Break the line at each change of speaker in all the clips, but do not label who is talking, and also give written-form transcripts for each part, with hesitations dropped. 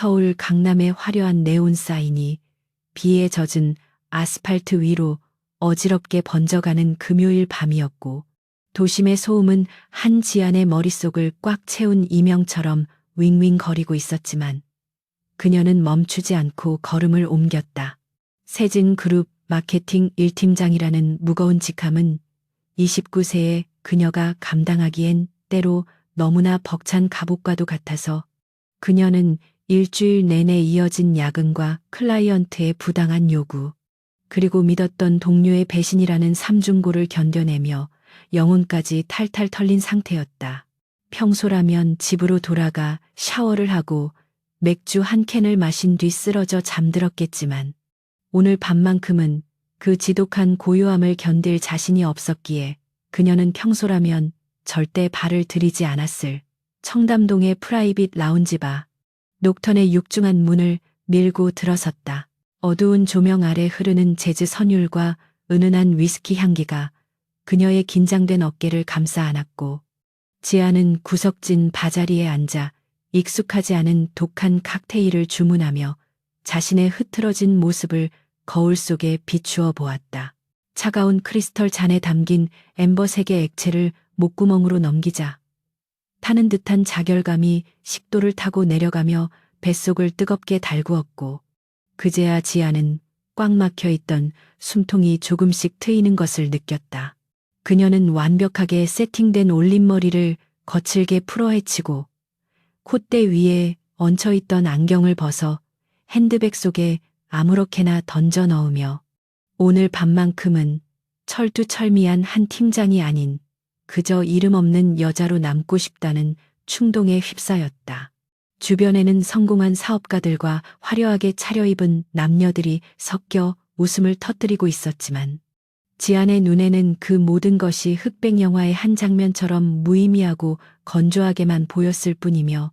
서울 강남의 화려한 네온 사인이 비에 젖은 아스팔트 위로 어지럽게 번져가는 금요일 밤이었고, 도심의 소음은 한 지안의 머릿속을 꽉 채운 이명처럼 윙윙거리고 있었지만 그녀는 멈추지 않고 걸음을 옮겼다. 세진그룹 마케팅 1팀장이라는 무거운 직함은 29세의 그녀가 감당하기엔 때로 너무나 벅찬 갑옷과도 같아서 그녀는 일주일 내내 이어진 야근과 클라이언트의 부당한 요구, 그리고 믿었던 동료의 배신이라는 삼중고를 견뎌내며 영혼까지 탈탈 털린 상태였다. 평소라면 집으로 돌아가 샤워를 하고 맥주 한 캔을 마신 뒤 쓰러져 잠들었겠지만 오늘 밤만큼은 그 지독한 고요함을 견딜 자신이 없었기에 그녀는 평소라면 절대 발을 들이지 않았을 청담동의 프라이빗 라운지바 녹턴의 육중한 문을 밀고 들어섰다. 어두운 조명 아래 흐르는 재즈 선율과 은은한 위스키 향기가 그녀의 긴장된 어깨를 감싸 안았고, 지아는 구석진 바자리에 앉아 익숙하지 않은 독한 칵테일을 주문하며 자신의 흐트러진 모습을 거울 속에 비추어 보았다. 차가운 크리스털 잔에 담긴 엠버색의 액체를 목구멍으로 넘기자 타는 듯한 자결감이 식도를 타고 내려가며 뱃속을 뜨겁게 달구었고, 그제야 지아는 꽉 막혀 있던 숨통이 조금씩 트이는 것을 느꼈다. 그녀는 완벽하게 세팅된 올림머리를 거칠게 풀어헤치고 콧대 위에 얹혀있던 안경을 벗어 핸드백 속에 아무렇게나 던져 넣으며 오늘 밤만큼은 철두철미한 한 팀장이 아닌 그저 이름 없는 여자로 남고 싶다는 충동에 휩싸였다. 주변에는 성공한 사업가들과 화려하게 차려입은 남녀들이 섞여 웃음을 터뜨리고 있었지만 지안의 눈에는 그 모든 것이 흑백 영화의 한 장면처럼 무의미하고 건조하게만 보였을 뿐이며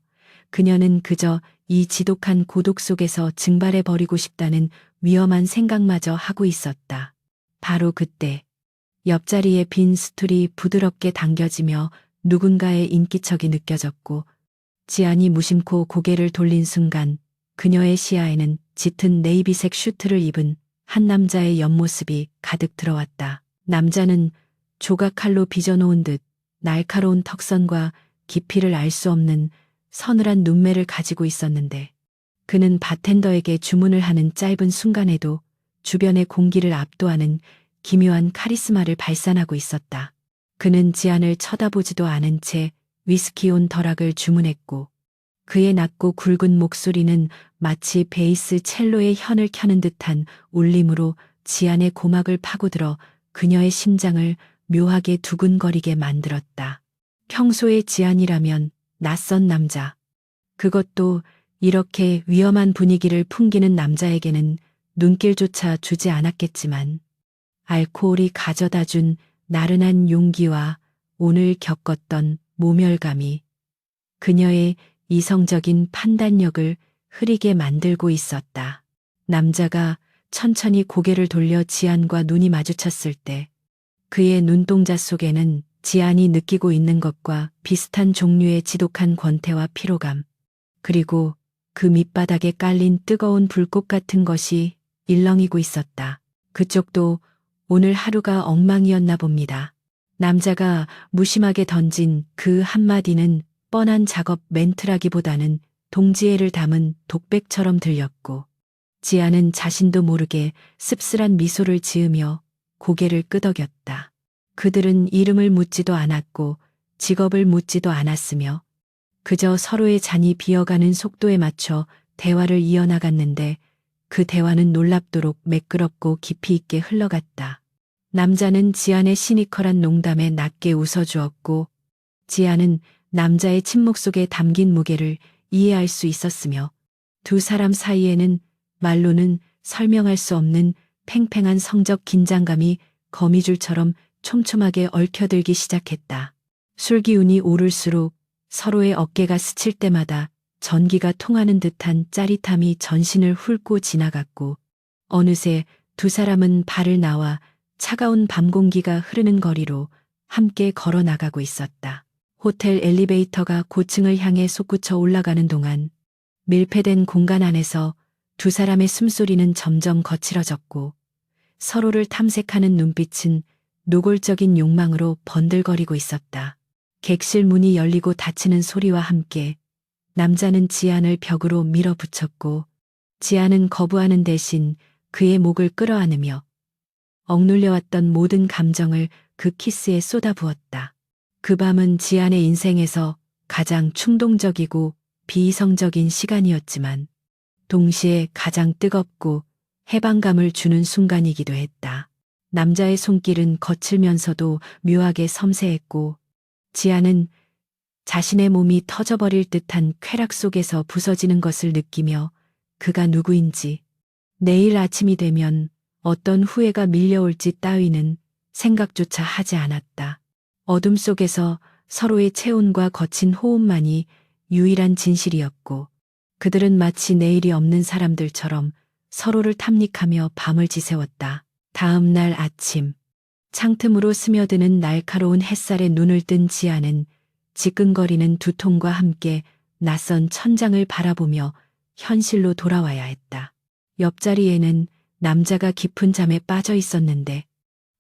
그녀는 그저 이 지독한 고독 속에서 증발해버리고 싶다는 위험한 생각마저 하고 있었다. 바로 그때 옆자리의 빈 스툴이 부드럽게 당겨지며 누군가의 인기척이 느껴졌고, 지안이 무심코 고개를 돌린 순간 그녀의 시야에는 짙은 네이비색 슈트를 입은 한 남자의 옆모습이 가득 들어왔다. 남자는 조각칼로 빚어놓은 듯 날카로운 턱선과 깊이를 알 수 없는 서늘한 눈매를 가지고 있었는데, 그는 바텐더에게 주문을 하는 짧은 순간에도 주변의 공기를 압도하는 기묘한 카리스마를 발산하고 있었다. 그는 지안을 쳐다보지도 않은 채 위스키 온 덜악을 주문했고, 그의 낮고 굵은 목소리는 마치 베이스 첼로의 현을 켜는 듯한 울림으로 지안의 고막을 파고들어 그녀의 심장을 묘하게 두근거리게 만들었다. 평소의 지안이라면 낯선 남자, 그것도 이렇게 위험한 분위기를 풍기는 남자에게는 눈길조차 주지 않았겠지만, 알코올이 가져다준 나른한 용기와 오늘 겪었던 모멸감이 그녀의 이성적인 판단력을 흐리게 만들고 있었다. 남자가 천천히 고개를 돌려 지안과 눈이 마주쳤을 때 그의 눈동자 속에는 지안이 느끼고 있는 것과 비슷한 종류의 지독한 권태와 피로감, 그리고 그 밑바닥에 깔린 뜨거운 불꽃 같은 것이 일렁이고 있었다. 그쪽도 오늘 하루가 엉망이었나 봅니다. 남자가 무심하게 던진 그 한마디는 뻔한 작업 멘트라기보다는 동지애를 담은 독백처럼 들렸고, 지아는 자신도 모르게 씁쓸한 미소를 지으며 고개를 끄덕였다. 그들은 이름을 묻지도 않았고 직업을 묻지도 않았으며 그저 서로의 잔이 비어가는 속도에 맞춰 대화를 이어나갔는데, 그 대화는 놀랍도록 매끄럽고 깊이 있게 흘러갔다. 남자는 지안의 시니컬한 농담에 낮게 웃어주었고, 지안은 남자의 침묵 속에 담긴 무게를 이해할 수 있었으며, 두 사람 사이에는 말로는 설명할 수 없는 팽팽한 성적 긴장감이 거미줄처럼 촘촘하게 얽혀들기 시작했다. 술기운이 오를수록 서로의 어깨가 스칠 때마다 전기가 통하는 듯한 짜릿함이 전신을 훑고 지나갔고, 어느새 두 사람은 발을 나와 차가운 밤 공기가 흐르는 거리로 함께 걸어 나가고 있었다. 호텔 엘리베이터가 고층을 향해 솟구쳐 올라가는 동안 밀폐된 공간 안에서 두 사람의 숨소리는 점점 거칠어졌고 서로를 탐색하는 눈빛은 노골적인 욕망으로 번들거리고 있었다. 객실 문이 열리고 닫히는 소리와 함께 남자는 지안을 벽으로 밀어붙였고 지안은 거부하는 대신 그의 목을 끌어안으며 억눌려왔던 모든 감정을 그 키스에 쏟아부었다. 그 밤은 지안의 인생에서 가장 충동적이고 비이성적인 시간이었지만 동시에 가장 뜨겁고 해방감을 주는 순간이기도 했다. 남자의 손길은 거칠면서도 묘하게 섬세했고 지안은 자신의 몸이 터져버릴 듯한 쾌락 속에서 부서지는 것을 느끼며 그가 누구인지 내일 아침이 되면 어떤 후회가 밀려올지 따위는 생각조차 하지 않았다. 어둠 속에서 서로의 체온과 거친 호흡만이 유일한 진실이었고 그들은 마치 내일이 없는 사람들처럼 서로를 탐닉하며 밤을 지새웠다. 다음 날 아침 창틈으로 스며드는 날카로운 햇살에 눈을 뜬 지아는 지끈거리는 두통과 함께 낯선 천장을 바라보며 현실로 돌아와야 했다. 옆자리에는 남자가 깊은 잠에 빠져 있었는데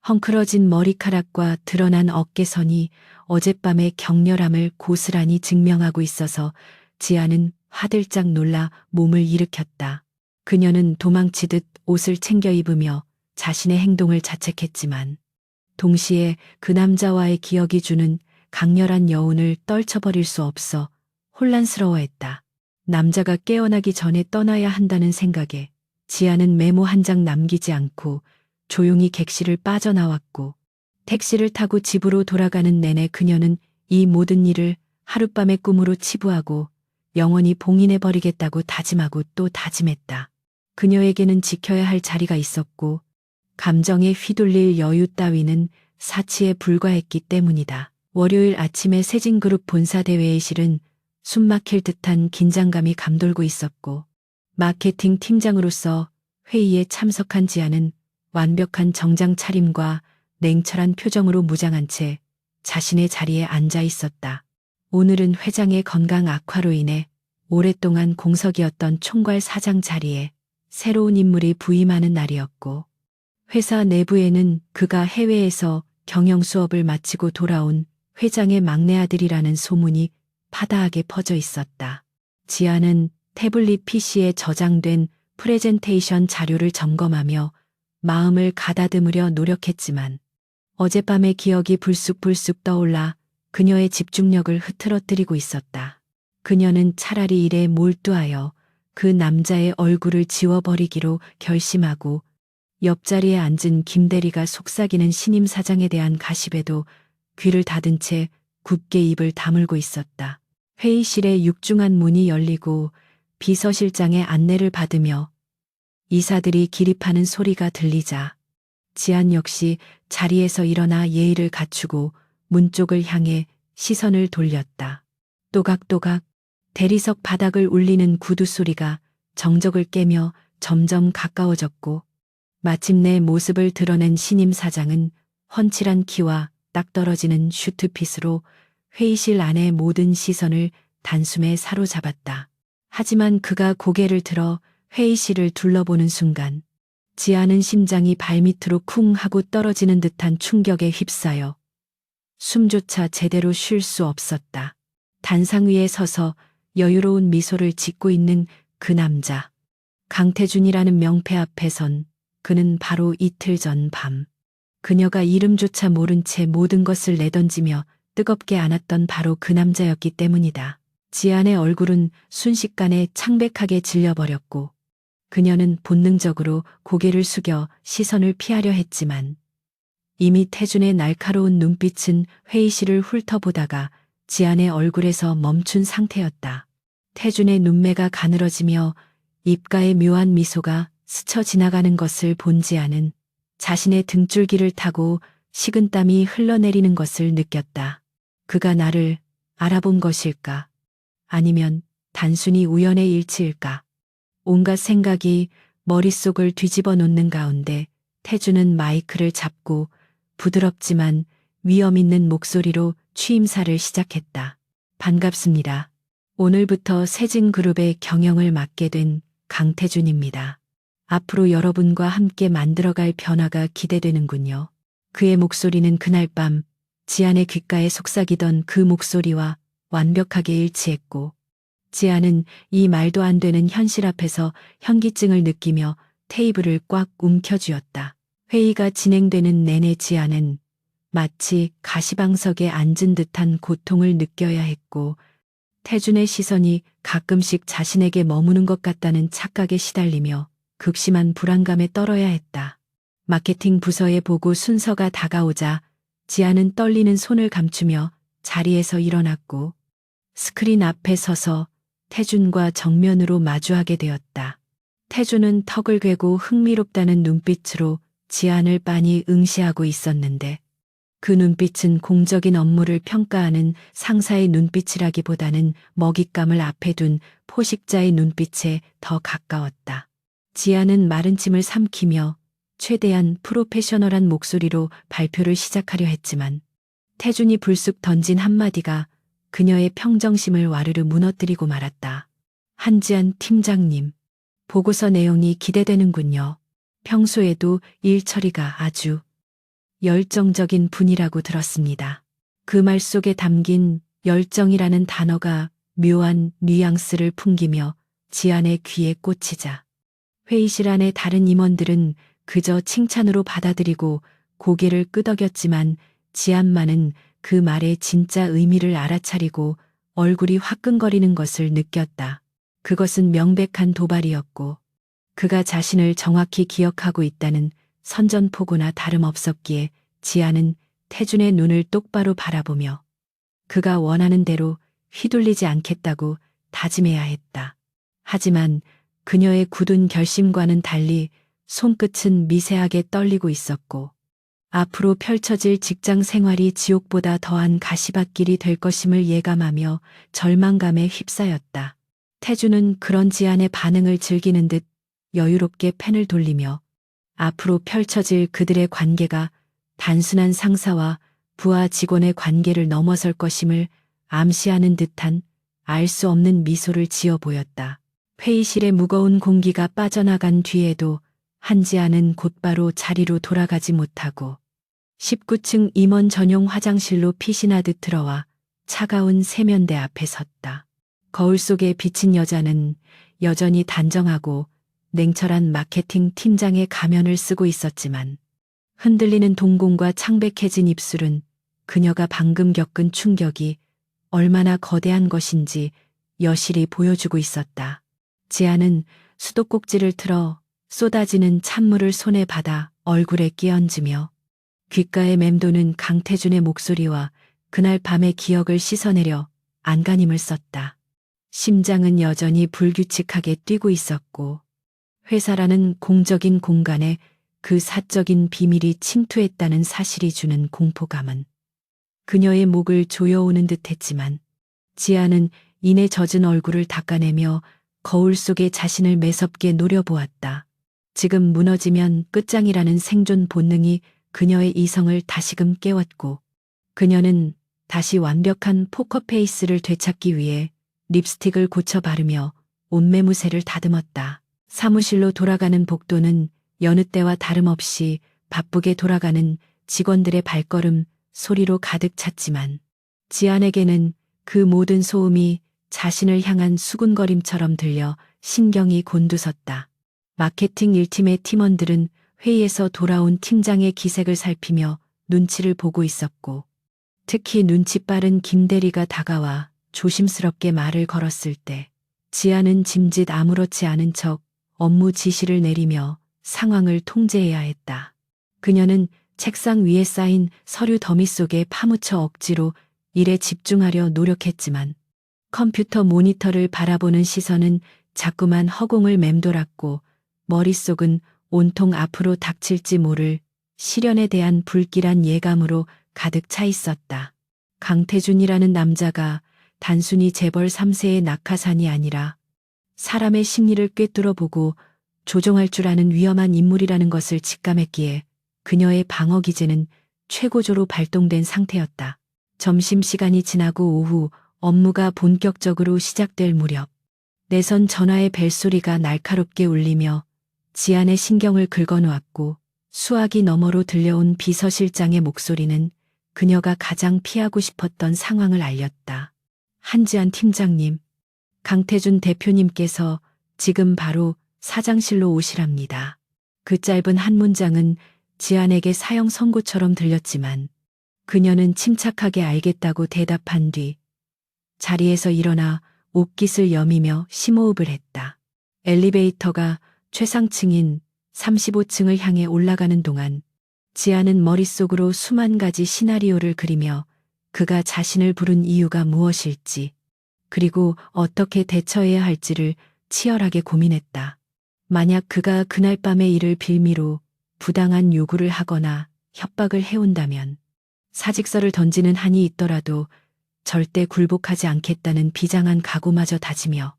헝클어진 머리카락과 드러난 어깨선이 어젯밤의 격렬함을 고스란히 증명하고 있어서 지아는 화들짝 놀라 몸을 일으켰다. 그녀는 도망치듯 옷을 챙겨 입으며 자신의 행동을 자책했지만 동시에 그 남자와의 기억이 주는 강렬한 여운을 떨쳐버릴 수 없어 혼란스러워했다. 남자가 깨어나기 전에 떠나야 한다는 생각에 지아는 메모 한 장 남기지 않고 조용히 객실을 빠져나왔고 택시를 타고 집으로 돌아가는 내내 그녀는 이 모든 일을 하룻밤의 꿈으로 치부하고 영원히 봉인해버리겠다고 다짐하고 또 다짐했다. 그녀에게는 지켜야 할 자리가 있었고 감정에 휘둘릴 여유 따위는 사치에 불과했기 때문이다. 월요일 아침에 세진그룹 본사 대회의 실은 숨막힐 듯한 긴장감이 감돌고 있었고 마케팅 팀장으로서 회의에 참석한 지아는 완벽한 정장 차림과 냉철한 표정으로 무장한 채 자신의 자리에 앉아 있었다. 오늘은 회장의 건강 악화로 인해 오랫동안 공석이었던 총괄 사장 자리에 새로운 인물이 부임하는 날이었고 회사 내부에는 그가 해외에서 경영 수업을 마치고 돌아온 회장의 막내 아들이라는 소문이 파다하게 퍼져 있었다. 지아는 태블릿 PC에 저장된 프레젠테이션 자료를 점검하며 마음을 가다듬으려 노력했지만 어젯밤의 기억이 불쑥불쑥 떠올라 그녀의 집중력을 흐트러뜨리고 있었다. 그녀는 차라리 일에 몰두하여 그 남자의 얼굴을 지워버리기로 결심하고 옆자리에 앉은 김대리가 속삭이는 신임 사장에 대한 가십에도 귀를 닫은 채 굳게 입을 다물고 있었다. 회의실의 육중한 문이 열리고 비서실장의 안내를 받으며 이사들이 기립하는 소리가 들리자 지안 역시 자리에서 일어나 예의를 갖추고 문 쪽을 향해 시선을 돌렸다. 또각또각 대리석 바닥을 울리는 구두 소리가 정적을 깨며 점점 가까워졌고 마침내 모습을 드러낸 신임 사장은 훤칠한 키와 딱 떨어지는 슈트핏으로 회의실 안의 모든 시선을 단숨에 사로잡았다. 하지만 그가 고개를 들어 회의실을 둘러보는 순간 지아는 심장이 발밑으로 쿵 하고 떨어지는 듯한 충격에 휩싸여 숨조차 제대로 쉴 수 없었다. 단상 위에 서서 여유로운 미소를 짓고 있는 그 남자. 강태준이라는 명패 앞에선 그는 바로 이틀 전 밤 그녀가 이름조차 모른 채 모든 것을 내던지며 뜨겁게 안았던 바로 그 남자였기 때문이다. 지안의 얼굴은 순식간에 창백하게 질려버렸고 그녀는 본능적으로 고개를 숙여 시선을 피하려 했지만 이미 태준의 날카로운 눈빛은 회의실을 훑어보다가 지안의 얼굴에서 멈춘 상태였다. 태준의 눈매가 가늘어지며 입가에 묘한 미소가 스쳐 지나가는 것을 본 지안은 자신의 등줄기를 타고 식은땀이 흘러내리는 것을 느꼈다. 그가 나를 알아본 것일까? 아니면 단순히 우연의 일치일까? 온갖 생각이 머릿속을 뒤집어 놓는 가운데 태준은 마이크를 잡고 부드럽지만 위험 있는 목소리로 취임사를 시작했다. 반갑습니다. 오늘부터 세진그룹의 경영을 맡게 된 강태준입니다. 앞으로 여러분과 함께 만들어갈 변화가 기대되는군요. 그의 목소리는 그날 밤 지안의 귓가에 속삭이던 그 목소리와 완벽하게 일치했고, 지안은 이 말도 안 되는 현실 앞에서 현기증을 느끼며 테이블을 꽉 움켜쥐었다. 회의가 진행되는 내내 지안은 마치 가시방석에 앉은 듯한 고통을 느껴야 했고, 태준의 시선이 가끔씩 자신에게 머무는 것 같다는 착각에 시달리며 극심한 불안감에 떨어야 했다. 마케팅 부서에 보고 순서가 다가오자 지안은 떨리는 손을 감추며 자리에서 일어났고, 스크린 앞에 서서 태준과 정면으로 마주하게 되었다. 태준은 턱을 괴고 흥미롭다는 눈빛으로 지안을 빤히 응시하고 있었는데, 그 눈빛은 공적인 업무를 평가하는 상사의 눈빛이라기보다는 먹잇감을 앞에 둔 포식자의 눈빛에 더 가까웠다. 지안은 마른 침을 삼키며 최대한 프로페셔널한 목소리로 발표를 시작하려 했지만, 태준이 불쑥 던진 한마디가 그녀의 평정심을 와르르 무너뜨리고 말았다. 한지안 팀장님, 보고서 내용이 기대되는군요. 평소에도 일 처리가 아주 열정적인 분이라고 들었습니다. 그 말 속에 담긴 열정이라는 단어가 묘한 뉘앙스를 풍기며 지안의 귀에 꽂히자 회의실 안의 다른 임원들은 그저 칭찬으로 받아들이고 고개를 끄덕였지만, 지안만은 그 말의 진짜 의미를 알아차리고 얼굴이 화끈거리는 것을 느꼈다. 그것은 명백한 도발이었고, 그가 자신을 정확히 기억하고 있다는 선전포고나 다름없었기에 지안은 태준의 눈을 똑바로 바라보며 그가 원하는 대로 휘둘리지 않겠다고 다짐해야 했다. 하지만 그녀의 굳은 결심과는 달리 손끝은 미세하게 떨리고 있었고, 앞으로 펼쳐질 직장 생활이 지옥보다 더한 가시밭길이 될 것임을 예감하며 절망감에 휩싸였다. 태준은 그런 지안의 반응을 즐기는 듯 여유롭게 펜을 돌리며 앞으로 펼쳐질 그들의 관계가 단순한 상사와 부하 직원의 관계를 넘어설 것임을 암시하는 듯한 알 수 없는 미소를 지어 보였다. 회의실의 무거운 공기가 빠져나간 뒤에도 한지아는 곧바로 자리로 돌아가지 못하고 19층 임원 전용 화장실로 피신하듯 들어와 차가운 세면대 앞에 섰다. 거울 속에 비친 여자는 여전히 단정하고 냉철한 마케팅 팀장의 가면을 쓰고 있었지만, 흔들리는 동공과 창백해진 입술은 그녀가 방금 겪은 충격이 얼마나 거대한 것인지 여실히 보여주고 있었다. 지안은 수도꼭지를 틀어 쏟아지는 찬물을 손에 받아 얼굴에 끼얹으며 귓가에 맴도는 강태준의 목소리와 그날 밤의 기억을 씻어내려 안간힘을 썼다. 심장은 여전히 불규칙하게 뛰고 있었고, 회사라는 공적인 공간에 그 사적인 비밀이 침투했다는 사실이 주는 공포감은 그녀의 목을 조여오는 듯 했지만, 지아는 이내 젖은 얼굴을 닦아내며 거울 속에 자신을 매섭게 노려보았다. 지금 무너지면 끝장이라는 생존 본능이 그녀의 이성을 다시금 깨웠고, 그녀는 다시 완벽한 포커페이스를 되찾기 위해 립스틱을 고쳐 바르며 옷매무새를 다듬었다. 사무실로 돌아가는 복도는 여느 때와 다름없이 바쁘게 돌아가는 직원들의 발걸음 소리로 가득 찼지만, 지안에게는 그 모든 소음이 자신을 향한 수군거림처럼 들려 신경이 곤두섰다. 마케팅 1팀의 팀원들은 회의에서 돌아온 팀장의 기색을 살피며 눈치를 보고 있었고, 특히 눈치 빠른 김 대리가 다가와 조심스럽게 말을 걸었을 때 지안은 짐짓 아무렇지 않은 척 업무 지시를 내리며 상황을 통제해야 했다. 그녀는 책상 위에 쌓인 서류 더미 속에 파묻혀 억지로 일에 집중하려 노력했지만, 컴퓨터 모니터를 바라보는 시선은 자꾸만 허공을 맴돌았고, 머릿속은 온통 앞으로 닥칠지 모를 시련에 대한 불길한 예감으로 가득 차 있었다. 강태준이라는 남자가 단순히 재벌 3세의 낙하산이 아니라 사람의 심리를 꿰뚫어보고 조종할 줄 아는 위험한 인물이라는 것을 직감했기에 그녀의 방어 기제는 최고조로 발동된 상태였다. 점심시간이 지나고 오후 업무가 본격적으로 시작될 무렵 내선 전화의 벨소리가 날카롭게 울리며 지안의 신경을 긁어놓았고 수화기 너머로 들려온 비서실장의 목소리는 그녀가 가장 피하고 싶었던 상황을 알렸다. 한지안 팀장님, 강태준 대표님께서 지금 바로 사장실로 오시랍니다. 그 짧은 한 문장은 지안에게 사형 선고처럼 들렸지만 그녀는 침착하게 알겠다고 대답한 뒤 자리에서 일어나 옷깃을 여미며 심호흡을 했다. 엘리베이터가 최상층인 35층을 향해 올라가는 동안 지아는 머릿속으로 수만 가지 시나리오를 그리며 그가 자신을 부른 이유가 무엇일지 그리고 어떻게 대처해야 할지를 치열하게 고민했다. 만약 그가 그날 밤의 일을 빌미로 부당한 요구를 하거나 협박을 해온다면 사직서를 던지는 한이 있더라도 절대 굴복하지 않겠다는 비장한 각오마저 다지며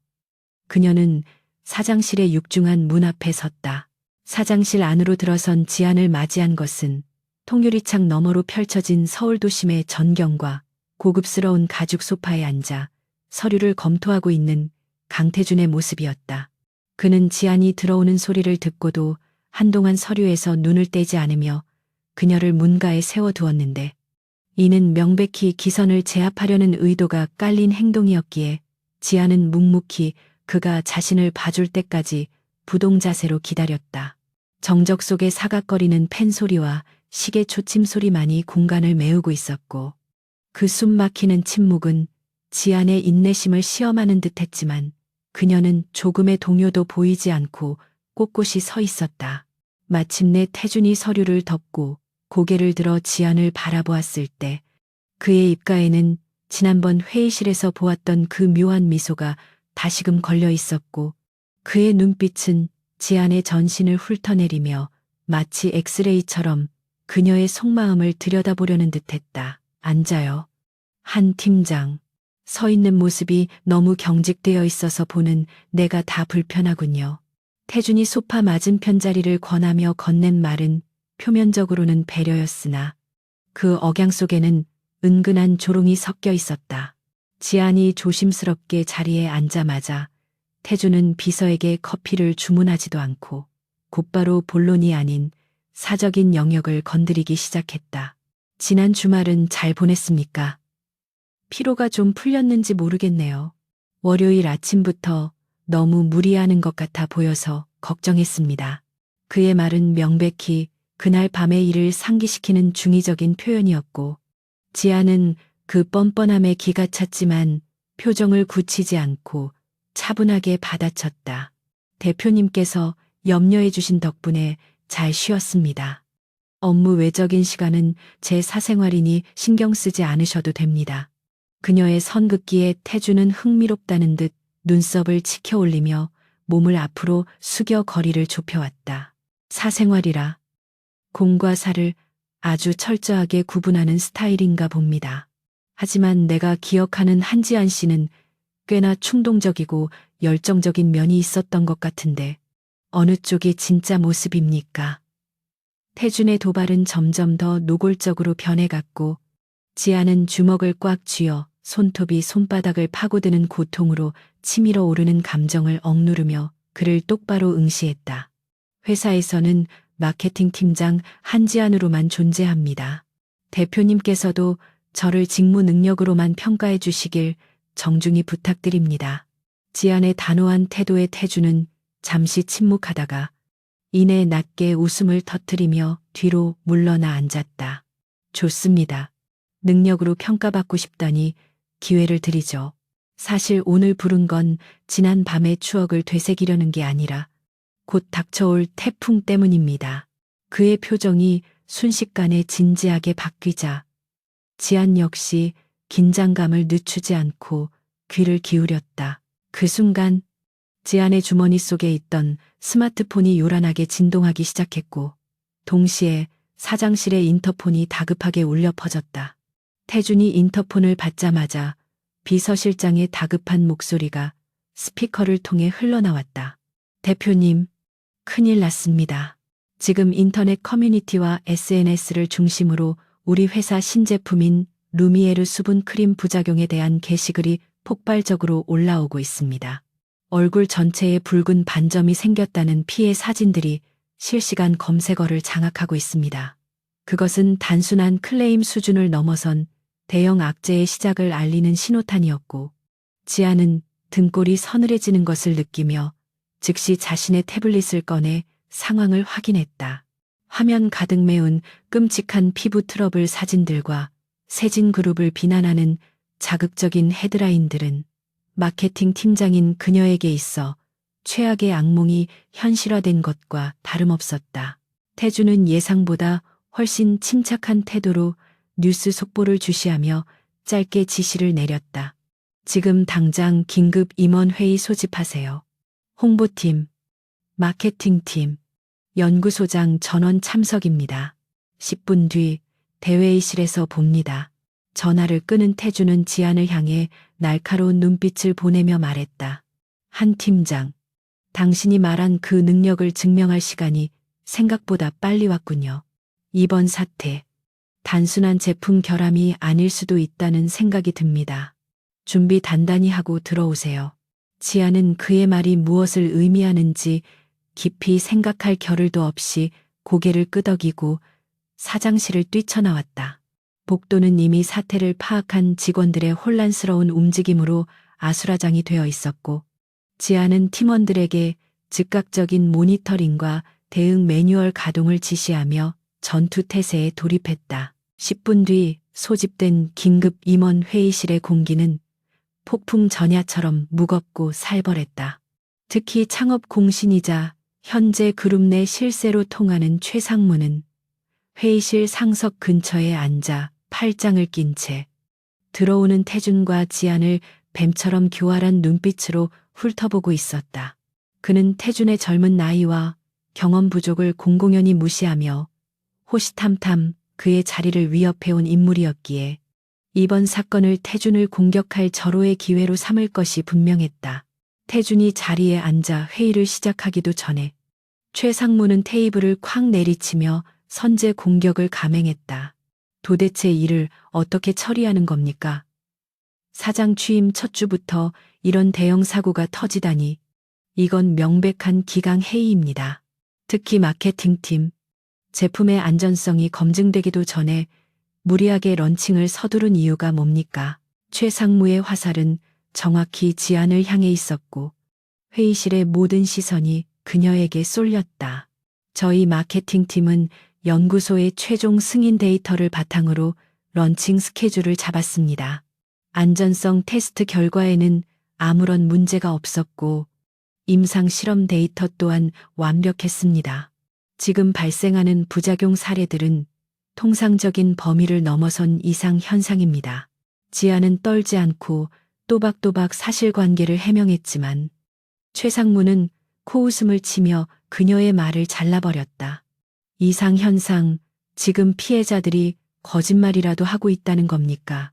그녀는 사장실의 육중한 문 앞에 섰다. 사장실 안으로 들어선 지안을 맞이한 것은 통유리창 너머로 펼쳐진 서울 도심의 전경과 고급스러운 가죽 소파에 앉아 서류를 검토하고 있는 강태준의 모습이었다. 그는 지안이 들어오는 소리를 듣고도 한동안 서류에서 눈을 떼지 않으며 그녀를 문가에 세워두었는데 이는 명백히 기선을 제압하려는 의도가 깔린 행동이었기에 지안은 묵묵히 그가 자신을 봐줄 때까지 부동 자세로 기다렸다. 정적 속에 사각거리는 펜 소리와 시계 초침 소리만이 공간을 메우고 있었고 그 숨 막히는 침묵은 지안의 인내심을 시험하는 듯했지만 그녀는 조금의 동요도 보이지 않고 꼿꼿이 서 있었다. 마침내 태준이 서류를 덮고 고개를 들어 지안을 바라보았을 때 그의 입가에는 지난번 회의실에서 보았던 그 묘한 미소가 다시금 걸려 있었고 그의 눈빛은 지안의 전신을 훑어내리며 마치 엑스레이처럼 그녀의 속마음을 들여다보려는 듯했다. 앉아요. 한 팀장. 서 있는 모습이 너무 경직되어 있어서 보는 내가 다 불편하군요. 태준이 소파 맞은편 자리를 권하며 건넨 말은 표면적으로는 배려였으나 그 억양 속에는 은근한 조롱이 섞여 있었다. 지안이 조심스럽게 자리에 앉자마자 태준은 비서에게 커피를 주문하지도 않고 곧바로 본론이 아닌 사적인 영역을 건드리기 시작했다. 지난 주말은 잘 보냈습니까? 피로가 좀 풀렸는지 모르겠네요. 월요일 아침부터 너무 무리하는 것 같아 보여서 걱정했습니다. 그의 말은 명백히 그날 밤의 일을 상기시키는 중의적인 표현이었고 지아는 그 뻔뻔함에 기가 찼지만 표정을 굳히지 않고 차분하게 받아쳤다. 대표님께서 염려해 주신 덕분에 잘 쉬었습니다. 업무 외적인 시간은 제 사생활이니 신경 쓰지 않으셔도 됩니다. 그녀의 선긋기에 태준은 흥미롭다는 듯 눈썹을 치켜 올리며 몸을 앞으로 숙여 거리를 좁혀왔다. 사생활이라 공과 사를 아주 철저하게 구분하는 스타일인가 봅니다. 하지만 내가 기억하는 한지안 씨는 꽤나 충동적이고 열정적인 면이 있었던 것 같은데 어느 쪽이 진짜 모습입니까? 태준의 도발은 점점 더 노골적으로 변해갔고 지아는 주먹을 꽉 쥐어 손톱이 손바닥을 파고드는 고통으로 치밀어 오르는 감정을 억누르며 그를 똑바로 응시했다. 회사에서는 마케팅 팀장 한지안으로만 존재합니다. 대표님께서도 저를 직무 능력으로만 평가해 주시길 정중히 부탁드립니다. 지안의 단호한 태도에 태준은 잠시 침묵하다가 이내 낮게 웃음을 터뜨리며 뒤로 물러나 앉았다. 좋습니다. 능력으로 평가받고 싶다니 기회를 드리죠. 사실 오늘 부른 건 지난 밤의 추억을 되새기려는 게 아니라 곧 닥쳐올 태풍 때문입니다. 그의 표정이 순식간에 진지하게 바뀌자 지안 역시 긴장감을 늦추지 않고 귀를 기울였다. 그 순간 지안의 주머니 속에 있던 스마트폰이 요란하게 진동하기 시작했고 동시에 사장실의 인터폰이 다급하게 울려 퍼졌다. 태준이 인터폰을 받자마자 비서실장의 다급한 목소리가 스피커를 통해 흘러나왔다. 대표님, 큰일 났습니다. 지금 인터넷 커뮤니티와 SNS를 중심으로 우리 회사 신제품인 루미에르 수분 크림 부작용에 대한 게시글이 폭발적으로 올라오고 있습니다. 얼굴 전체에 붉은 반점이 생겼다는 피해 사진들이 실시간 검색어를 장악하고 있습니다. 그것은 단순한 클레임 수준을 넘어선 대형 악재의 시작을 알리는 신호탄이었고, 지아는 등골이 서늘해지는 것을 느끼며 즉시 자신의 태블릿을 꺼내 상황을 확인했다. 화면 가득 메운 끔찍한 피부 트러블 사진들과 세진 그룹을 비난하는 자극적인 헤드라인들은 마케팅 팀장인 그녀에게 있어 최악의 악몽이 현실화된 것과 다름없었다. 태주는 예상보다 훨씬 침착한 태도로 뉴스 속보를 주시하며 짧게 지시를 내렸다. 지금 당장 긴급 임원회의 소집하세요. 홍보팀, 마케팅팀, 연구소장 전원 참석입니다. 10분 뒤 대회의실에서 봅니다. 전화를 끊은 태주는 지안을 향해 날카로운 눈빛을 보내며 말했다. 한 팀장, 당신이 말한 그 능력을 증명할 시간이 생각보다 빨리 왔군요. 이번 사태, 단순한 제품 결함이 아닐 수도 있다는 생각이 듭니다. 준비 단단히 하고 들어오세요. 지아는 그의 말이 무엇을 의미하는지 깊이 생각할 겨를도 없이 고개를 끄덕이고 사장실을 뛰쳐나왔다. 복도는 이미 사태를 파악한 직원들의 혼란스러운 움직임으로 아수라장이 되어 있었고, 지아는 팀원들에게 즉각적인 모니터링과 대응 매뉴얼 가동을 지시하며 전투 태세에 돌입했다. 10분 뒤 소집된 긴급 임원 회의실의 공기는 폭풍 전야처럼 무겁고 살벌했다. 특히 창업 공신이자 현재 그룹 내 실세로 통하는 최상무는 회의실 상석 근처에 앉아 팔짱을 낀 채 들어오는 태준과 지안을 뱀처럼 교활한 눈빛으로 훑어보고 있었다. 그는 태준의 젊은 나이와 경험 부족을 공공연히 무시하며 호시탐탐 그의 자리를 위협해온 인물이었기에 이번 사건을 태준을 공격할 절호의 기회로 삼을 것이 분명했다. 태준이 자리에 앉아 회의를 시작하기도 전에 최 상무는 테이블을 쾅 내리치며 선제 공격을 감행했다. 도대체 이를 어떻게 처리하는 겁니까? 사장 취임 첫 주부터 이런 대형 사고가 터지다니 이건 명백한 기강 해이입니다. 특히 마케팅팀, 제품의 안전성이 검증되기도 전에 무리하게 런칭을 서두른 이유가 뭡니까? 최 상무의 화살은 정확히 지안을 향해 있었고 회의실의 모든 시선이 그녀에게 쏠렸다. 저희 마케팅팀은 연구소의 최종 승인 데이터를 바탕으로 런칭 스케줄을 잡았습니다. 안전성 테스트 결과에는 아무런 문제가 없었고 임상 실험 데이터 또한 완벽했습니다. 지금 발생하는 부작용 사례들은 통상적인 범위를 넘어선 이상 현상입니다. 지아는 떨지 않고 또박또박 사실관계를 해명했지만 최 상무는 코웃음을 치며 그녀의 말을 잘라버렸다. 이상 현상, 지금 피해자들이 거짓말이라도 하고 있다는 겁니까?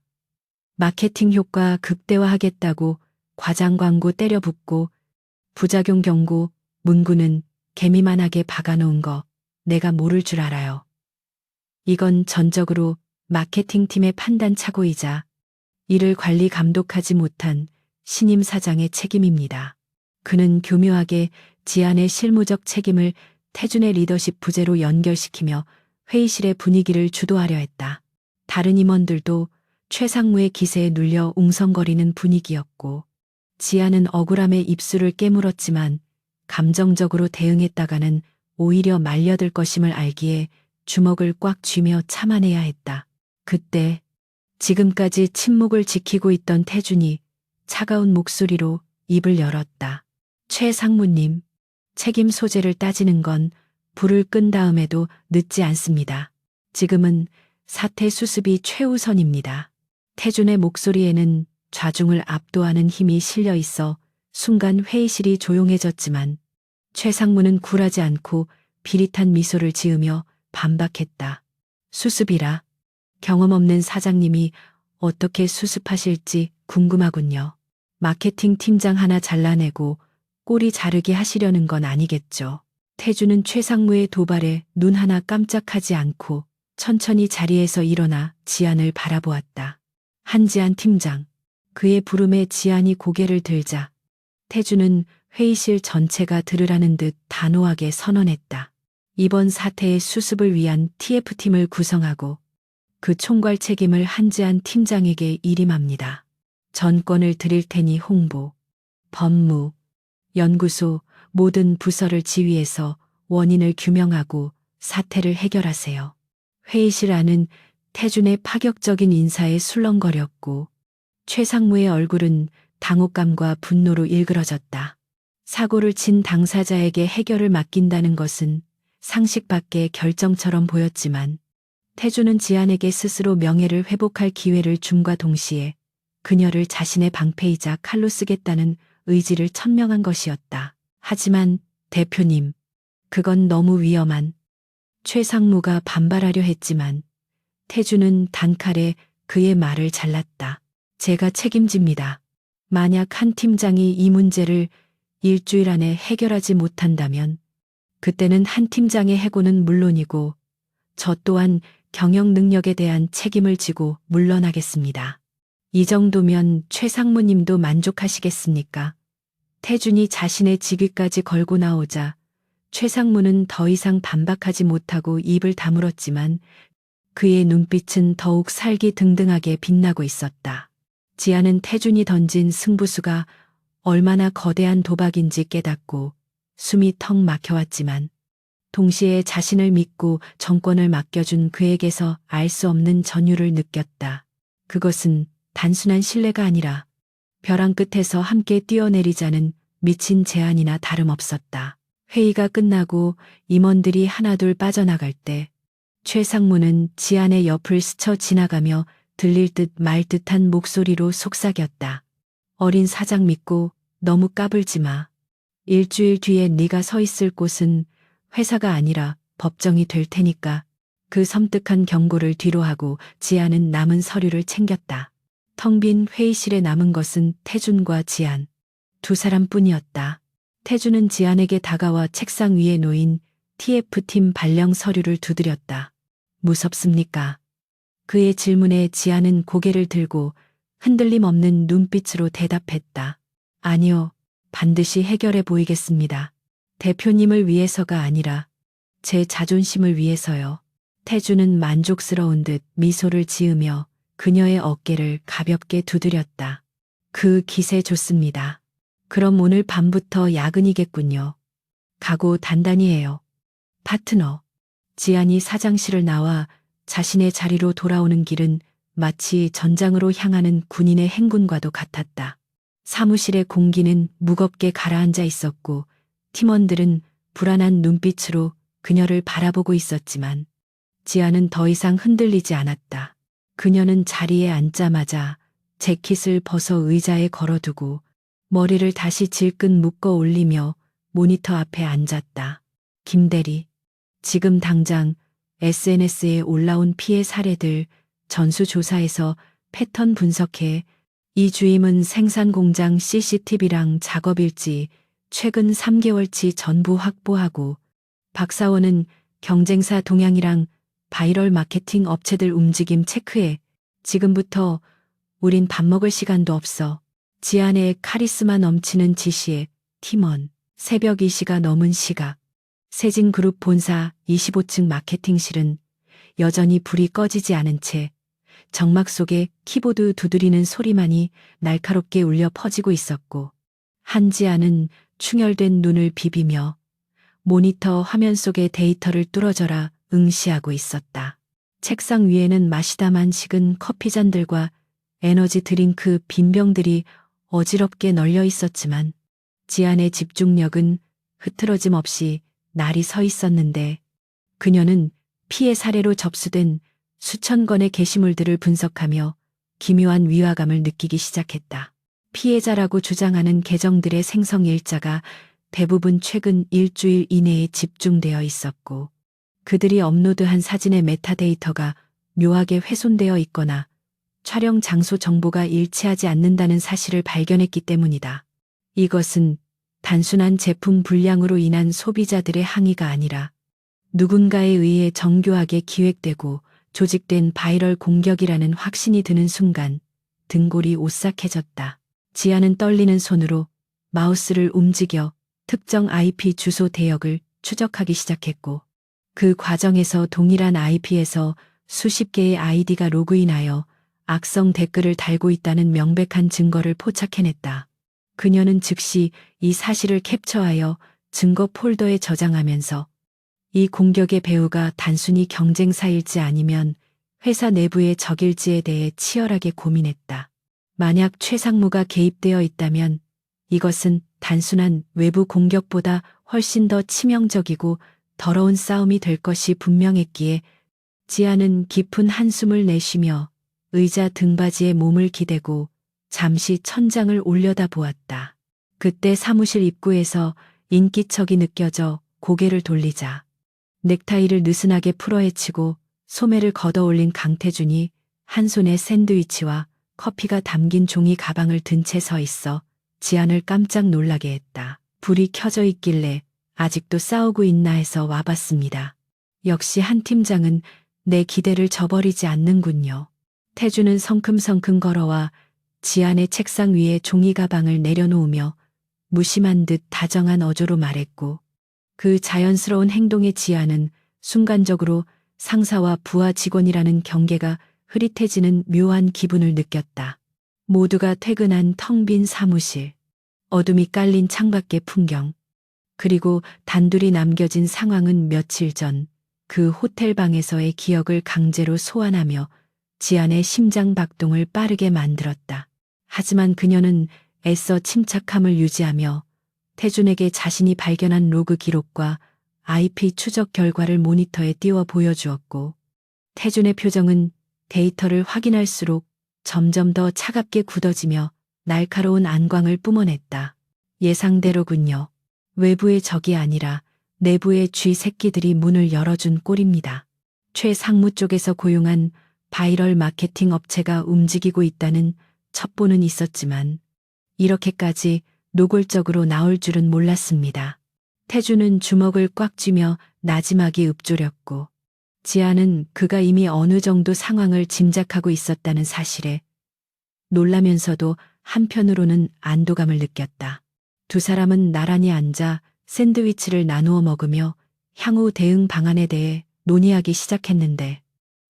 마케팅 효과 극대화하겠다고 과장 광고 때려붓고 부작용 경고, 문구는 개미만하게 박아놓은 거 내가 모를 줄 알아요. 이건 전적으로 마케팅팀의 판단착오이자 이를 관리 감독하지 못한 신임 사장의 책임입니다. 그는 교묘하게 지안의 실무적 책임을 태준의 리더십 부재로 연결시키며 회의실의 분위기를 주도하려 했다. 다른 임원들도 최 상무의 기세에 눌려 웅성거리는 분위기였고 지안은 억울함에 입술을 깨물었지만 감정적으로 대응했다가는 오히려 말려들 것임을 알기에 주먹을 꽉 쥐며 참아내야 했다. 그때 지금까지 침묵을 지키고 있던 태준이 차가운 목소리로 입을 열었다. 최 상무님, 책임 소재를 따지는 건 불을 끈 다음에도 늦지 않습니다. 지금은 사태 수습이 최우선입니다. 태준의 목소리에는 좌중을 압도하는 힘이 실려 있어 순간 회의실이 조용해졌지만 최 상무는 굴하지 않고 비릿한 미소를 지으며 반박했다. 수습이라? 경험 없는 사장님이 어떻게 수습하실지 궁금하군요. 마케팅 팀장 하나 잘라내고 꼬리 자르기 하시려는 건 아니겠죠. 태주는 최 상무의 도발에 눈 하나 깜짝하지 않고 천천히 자리에서 일어나 지안을 바라보았다. 한지안 팀장. 그의 부름에 지안이 고개를 들자 태주는 회의실 전체가 들으라는 듯 단호하게 선언했다. 이번 사태의 수습을 위한 TF팀을 구성하고 그 총괄 책임을 한지안 팀장에게 일임합니다. 전권을 드릴 테니 홍보, 법무, 연구소 모든 부서를 지휘해서 원인을 규명하고 사태를 해결하세요. 회의실 안은 태준의 파격적인 인사에 술렁거렸고 최상무의 얼굴은 당혹감과 분노로 일그러졌다. 사고를 친 당사자에게 해결을 맡긴다는 것은 상식 밖의 결정처럼 보였지만 태주는 지안에게 스스로 명예를 회복할 기회를 줌과 동시에 그녀를 자신의 방패이자 칼로 쓰겠다는 의지를 천명한 것이었다. 하지만 대표님, 그건 너무 위험한. 최상무가 반발하려 했지만 태주는 단칼에 그의 말을 잘랐다. 제가 책임집니다. 만약 한 팀장이 이 문제를 일주일 안에 해결하지 못한다면 그때는 한 팀장의 해고는 물론이고 저 또한 경영 능력에 대한 책임을 지고 물러나겠습니다. 이 정도면 최 상무님도 만족하시겠습니까? 태준이 자신의 직위까지 걸고 나오자 최 상무는 더 이상 반박하지 못하고 입을 다물었지만 그의 눈빛은 더욱 살기등등하게 빛나고 있었다. 지아는 태준이 던진 승부수가 얼마나 거대한 도박인지 깨닫고 숨이 턱 막혀왔지만 동시에 자신을 믿고 정권을 맡겨준 그에게서 알 수 없는 전율을 느꼈다. 그것은 단순한 신뢰가 아니라 벼랑 끝에서 함께 뛰어내리자는 미친 제안이나 다름없었다. 회의가 끝나고 임원들이 하나둘 빠져나갈 때 최 상무는 지안의 옆을 스쳐 지나가며 들릴 듯 말 듯한 목소리로 속삭였다. 어린 사장 믿고 너무 까불지 마. 일주일 뒤에 네가 서 있을 곳은 회사가 아니라 법정이 될 테니까. 그 섬뜩한 경고를 뒤로하고 지안은 남은 서류를 챙겼다. 텅 빈 회의실에 남은 것은 태준과 지안. 두 사람뿐이었다. 태준은 지안에게 다가와 책상 위에 놓인 TF팀 발령 서류를 두드렸다. 무섭습니까? 그의 질문에 지안은 고개를 들고 흔들림 없는 눈빛으로 대답했다. 아니요, 반드시 해결해 보이겠습니다. 대표님을 위해서가 아니라 제 자존심을 위해서요. 태주는 만족스러운 듯 미소를 지으며 그녀의 어깨를 가볍게 두드렸다. 그 기세 좋습니다. 그럼 오늘 밤부터 야근이겠군요. 각오 단단히 해요. 파트너. 지안이 사장실을 나와 자신의 자리로 돌아오는 길은 마치 전장으로 향하는 군인의 행군과도 같았다. 사무실의 공기는 무겁게 가라앉아 있었고 팀원들은 불안한 눈빛으로 그녀를 바라보고 있었지만 지안은 더 이상 흔들리지 않았다. 그녀는 자리에 앉자마자 재킷을 벗어 의자에 걸어두고 머리를 다시 질끈 묶어 올리며 모니터 앞에 앉았다. 김대리, 지금 당장 SNS에 올라온 피해 사례들 전수조사해서 패턴 분석해 이 주임은 생산 공장 CCTV랑 작업일지 최근 3개월치 전부 확보하고 박사원은 경쟁사 동향이랑 바이럴 마케팅 업체들 움직임 체크해. 지금부터 우린 밥 먹을 시간도 없어. 지안의 카리스마 넘치는 지시에 팀원 새벽 2시가 넘은 시각. 세진그룹 본사 25층 마케팅실은 여전히 불이 꺼지지 않은 채 정막 속에 키보드 두드리는 소리만이 날카롭게 울려 퍼지고 있었고 한지아는 충혈된 눈을 비비며 모니터 화면 속의 데이터를 뚫어져라 응시하고 있었다. 책상 위에는 마시다만 식은 커피잔들과 에너지 드링크 빈병들이 어지럽게 널려 있었지만 지안의 집중력은 흐트러짐 없이 날이 서 있었는데 그녀는 피해 사례로 접수된 수천 건의 게시물들을 분석하며 기묘한 위화감을 느끼기 시작했다. 피해자라고 주장하는 계정들의 생성 일자가 대부분 최근 일주일 이내에 집중되어 있었고 그들이 업로드한 사진의 메타데이터가 묘하게 훼손되어 있거나 촬영 장소 정보가 일치하지 않는다는 사실을 발견했기 때문이다. 이것은 단순한 제품 불량으로 인한 소비자들의 항의가 아니라 누군가에 의해 정교하게 기획되고 조직된 바이럴 공격이라는 확신이 드는 순간 등골이 오싹해졌다. 지아는 떨리는 손으로 마우스를 움직여 특정 IP 주소 대역을 추적하기 시작했고, 그 과정에서 동일한 IP에서 수십 개의 아이디가 로그인하여 악성 댓글을 달고 있다는 명백한 증거를 포착해냈다. 그녀는 즉시 이 사실을 캡처하여 증거 폴더에 저장하면서 이 공격의 배후가 단순히 경쟁사일지 아니면 회사 내부의 적일지에 대해 치열하게 고민했다. 만약 최상무가 개입되어 있다면 이것은 단순한 외부 공격보다 훨씬 더 치명적이고 더러운 싸움이 될 것이 분명했기에 지아는 깊은 한숨을 내쉬며 의자 등받이에 몸을 기대고 잠시 천장을 올려다보았다. 그때 사무실 입구에서 인기척이 느껴져 고개를 돌리자 넥타이를 느슨하게 풀어헤치고 소매를 걷어올린 강태준이 한 손에 샌드위치와 커피가 담긴 종이 가방을 든 채 서 있어 지안을 깜짝 놀라게 했다. 불이 켜져 있길래 아직도 싸우고 있나 해서 와봤습니다. 역시 한 팀장은 내 기대를 저버리지 않는군요. 태주는 성큼성큼 걸어와 지안의 책상 위에 종이 가방을 내려놓으며 무심한 듯 다정한 어조로 말했고, 그 자연스러운 행동에 지안은 순간적으로 상사와 부하 직원이라는 경계가 흐릿해지는 묘한 기분을 느꼈다. 모두가 퇴근한 텅 빈 사무실, 어둠이 깔린 창밖의 풍경, 그리고 단둘이 남겨진 상황은 며칠 전 그 호텔 방에서의 기억을 강제로 소환하며 지안의 심장 박동을 빠르게 만들었다. 하지만 그녀는 애써 침착함을 유지하며 태준에게 자신이 발견한 로그 기록과 IP 추적 결과를 모니터에 띄워 보여주었고, 태준의 표정은 데이터를 확인할수록 점점 더 차갑게 굳어지며 날카로운 안광을 뿜어냈다. 예상대로군요. 외부의 적이 아니라 내부의 쥐 새끼들이 문을 열어준 꼴입니다. 최 상무 쪽에서 고용한 바이럴 마케팅 업체가 움직이고 있다는 첩보는 있었지만 이렇게까지 노골적으로 나올 줄은 몰랐습니다. 태주는 주먹을 꽉 쥐며 나지막이 읊조렸고, 지아는 그가 이미 어느 정도 상황을 짐작하고 있었다는 사실에 놀라면서도 한편으로는 안도감을 느꼈다. 두 사람은 나란히 앉아 샌드위치를 나누어 먹으며 향후 대응 방안에 대해 논의하기 시작했는데,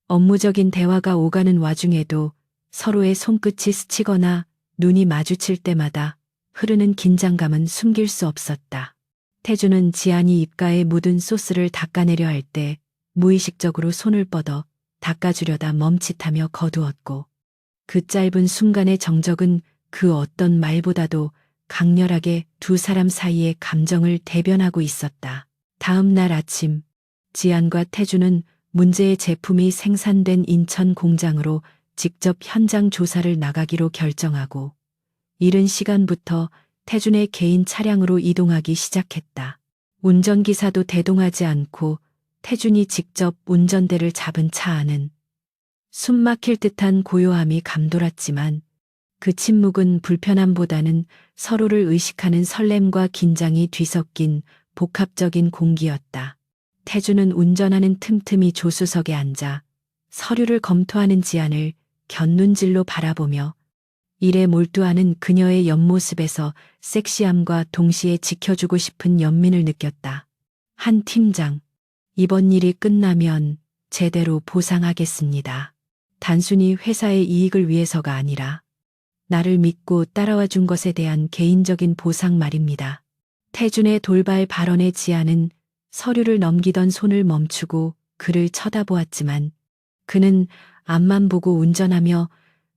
업무적인 대화가 오가는 와중에도 서로의 손끝이 스치거나 눈이 마주칠 때마다 흐르는 긴장감은 숨길 수 없었다. 태주는 지안이 입가에 묻은 소스를 닦아내려 할 때 무의식적으로 손을 뻗어 닦아주려다 멈칫하며 거두었고, 그 짧은 순간의 정적은 그 어떤 말보다도 강렬하게 두 사람 사이의 감정을 대변하고 있었다. 다음 날 아침, 지안과 태주는 문제의 제품이 생산된 인천 공장으로 직접 현장 조사를 나가기로 결정하고, 이른 시간부터 태준의 개인 차량으로 이동하기 시작했다. 운전기사도 대동하지 않고 태준이 직접 운전대를 잡은 차 안은 숨 막힐 듯한 고요함이 감돌았지만, 그 침묵은 불편함보다는 서로를 의식하는 설렘과 긴장이 뒤섞인 복합적인 공기였다. 태주는 운전하는 틈틈이 조수석에 앉아 서류를 검토하는 지안을 곁눈질로 바라보며 일에 몰두하는 그녀의 옆모습에서 섹시함과 동시에 지켜주고 싶은 연민을 느꼈다. 한 팀장, 이번 일이 끝나면 제대로 보상하겠습니다. 단순히 회사의 이익을 위해서가 아니라 나를 믿고 따라와 준 것에 대한 개인적인 보상 말입니다. 태준의 돌발 발언에 지아는 서류를 넘기던 손을 멈추고 그를 쳐다보았지만 그는 앞만 보고 운전하며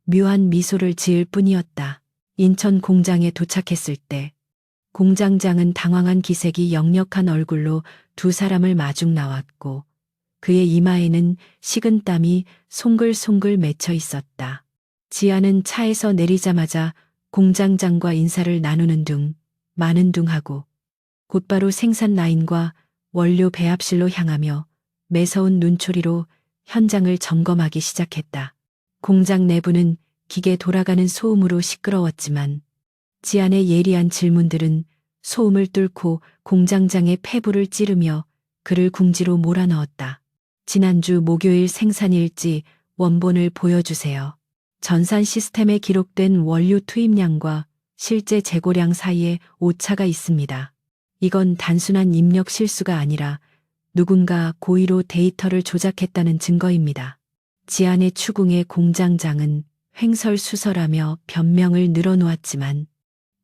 묘한 미소를 지을 뿐이었다. 인천 공장에 도착했을 때 공장장은 당황한 기색이 역력한 얼굴로 두 사람을 마중 나왔고, 그의 이마에는 식은 땀이 송글송글 맺혀 있었다. 지아는 차에서 내리자마자 공장장과 인사를 나누는 둥 마는 둥 하고 곧바로 생산 라인과 원료 배합실로 향하며 매서운 눈초리로 현장을 점검하기 시작했다. 공장 내부는 기계 돌아가는 소음으로 시끄러웠지만 지안의 예리한 질문들은 소음을 뚫고 공장장의 폐부를 찌르며 그를 궁지로 몰아넣었다. 지난주 목요일 생산일지 원본을 보여주세요. 전산 시스템에 기록된 원료 투입량과 실제 재고량 사이에 오차가 있습니다. 이건 단순한 입력 실수가 아니라 누군가 고의로 데이터를 조작했다는 증거입니다. 지안의 추궁의 공장장은 횡설수설하며 변명을 늘어놓았지만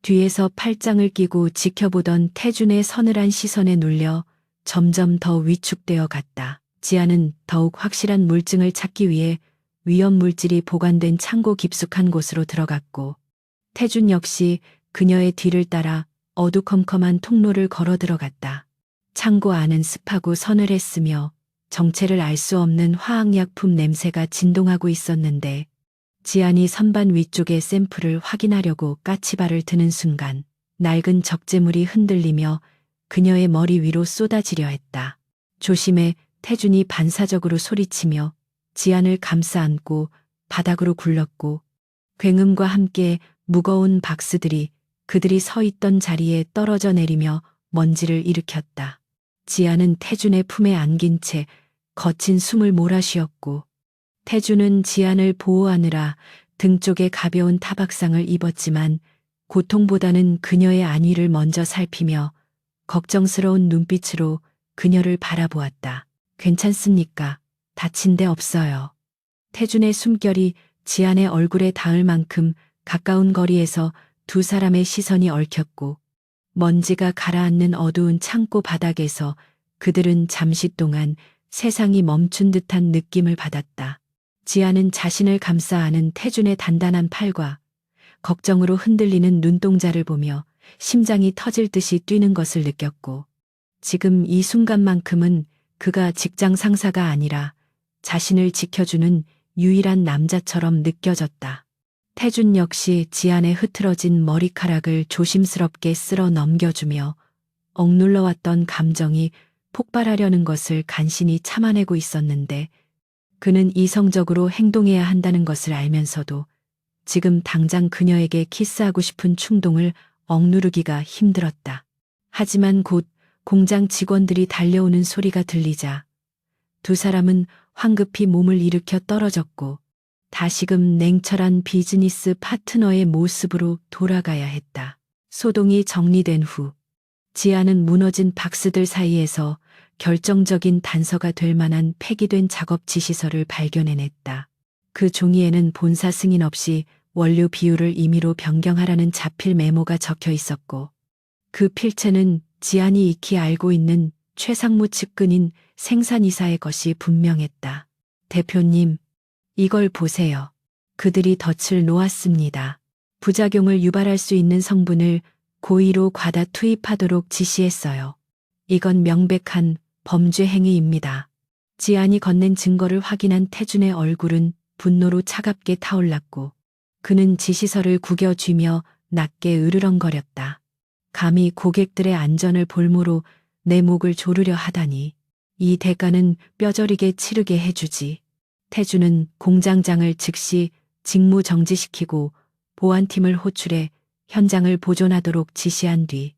뒤에서 팔짱을 끼고 지켜보던 태준의 서늘한 시선에 눌려 점점 더 위축되어 갔다. 지안은 더욱 확실한 물증을 찾기 위해 위험 물질이 보관된 창고 깊숙한 곳으로 들어갔고 태준 역시 그녀의 뒤를 따라 어두컴컴한 통로를 걸어 들어갔다. 창고 안은 습하고 서늘했으며 정체를 알 수 없는 화학약품 냄새가 진동하고 있었는데 지안이 선반 위쪽의 샘플을 확인하려고 까치발을 드는 순간 낡은 적재물이 흔들리며 그녀의 머리 위로 쏟아지려 했다. 조심해. 태준이 반사적으로 소리치며 지안을 감싸 안고 바닥으로 굴렀고 굉음과 함께 무거운 박스들이 그들이 서 있던 자리에 떨어져 내리며 먼지를 일으켰다. 지안은 태준의 품에 안긴 채 거친 숨을 몰아쉬었고 태준은 지안을 보호하느라 등 쪽에 가벼운 타박상을 입었지만 고통보다는 그녀의 안위를 먼저 살피며 걱정스러운 눈빛으로 그녀를 바라보았다. 괜찮습니까? 다친 데 없어요. 태준의 숨결이 지안의 얼굴에 닿을 만큼 가까운 거리에서 두 사람의 시선이 얽혔고 먼지가 가라앉는 어두운 창고 바닥에서 그들은 잠시 동안 세상이 멈춘 듯한 느낌을 받았다. 지안은 자신을 감싸 안은 태준의 단단한 팔과 걱정으로 흔들리는 눈동자를 보며 심장이 터질 듯이 뛰는 것을 느꼈고 지금 이 순간만큼은 그가 직장 상사가 아니라 자신을 지켜주는 유일한 남자처럼 느껴졌다. 태준 역시 지안의 흐트러진 머리카락을 조심스럽게 쓸어 넘겨주며 억눌러왔던 감정이 폭발하려는 것을 간신히 참아내고 있었는데 그는 이성적으로 행동해야 한다는 것을 알면서도 지금 당장 그녀에게 키스하고 싶은 충동을 억누르기가 힘들었다. 하지만 곧 공장 직원들이 달려오는 소리가 들리자 두 사람은 황급히 몸을 일으켜 떨어졌고 다시금 냉철한 비즈니스 파트너의 모습으로 돌아가야 했다. 소동이 정리된 후 지안은 무너진 박스들 사이에서 결정적인 단서가 될 만한 폐기된 작업 지시서를 발견해냈다. 그 종이에는 본사 승인 없이 원료 비율을 임의로 변경하라는 자필 메모가 적혀 있었고 그 필체는 지안이 익히 알고 있는 최상무 측근인 생산이사의 것이 분명했다. 대표님, 이걸 보세요. 그들이 덫을 놓았습니다. 부작용을 유발할 수 있는 성분을 고의로 과다 투입하도록 지시했어요. 이건 명백한 범죄 행위입니다. 지안이 건넨 증거를 확인한 태준의 얼굴은 분노로 차갑게 타올랐고 그는 지시서를 구겨 쥐며 낮게 으르렁거렸다. 감히 고객들의 안전을 볼모로 내 목을 조르려 하다니. 이 대가는 뼈저리게 치르게 해주지. 태준은 공장장을 즉시 직무 정지시키고 보안팀을 호출해 현장을 보존하도록 지시한 뒤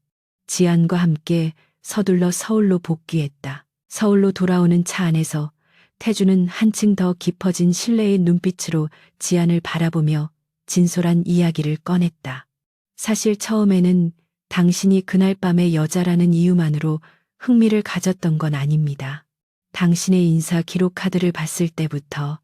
지안과 함께 서둘러 서울로 복귀했다. 서울로 돌아오는 차 안에서 태준은 한층 더 깊어진 신뢰의 눈빛으로 지안을 바라보며 진솔한 이야기를 꺼냈다. 사실 처음에는 당신이 그날 밤의 여자라는 이유만으로 흥미를 가졌던 건 아닙니다. 당신의 인사 기록 카드를 봤을 때부터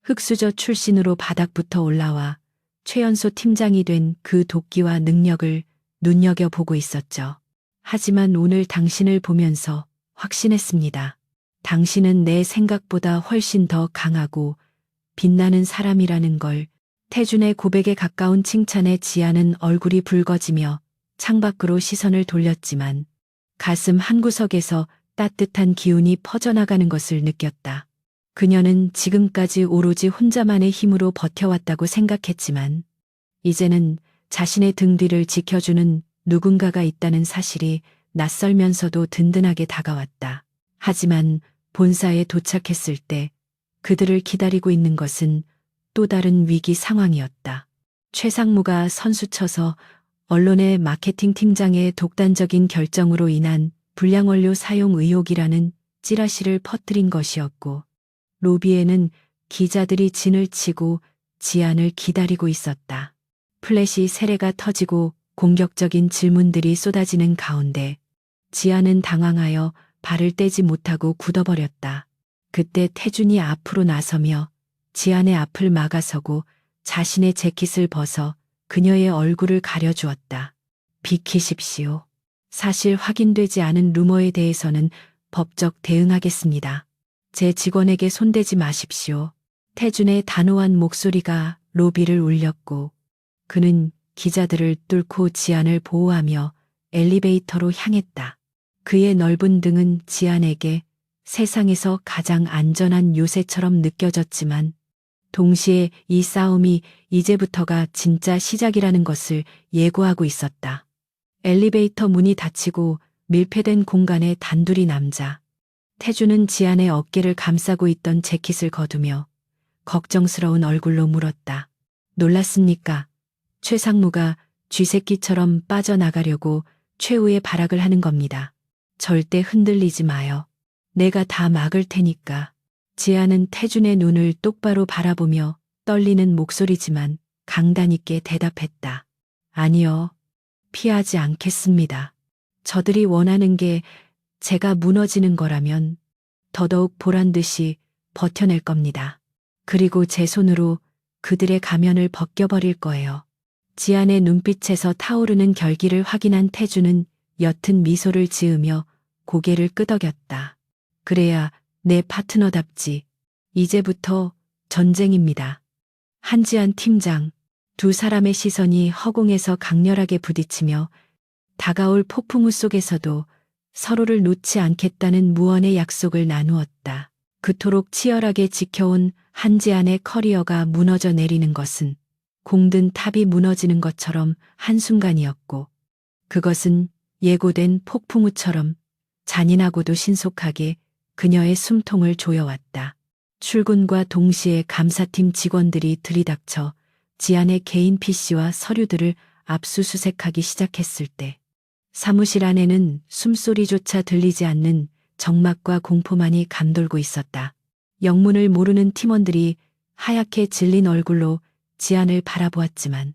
흑수저 출신으로 바닥부터 올라와 최연소 팀장이 된 그 도끼와 능력을 눈여겨보고 있었죠. 하지만 오늘 당신을 보면서 확신했습니다. 당신은 내 생각보다 훨씬 더 강하고 빛나는 사람이라는 걸. 태준의 고백에 가까운 칭찬에 지안은 얼굴이 붉어지며 창밖으로 시선을 돌렸지만 가슴 한구석에서 따뜻한 기운이 퍼져나가는 것을 느꼈다. 그녀는 지금까지 오로지 혼자만의 힘으로 버텨왔다고 생각했지만 이제는 자신의 등 뒤를 지켜주는 누군가가 있다는 사실이 낯설면서도 든든하게 다가왔다. 하지만 본사에 도착했을 때 그들을 기다리고 있는 것은 또 다른 위기 상황이었다. 최상무가 선수쳐서 언론의 마케팅 팀장의 독단적인 결정으로 인한 불량원료 사용 의혹이라는 찌라시를 퍼뜨린 것이었고 로비에는 기자들이 진을 치고 지안을 기다리고 있었다. 플래시 세례가 터지고 공격적인 질문들이 쏟아지는 가운데 지안은 당황하여 발을 떼지 못하고 굳어버렸다. 그때 태준이 앞으로 나서며 지안의 앞을 막아서고 자신의 재킷을 벗어 그녀의 얼굴을 가려주었다. 비키십시오. 사실 확인되지 않은 루머에 대해서는 법적 대응하겠습니다. 제 직원에게 손대지 마십시오. 태준의 단호한 목소리가 로비를 울렸고 그는 기자들을 뚫고 지안을 보호하며 엘리베이터로 향했다. 그의 넓은 등은 지안에게 세상에서 가장 안전한 요새처럼 느껴졌지만 동시에 이 싸움이 이제부터가 진짜 시작이라는 것을 예고하고 있었다. 엘리베이터 문이 닫히고 밀폐된 공간에 단둘이 남자. 태주는 지안의 어깨를 감싸고 있던 재킷을 거두며 걱정스러운 얼굴로 물었다. 놀랐습니까? 최상무가 쥐새끼처럼 빠져나가려고 최후의 발악을 하는 겁니다. 절대 흔들리지 마요. 내가 다 막을 테니까. 지안은 태준의 눈을 똑바로 바라보며 떨리는 목소리지만 강단 있게 대답했다. 아니요. 피하지 않겠습니다. 저들이 원하는 게 제가 무너지는 거라면 더더욱 보란 듯이 버텨낼 겁니다. 그리고 제 손으로 그들의 가면을 벗겨버릴 거예요. 지안의 눈빛에서 타오르는 결기를 확인한 태준은 옅은 미소를 지으며 고개를 끄덕였다. 그래야 내 파트너답지. 이제부터 전쟁입니다. 한지안 팀장, 두 사람의 시선이 허공에서 강렬하게 부딪히며 다가올 폭풍우 속에서도 서로를 놓지 않겠다는 무언의 약속을 나누었다. 그토록 치열하게 지켜온 한지안의 커리어가 무너져 내리는 것은 공든 탑이 무너지는 것처럼 한순간이었고 그것은 예고된 폭풍우처럼 잔인하고도 신속하게 그녀의 숨통을 조여왔다. 출근과 동시에 감사팀 직원들이 들이닥쳐 지안의 개인 PC와 서류들을 압수수색하기 시작했을 때 사무실 안에는 숨소리조차 들리지 않는 적막과 공포만이 감돌고 있었다. 영문을 모르는 팀원들이 하얗게 질린 얼굴로 지안을 바라보았지만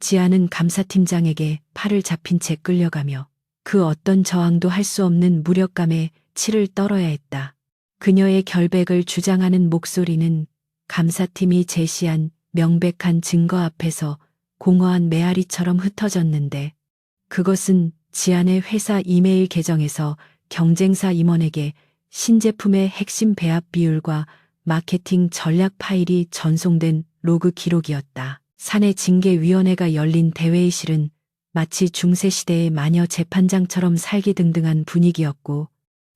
지안은 감사팀장에게 팔을 잡힌 채 끌려가며 그 어떤 저항도 할 수 없는 무력감에 치를 떨어야 했다. 그녀의 결백을 주장하는 목소리는 감사팀이 제시한 명백한 증거 앞에서 공허한 메아리처럼 흩어졌는데 그것은 지안의 회사 이메일 계정에서 경쟁사 임원에게 신제품의 핵심 배합 비율과 마케팅 전략 파일이 전송된 로그 기록이었다. 사내 징계위원회가 열린 대회의 실은 마치 중세시대의 마녀 재판장처럼 살기등등한 분위기였고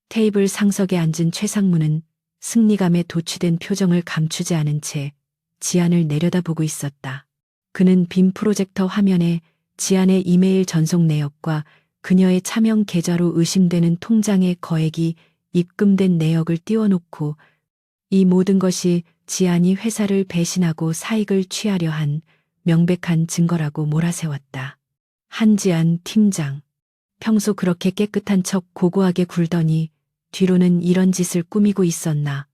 테이블 상석에 앉은 최상무는 승리감에 도취된 표정을 감추지 않은 채 지안을 내려다보고 있었다. 그는 빔 프로젝터 화면에 지안의 이메일 전송 내역과 그녀의 차명 계좌로 의심되는 통장의 거액이 입금된 내역을 띄워놓고 이 모든 것이 지안이 회사를 배신하고 사익을 취하려 한 명백한 증거라고 몰아세웠다. 한지안 팀장. 평소 그렇게 깨끗한 척 고고하게 굴더니 뒤로는 이런 짓을 꾸미고 있었나.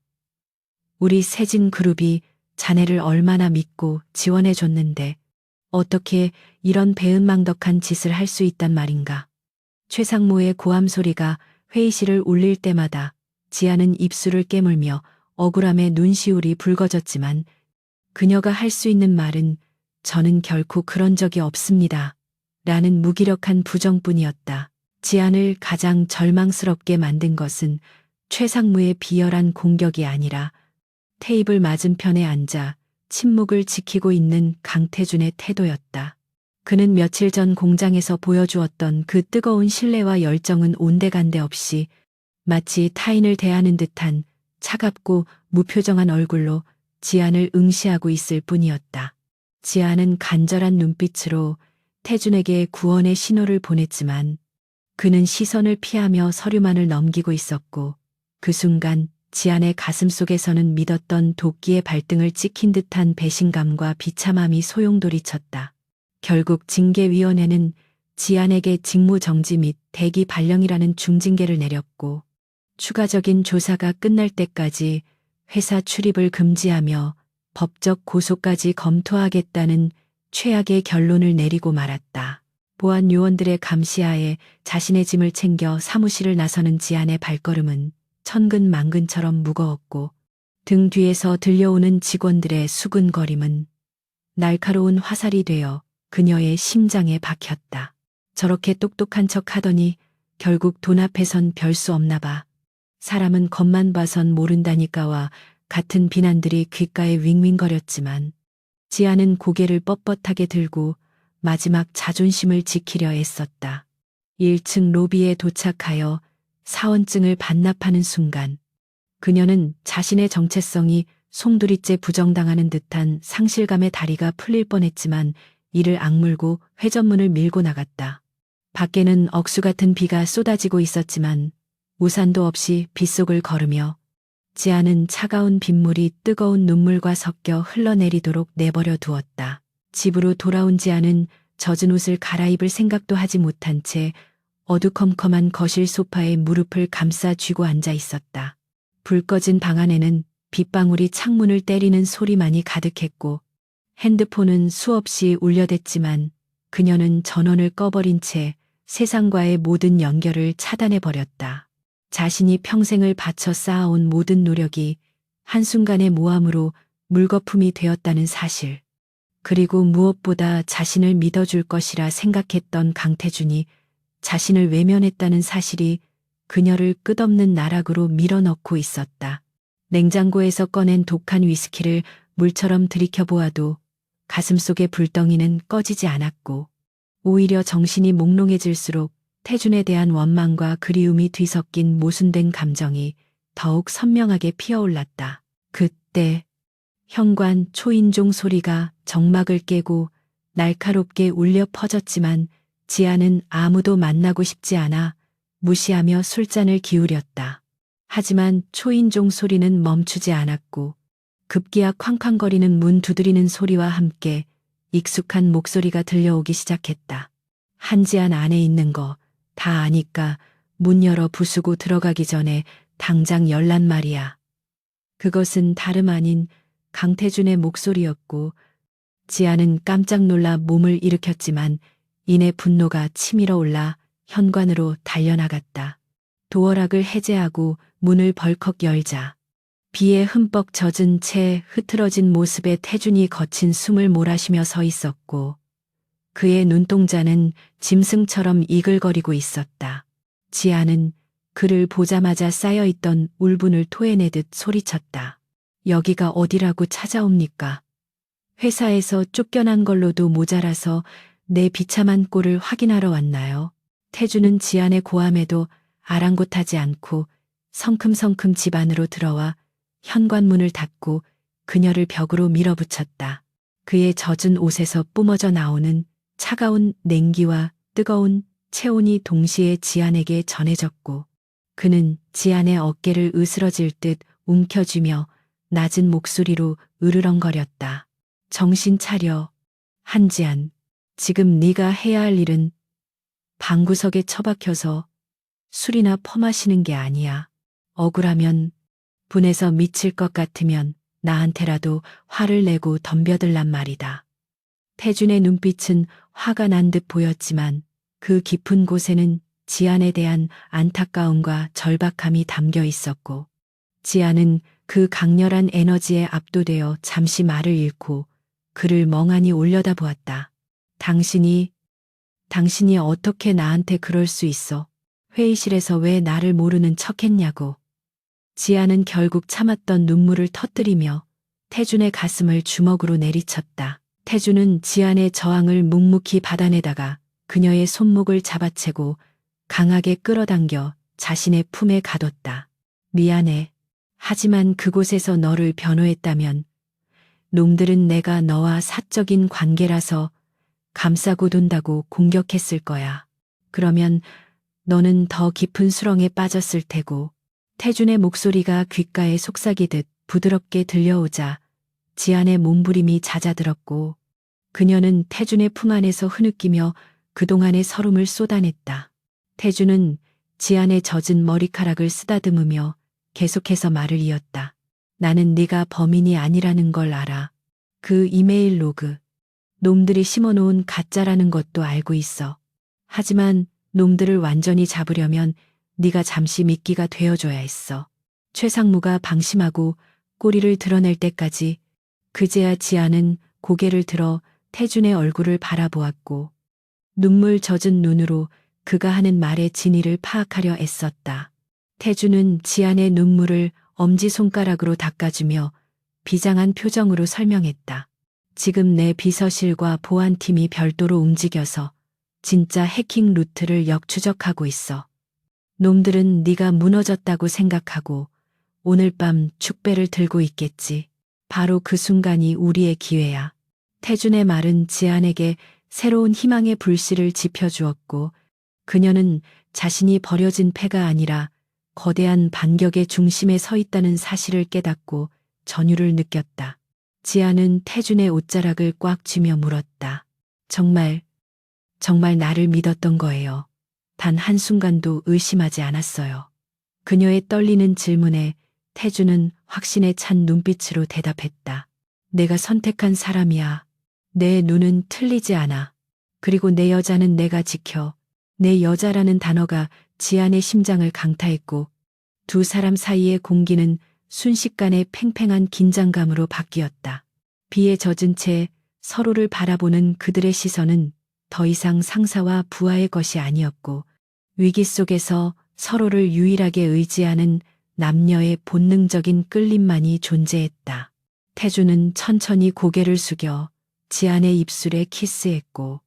우리 세진 그룹이 자네를 얼마나 믿고 지원해줬는데 어떻게 이런 배은망덕한 짓을 할 수 있단 말인가. 최상무의 고함 소리가 회의실을 울릴 때마다 지안은 입술을 깨물며 억울함에 눈시울이 붉어졌지만 그녀가 할 수 있는 말은 저는 결코 그런 적이 없습니다. 라는 무기력한 부정뿐이었다. 지안을 가장 절망스럽게 만든 것은 최상무의 비열한 공격이 아니라 테이블 맞은편에 앉아 침묵을 지키고 있는 강태준의 태도였다. 그는 며칠 전 공장에서 보여주었던 그 뜨거운 신뢰와 열정은 온데간데 없이 마치 타인을 대하는 듯한 차갑고 무표정한 얼굴로 지안을 응시하고 있을 뿐이었다. 지안은 간절한 눈빛으로 태준에게 구원의 신호를 보냈지만 그는 시선을 피하며 서류만을 넘기고 있었고 그 순간 지안의 가슴속에서는 믿었던 도끼의 발등을 찍힌 듯한 배신감과 비참함이 소용돌이쳤다. 결국 징계위원회는 지안에게 직무정지 및 대기 발령이라는 중징계를 내렸고 추가적인 조사가 끝날 때까지 회사 출입을 금지하며 법적 고소까지 검토하겠다는 최악의 결론을 내리고 말았다. 보안 요원들의 감시하에 자신의 짐을 챙겨 사무실을 나서는 지안의 발걸음은 천근만근처럼 무거웠고 등 뒤에서 들려오는 직원들의 수근거림은 날카로운 화살이 되어 그녀의 심장에 박혔다. 저렇게 똑똑한 척 하더니 결국 돈 앞에선 별 수 없나 봐. 사람은 겉만 봐선 모른다니까와 같은 비난들이 귓가에 윙윙거렸지만 지아는 고개를 뻣뻣하게 들고 마지막 자존심을 지키려 애썼다. 1층 로비에 도착하여 사원증을 반납하는 순간 그녀는 자신의 정체성이 송두리째 부정당하는 듯한 상실감에 다리가 풀릴 뻔했지만 이를 악물고 회전문을 밀고 나갔다. 밖에는 억수 같은 비가 쏟아지고 있었지만 우산도 없이 빗속을 걸으며 지아는 차가운 빗물이 뜨거운 눈물과 섞여 흘러내리도록 내버려 두었다. 집으로 돌아온 지아는 젖은 옷을 갈아입을 생각도 하지 못한 채 어두컴컴한 거실 소파에 무릎을 감싸 쥐고 앉아 있었다. 불 꺼진 방 안에는 빗방울이 창문을 때리는 소리만이 가득했고 핸드폰은 수없이 울려댔지만 그녀는 전원을 꺼버린 채 세상과의 모든 연결을 차단해버렸다. 자신이 평생을 바쳐 쌓아온 모든 노력이 한순간의 모함으로 물거품이 되었다는 사실, 그리고 무엇보다 자신을 믿어줄 것이라 생각했던 강태준이 자신을 외면했다는 사실이 그녀를 끝없는 나락으로 밀어넣고 있었다. 냉장고에서 꺼낸 독한 위스키를 물처럼 들이켜보아도 가슴속의 불덩이는 꺼지지 않았고 오히려 정신이 몽롱해질수록 태준에 대한 원망과 그리움이 뒤섞인 모순된 감정이 더욱 선명하게 피어올랐다. 그때 현관 초인종 소리가 정막을 깨고 날카롭게 울려 퍼졌지만 지아는 아무도 만나고 싶지 않아 무시하며 술잔을 기울였다. 하지만 초인종 소리는 멈추지 않았고 급기야 쾅쾅거리는 문 두드리는 소리와 함께 익숙한 목소리가 들려오기 시작했다. 한지안 안에 있는 거 다 아니까 문 열어 부수고 들어가기 전에 당장 열란 말이야. 그것은 다름 아닌 강태준의 목소리였고 지아는 깜짝 놀라 몸을 일으켰지만 이내 분노가 치밀어 올라 현관으로 달려나갔다. 도어락을 해제하고 문을 벌컥 열자 비에 흠뻑 젖은 채 흐트러진 모습에 태준이 거친 숨을 몰아쉬며 서 있었고 그의 눈동자는 짐승처럼 이글거리고 있었다. 지아는 그를 보자마자 쌓여있던 울분을 토해내듯 소리쳤다. 여기가 어디라고 찾아옵니까? 회사에서 쫓겨난 걸로도 모자라서 내 비참한 꼴을 확인하러 왔나요? 태준은 지안의 고함에도 아랑곳하지 않고 성큼성큼 집 안으로 들어와 현관문을 닫고 그녀를 벽으로 밀어붙였다. 그의 젖은 옷에서 뿜어져 나오는 차가운 냉기와 뜨거운 체온이 동시에 지안에게 전해졌고 그는 지안의 어깨를 으스러질 듯 움켜쥐며 낮은 목소리로 으르렁거렸다. 정신 차려. 한지안. 지금 네가 해야 할 일은 방구석에 처박혀서 술이나 퍼마시는 게 아니야. 억울하면 분해서 미칠 것 같으면 나한테라도 화를 내고 덤벼들란 말이다. 태준의 눈빛은 화가 난 듯 보였지만 그 깊은 곳에는 지안에 대한 안타까움과 절박함이 담겨 있었고 지안은 그 강렬한 에너지에 압도되어 잠시 말을 잃고 그를 멍하니 올려다보았다. 당신이 어떻게 나한테 그럴 수 있어? 회의실에서 왜 나를 모르는 척했냐고. 지아는 결국 참았던 눈물을 터뜨리며 태준의 가슴을 주먹으로 내리쳤다. 태준은 지안의 저항을 묵묵히 받아내다가 그녀의 손목을 잡아채고 강하게 끌어당겨 자신의 품에 가뒀다. 미안해. 하지만 그곳에서 너를 변호했다면 놈들은 내가 너와 사적인 관계라서 감싸고 둔다고 공격했을 거야. 그러면 너는 더 깊은 수렁에 빠졌을 테고. 태준의 목소리가 귓가에 속삭이듯 부드럽게 들려오자 지안의 몸부림이 잦아들었고 그녀는 태준의 품 안에서 흐느끼며 그동안의 서름을 쏟아냈다. 태준은 지안의 젖은 머리카락을 쓰다듬으며 계속해서 말을 이었다. 나는 네가 범인이 아니라는 걸 알아. 그 이메일 로그. 놈들이 심어놓은 가짜라는 것도 알고 있어. 하지만 놈들을 완전히 잡으려면 네가 잠시 미끼가 되어줘야 했어. 최상무가 방심하고 꼬리를 드러낼 때까지 그제야 지아는 고개를 들어 태준의 얼굴을 바라보았고 눈물 젖은 눈으로 그가 하는 말의 진위를 파악하려 애썼다. 태준은 지안의 눈물을 엄지손가락으로 닦아주며 비장한 표정으로 설명했다. 지금 내 비서실과 보안팀이 별도로 움직여서 진짜 해킹 루트를 역추적하고 있어. 놈들은 네가 무너졌다고 생각하고 오늘 밤 축배를 들고 있겠지. 바로 그 순간이 우리의 기회야. 태준의 말은 지안에게 새로운 희망의 불씨를 지펴주었고 그녀는 자신이 버려진 패가 아니라 거대한 반격의 중심에 서 있다는 사실을 깨닫고 전율을 느꼈다. 지아는 태준의 옷자락을 꽉 쥐며 물었다. 정말 나를 믿었던 거예요. 단 한순간도 의심하지 않았어요. 그녀의 떨리는 질문에 태준은 확신에 찬 눈빛으로 대답했다. 내가 선택한 사람이야. 내 눈은 틀리지 않아. 그리고 내 여자는 내가 지켜. 내 여자라는 단어가 지안의 심장을 강타했고 두 사람 사이의 공기는 순식간에 팽팽한 긴장감으로 바뀌었다. 비에 젖은 채 서로를 바라보는 그들의 시선은 더 이상 상사와 부하의 것이 아니었고 위기 속에서 서로를 유일하게 의지하는 남녀의 본능적인 끌림만이 존재했다. 태준은 천천히 고개를 숙여 지안의 입술에 키스했고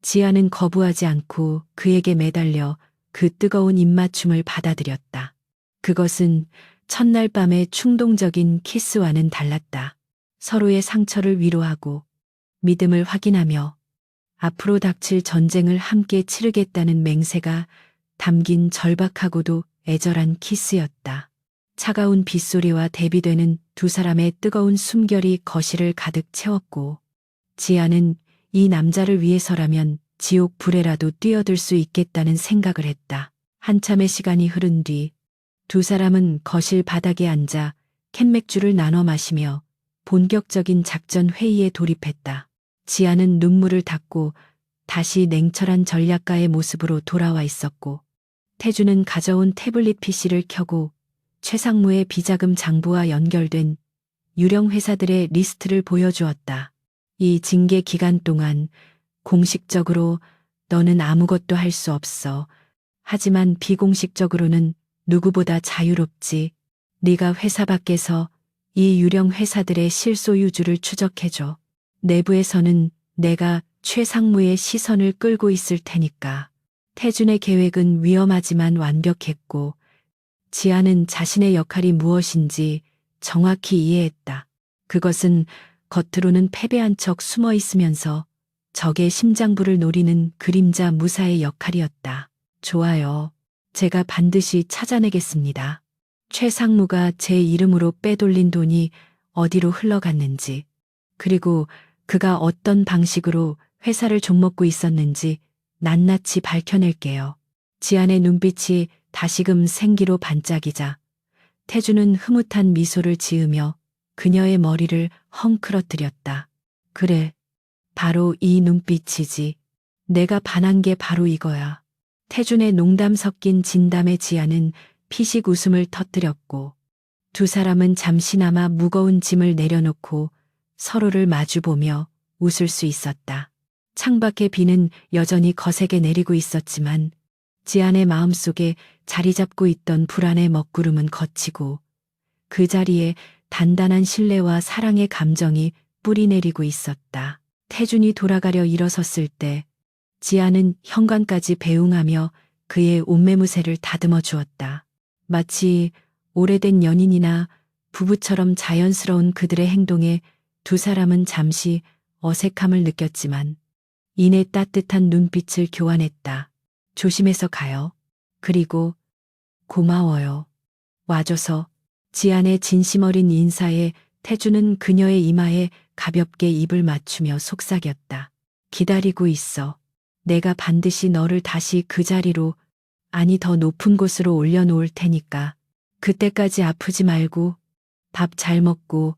지안은 거부하지 않고 그에게 매달려 그 뜨거운 입맞춤을 받아들였다. 그것은 첫날 밤의 충동적인 키스와는 달랐다. 서로의 상처를 위로하고 믿음을 확인하며 앞으로 닥칠 전쟁을 함께 치르겠다는 맹세가 담긴 절박하고도 애절한 키스였다. 차가운 빗소리와 대비되는 두 사람의 뜨거운 숨결이 거실을 가득 채웠고 지아는 이 남자를 위해서라면 지옥 불에라도 뛰어들 수 있겠다는 생각을 했다. 한참의 시간이 흐른 뒤 두 사람은 거실 바닥에 앉아 캔맥주를 나눠 마시며 본격적인 작전 회의에 돌입했다. 지아는 눈물을 닦고 다시 냉철한 전략가의 모습으로 돌아와 있었고 태준은 가져온 태블릿 PC를 켜고 최상무의 비자금 장부와 연결된 유령 회사들의 리스트를 보여주었다. 이 징계 기간 동안 공식적으로 너는 아무것도 할 수 없어. 하지만 비공식적으로는 누구보다 자유롭지. 네가 회사 밖에서 이 유령 회사들의 실소유주를 추적해줘. 내부에서는 내가 최상무의 시선을 끌고 있을 테니까. 태준의 계획은 위험하지만 완벽했고 지아는 자신의 역할이 무엇인지 정확히 이해했다. 그것은 겉으로는 패배한 척 숨어 있으면서 적의 심장부를 노리는 그림자 무사의 역할이었다. 좋아요. 제가 반드시 찾아내겠습니다. 최상무가 제 이름으로 빼돌린 돈이 어디로 흘러갔는지, 그리고 그가 어떤 방식으로 회사를 좀먹고 있었는지 낱낱이 밝혀낼게요. 지안의 눈빛이 다시금 생기로 반짝이자 태준은 흐뭇한 미소를 지으며 그녀의 머리를 헝클어뜨렸다. 그래, 바로 이 눈빛이지. 내가 반한 게 바로 이거야. 태준의 농담 섞인 진담에 지아는 피식 웃음을 터뜨렸고 두 사람은 잠시나마 무거운 짐을 내려놓고 서로를 마주보며 웃을 수 있었다. 창밖의 비는 여전히 거세게 내리고 있었지만 지안의 마음속에 자리 잡고 있던 불안의 먹구름은 걷히고 그 자리에 단단한 신뢰와 사랑의 감정이 뿌리내리고 있었다. 태준이 돌아가려 일어섰을 때 지아는 현관까지 배웅하며 그의 옷매무새를 다듬어 주었다. 마치 오래된 연인이나 부부처럼 자연스러운 그들의 행동에 두 사람은 잠시 어색함을 느꼈지만 이내 따뜻한 눈빛을 교환했다. 조심해서 가요. 그리고 고마워요. 와줘서. 지안의 진심 어린 인사에 태준은 그녀의 이마에 가볍게 입을 맞추며 속삭였다. 기다리고 있어. 내가 반드시 너를 다시 그 자리로 아니 더 높은 곳으로 올려놓을 테니까 그때까지 아프지 말고 밥 잘 먹고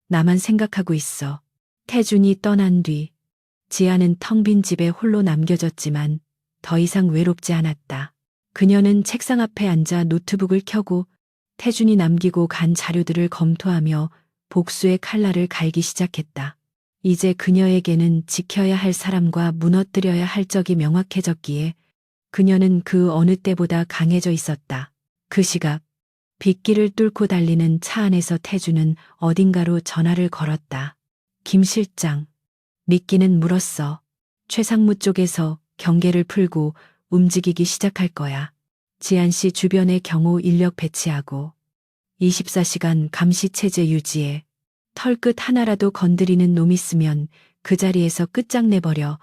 나만 생각하고 있어. 태준이 떠난 뒤 지아는 텅 빈 집에 홀로 남겨졌지만 더 이상 외롭지 않았다. 그녀는 책상 앞에 앉아 노트북을 켜고 태준이 남기고 간 자료들을 검토하며 복수의 칼날을 갈기 시작했다. 이제 그녀에게는 지켜야 할 사람과 무너뜨려야 할 적이 명확해졌기에 그녀는 그 어느 때보다 강해져 있었다. 그 시각 빗길을 뚫고 달리는 차 안에서 태주는 어딘가로 전화를 걸었다. 김 실장. 미끼는 물었어. 최상무 쪽에서 경계를 풀고 움직이기 시작할 거야. 지한 씨 주변에 경호 인력 배치하고 24시간 감시 체제 유지해. 털끝 하나라도 건드리는 놈 있으면 그 자리에서 끝장내버려.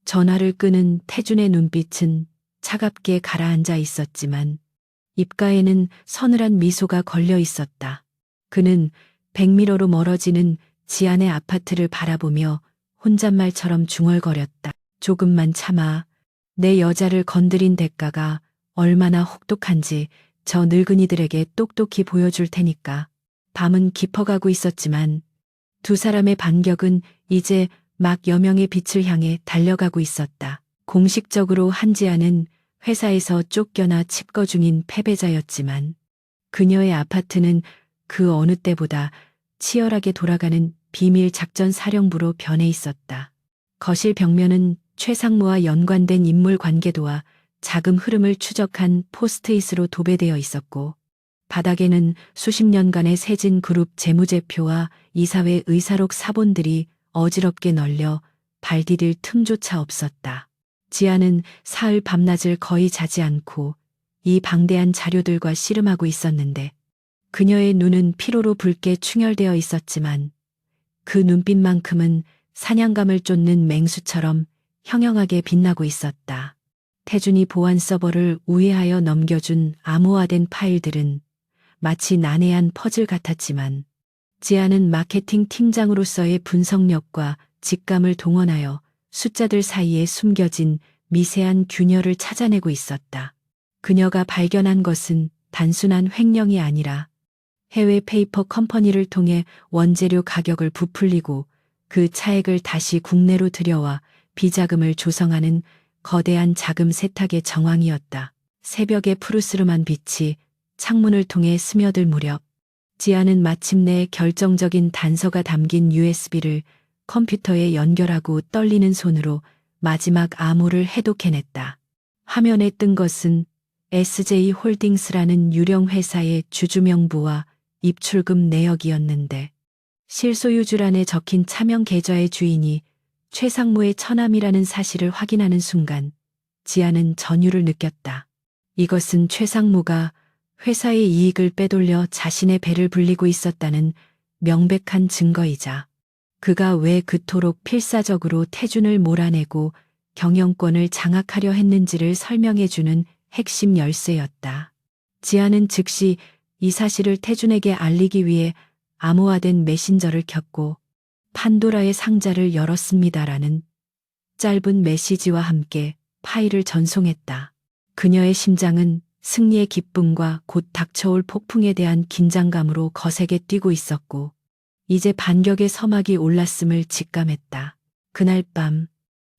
전화를 끄는 태준의 눈빛은 차갑게 가라앉아 있었지만 입가에는 서늘한 미소가 걸려 있었다. 그는 100미러로 멀어지는 지안의 아파트를 바라보며 혼잣말처럼 중얼거렸다. 조금만 참아. 내 여자를 건드린 대가가 얼마나 혹독한지 저 늙은이들에게 똑똑히 보여줄 테니까. 밤은 깊어가고 있었지만 두 사람의 반격은 이제 막 여명의 빛을 향해 달려가고 있었다. 공식적으로 한지아는 회사에서 쫓겨나 칩거 중인 패배자였지만 그녀의 아파트는 그 어느 때보다 치열하게 돌아가는 비밀 작전 사령부로 변해 있었다. 거실 벽면은 최상무와 연관된 인물 관계도와 자금 흐름을 추적한 포스트잇으로 도배되어 있었고 바닥에는 수십 년간의 세진 그룹 재무제표와 이사회 의사록 사본들이 어지럽게 널려 발 디딜 틈조차 없었다. 지아는 사흘 밤낮을 거의 자지 않고 이 방대한 자료들과 씨름하고 있었는데 그녀의 눈은 피로로 붉게 충혈되어 있었지만 그 눈빛만큼은 사냥감을 쫓는 맹수처럼 형형하게 빛나고 있었다. 태준이 보안 서버를 우회하여 넘겨준 암호화된 파일들은 마치 난해한 퍼즐 같았지만 지아는 마케팅 팀장으로서의 분석력과 직감을 동원하여 숫자들 사이에 숨겨진 미세한 균열을 찾아내고 있었다. 그녀가 발견한 것은 단순한 횡령이 아니라 해외 페이퍼 컴퍼니를 통해 원재료 가격을 부풀리고 그 차액을 다시 국내로 들여와 비자금을 조성하는 거대한 자금 세탁의 정황이었다. 새벽의 푸르스름한 빛이 창문을 통해 스며들 무렵 지아는 마침내 결정적인 단서가 담긴 USB를 컴퓨터에 연결하고 떨리는 손으로 마지막 암호를 해독해냈다. 화면에 뜬 것은 SJ홀딩스라는 유령 회사의 주주명부와 입출금 내역이었는데 실소유주란에 적힌 차명 계좌의 주인이 최상무의 처남이라는 사실을 확인하는 순간 지아는 전율을 느꼈다. 이것은 최상무가 회사의 이익을 빼돌려 자신의 배를 불리고 있었다는 명백한 증거이자 그가 왜 그토록 필사적으로 태준을 몰아내고 경영권을 장악하려 했는지를 설명해주는 핵심 열쇠였다. 지아는 즉시 이 사실을 태준에게 알리기 위해 암호화된 메신저를 켰고 판도라의 상자를 열었습니다라는 짧은 메시지와 함께 파일을 전송했다. 그녀의 심장은 승리의 기쁨과 곧 닥쳐올 폭풍에 대한 긴장감으로 거세게 뛰고 있었고 이제 반격의 서막이 올랐음을 직감했다. 그날 밤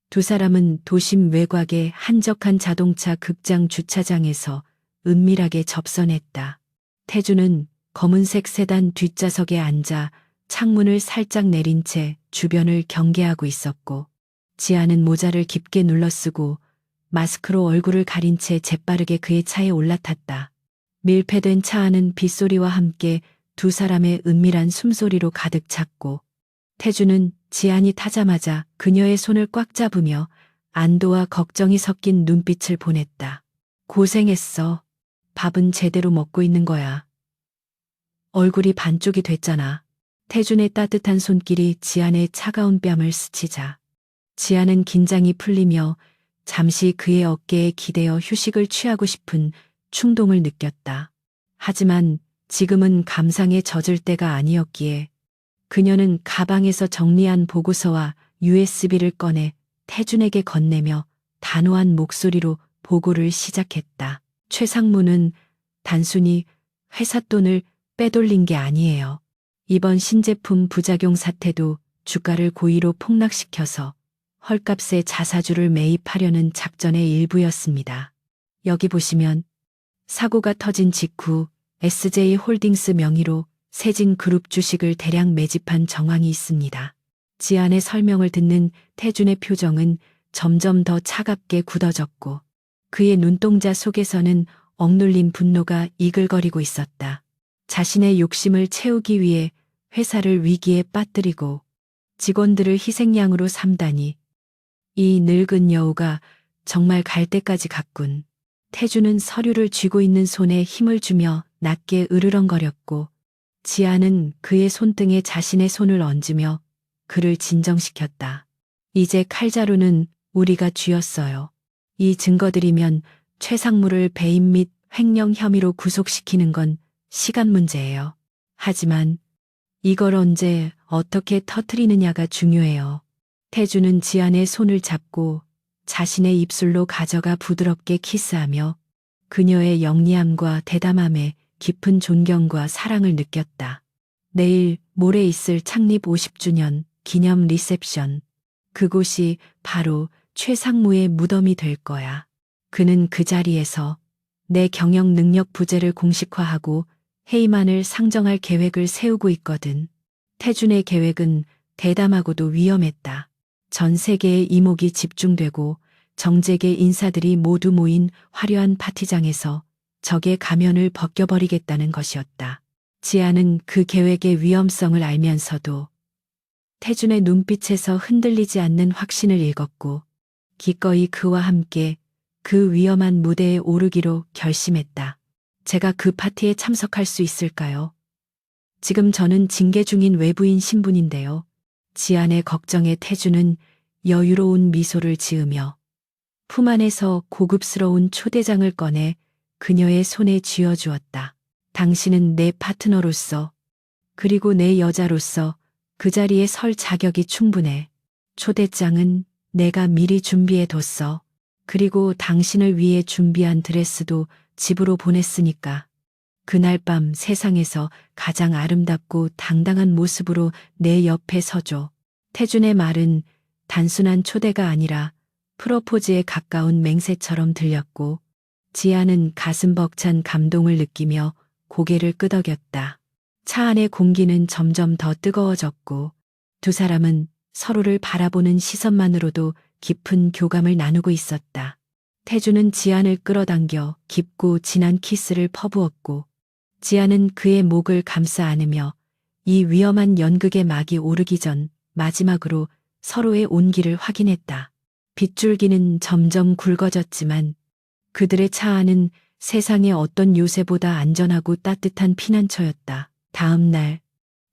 두 사람은 도심 외곽의 한적한 자동차 극장 주차장에서 은밀하게 접선했다. 태주는 검은색 세단 뒷좌석에 앉아 창문을 살짝 내린 채 주변을 경계하고 있었고 지아는 모자를 깊게 눌러쓰고 마스크로 얼굴을 가린 채 재빠르게 그의 차에 올라탔다. 밀폐된 차 안은 빗소리와 함께 두 사람의 은밀한 숨소리로 가득 찼고 태주는 지안이 타자마자 그녀의 손을 꽉 잡으며 안도와 걱정이 섞인 눈빛을 보냈다. 고생했어. 밥은 제대로 먹고 있는 거야. 얼굴이 반쪽이 됐잖아. 태준의 따뜻한 손길이 지안의 차가운 뺨을 스치자 지안은 긴장이 풀리며 잠시 그의 어깨에 기대어 휴식을 취하고 싶은 충동을 느꼈다. 하지만 지금은 감상에 젖을 때가 아니었기에 그녀는 가방에서 정리한 보고서와 USB를 꺼내 태준에게 건네며 단호한 목소리로 보고를 시작했다. 최상무는 단순히 회사 돈을 빼돌린 게 아니에요. 이번 신제품 부작용 사태도 주가를 고의로 폭락시켜서 헐값에 자사주를 매입하려는 작전의 일부였습니다. 여기 보시면 사고가 터진 직후 SJ홀딩스 명의로 세진그룹 주식을 대량 매집한 정황이 있습니다. 지안의 설명을 듣는 태준의 표정은 점점 더 차갑게 굳어졌고 그의 눈동자 속에서는 억눌린 분노가 이글거리고 있었다. 자신의 욕심을 채우기 위해 회사를 위기에 빠뜨리고 직원들을 희생양으로 삼다니 이 늙은 여우가 정말 갈 때까지 갔군. 태주는 서류를 쥐고 있는 손에 힘을 주며 낮게 으르렁거렸고 지아는 그의 손등에 자신의 손을 얹으며 그를 진정시켰다. 이제 칼자루는 우리가 쥐었어요. 이 증거들이면 최상무를 배임 및 횡령 혐의로 구속시키는 건 시간 문제예요. 하지만 이걸 언제 어떻게 터트리느냐가 중요해요. 태주는 지안의 손을 잡고 자신의 입술로 가져가 부드럽게 키스하며 그녀의 영리함과 대담함에 깊은 존경과 사랑을 느꼈다. 내일 모레 있을 창립 50주년 기념 리셉션. 그곳이 바로 최상무의 무덤이 될 거야. 그는 그 자리에서 내 경영 능력 부재를 공식화하고 헤이만을 상정할 계획을 세우고 있거든. 태준의 계획은 대담하고도 위험했다. 전 세계의 이목이 집중되고 정재계 인사들이 모두 모인 화려한 파티장에서 적의 가면을 벗겨버리겠다는 것이었다. 지아는 그 계획의 위험성을 알면서도 태준의 눈빛에서 흔들리지 않는 확신을 읽었고 기꺼이 그와 함께 그 위험한 무대에 오르기로 결심했다. 제가 그 파티에 참석할 수 있을까요? 지금 저는 징계 중인 외부인 신분인데요. 지안의 걱정에 태준은 여유로운 미소를 지으며 품 안에서 고급스러운 초대장을 꺼내 그녀의 손에 쥐어주었다. 당신은 내 파트너로서 그리고 내 여자로서 그 자리에 설 자격이 충분해. 초대장은 내가 미리 준비해뒀어. 그리고 당신을 위해 준비한 드레스도 집으로 보냈으니까. 그날 밤 세상에서 가장 아름답고 당당한 모습으로 내 옆에 서줘. 태준의 말은 단순한 초대가 아니라 프로포즈에 가까운 맹세처럼 들렸고 지아는 가슴 벅찬 감동을 느끼며 고개를 끄덕였다. 차 안의 공기는 점점 더 뜨거워졌고 두 사람은 서로를 바라보는 시선만으로도 깊은 교감을 나누고 있었다. 태준은 지안을 끌어당겨 깊고 진한 키스를 퍼부었고 지안은 그의 목을 감싸 안으며 이 위험한 연극의 막이 오르기 전 마지막으로 서로의 온기를 확인했다. 빗줄기는 점점 굵어졌지만 그들의 차 안은 세상의 어떤 요새보다 안전하고 따뜻한 피난처였다. 다음 날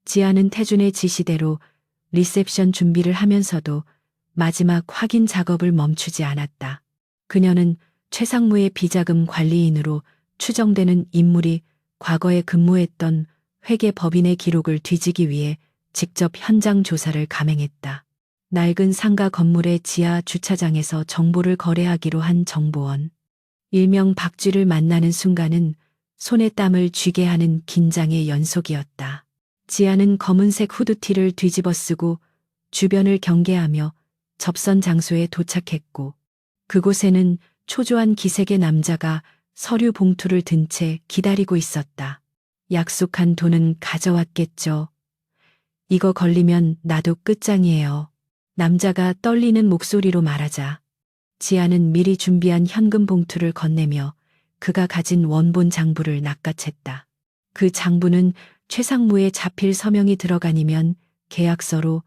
지아는 태준의 지시대로 리셉션 준비를 하면서도 마지막 확인 작업을 멈추지 않았다. 그녀는 최상무의 비자금 관리인으로 추정되는 인물이 과거에 근무했던 회계법인의 기록을 뒤지기 위해 직접 현장 조사를 감행했다. 낡은 상가 건물의 지하 주차장에서 정보를 거래하기로 한 정보원. 일명 박쥐를 만나는 순간은 손에 땀을 쥐게 하는 긴장의 연속이었다. 지아는 검은색 후드티를 뒤집어 쓰고 주변을 경계하며 접선 장소에 도착했고 그곳에는 초조한 기색의 남자가 서류 봉투를 든 채 기다리고 있었다. 약속한 돈은 가져왔겠죠. 이거 걸리면 나도 끝장이에요. 남자가 떨리는 목소리로 말하자 지아는 미리 준비한 현금 봉투를 건네며 그가 가진 원본 장부를 낚아챘다. 그 장부는 최상무의 자필 서명이 들어가니면 계약서로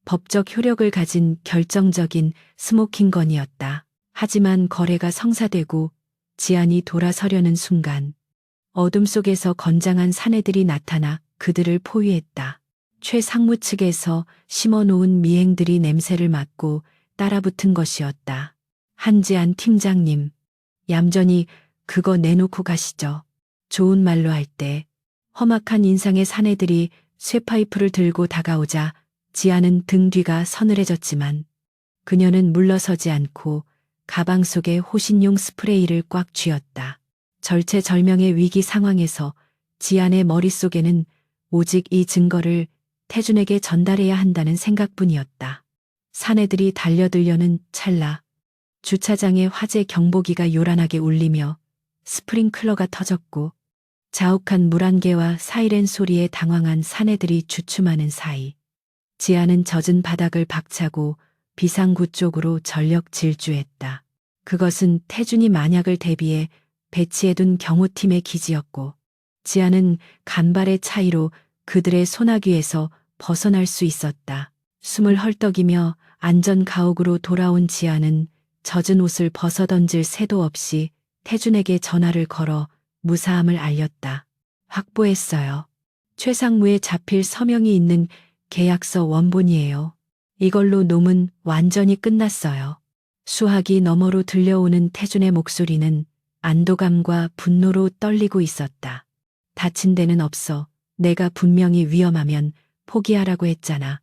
법적 효력을 가진 결정적인 스모킹건이었다. 하지만 거래가 성사되고 지안이 돌아서려는 순간 어둠 속에서 건장한 사내들이 나타나 그들을 포위했다. 최상무 측에서 심어놓은 미행들이 냄새를 맡고 따라붙은 것이었다. 한지안 팀장님, 얌전히 그거 내놓고 가시죠. 좋은 말로 할 때 험악한 인상의 사내들이 쇠파이프를 들고 다가오자 지아는 등 뒤가 서늘해졌지만 그녀는 물러서지 않고 가방 속에 호신용 스프레이를 꽉 쥐었다. 절체절명의 위기 상황에서 지안의 머릿속에는 오직 이 증거를 태준에게 전달해야 한다는 생각뿐이었다. 사내들이 달려들려는 찰나 주차장에 화재 경보기가 요란하게 울리며 스프링클러가 터졌고 자욱한 물안개와 사이렌 소리에 당황한 사내들이 주춤하는 사이 지안은 젖은 바닥을 박차고 비상구 쪽으로 전력 질주했다. 그것은 태준이 만약을 대비해 배치해둔 경호팀의 기지였고 지안은 간발의 차이로 그들의 소나귀에서 벗어날 수 있었다. 숨을 헐떡이며 안전 가옥으로 돌아온 지안은 젖은 옷을 벗어던질 새도 없이 태준에게 전화를 걸어 무사함을 알렸다. 확보했어요. 최상무에 잡힐 서명이 있는 계약서 원본이에요. 이걸로 놈은 완전히 끝났어요. 수화기 너머로 들려오는 태준의 목소리는 안도감과 분노로 떨리고 있었다. 다친 데는 없어. 내가 분명히 위험하면 포기하라고 했잖아.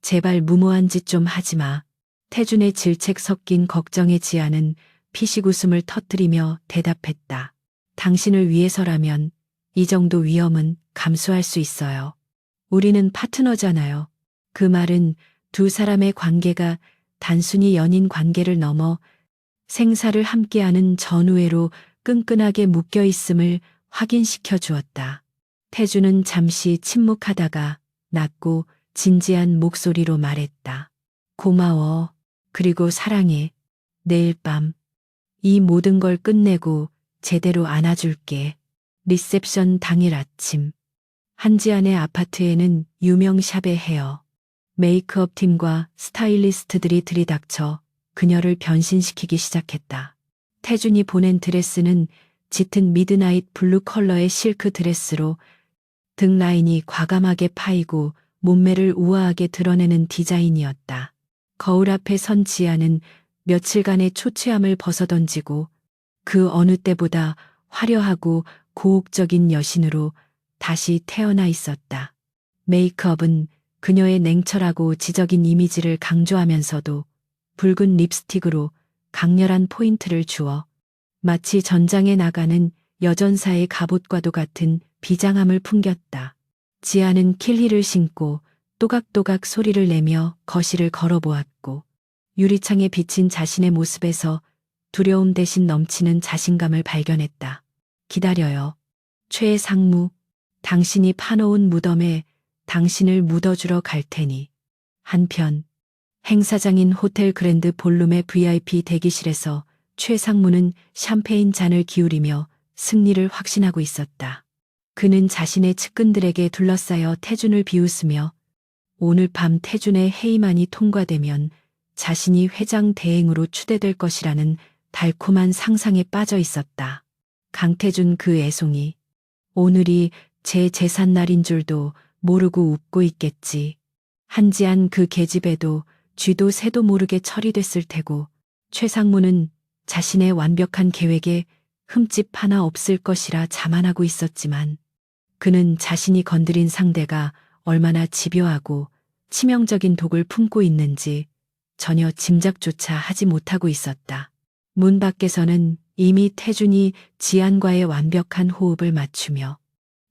제발 무모한 짓 좀 하지 마. 태준의 질책 섞인 걱정에 지안은 피식 웃음을 터뜨리며 대답했다. 당신을 위해서라면 이 정도 위험은 감수할 수 있어요. 우리는 파트너잖아요. 그 말은 두 사람의 관계가 단순히 연인 관계를 넘어 생사를 함께하는 전우애로 끈끈하게 묶여 있음을 확인시켜 주었다. 태주는 잠시 침묵하다가 낮고 진지한 목소리로 말했다. 고마워. 그리고 사랑해. 내일 밤 이 모든 걸 끝내고 제대로 안아줄게. 리셉션 당일 아침 한지안의 아파트에는 유명 샵의 헤어, 메이크업 팀과 스타일리스트들이 들이닥쳐 그녀를 변신시키기 시작했다. 태준이 보낸 드레스는 짙은 미드나잇 블루 컬러의 실크 드레스로 등 라인이 과감하게 파이고 몸매를 우아하게 드러내는 디자인이었다. 거울 앞에 선 지아는 며칠간의 초췌함을 벗어던지고 그 어느 때보다 화려하고 고혹적인 여신으로 다시 태어나 있었다. 메이크업은 그녀의 냉철하고 지적인 이미지를 강조하면서도 붉은 립스틱으로 강렬한 포인트를 주어 마치 전장에 나가는 여전사의 갑옷과도 같은 비장함을 풍겼다. 지아는 킬힐을 신고 또각또각 소리를 내며 거실을 걸어보았고 유리창에 비친 자신의 모습에서 두려움 대신 넘치는 자신감을 발견했다. 기다려요. 최상무, 당신이 파놓은 무덤에 당신을 묻어주러 갈 테니. 한편 행사장인 호텔 그랜드 볼룸의 VIP 대기실에서 최상무는 샴페인 잔을 기울이며 승리를 확신하고 있었다. 그는 자신의 측근들에게 둘러싸여 태준을 비웃으며 오늘 밤 태준의 회의만이 통과되면 자신이 회장 대행으로 추대될 것이라는 달콤한 상상에 빠져 있었다. 강태준 그 애송이 오늘이 제 제삿날인 줄도 모르고 웃고 있겠지. 한지안 그 계집애도 쥐도 새도 모르게 처리됐을 테고 최상무는 자신의 완벽한 계획에 흠집 하나 없을 것이라 자만하고 있었지만 그는 자신이 건드린 상대가 얼마나 집요하고 치명적인 독을 품고 있는지 전혀 짐작조차 하지 못하고 있었다. 문 밖에서는 이미 태준이 지안과의 완벽한 호흡을 맞추며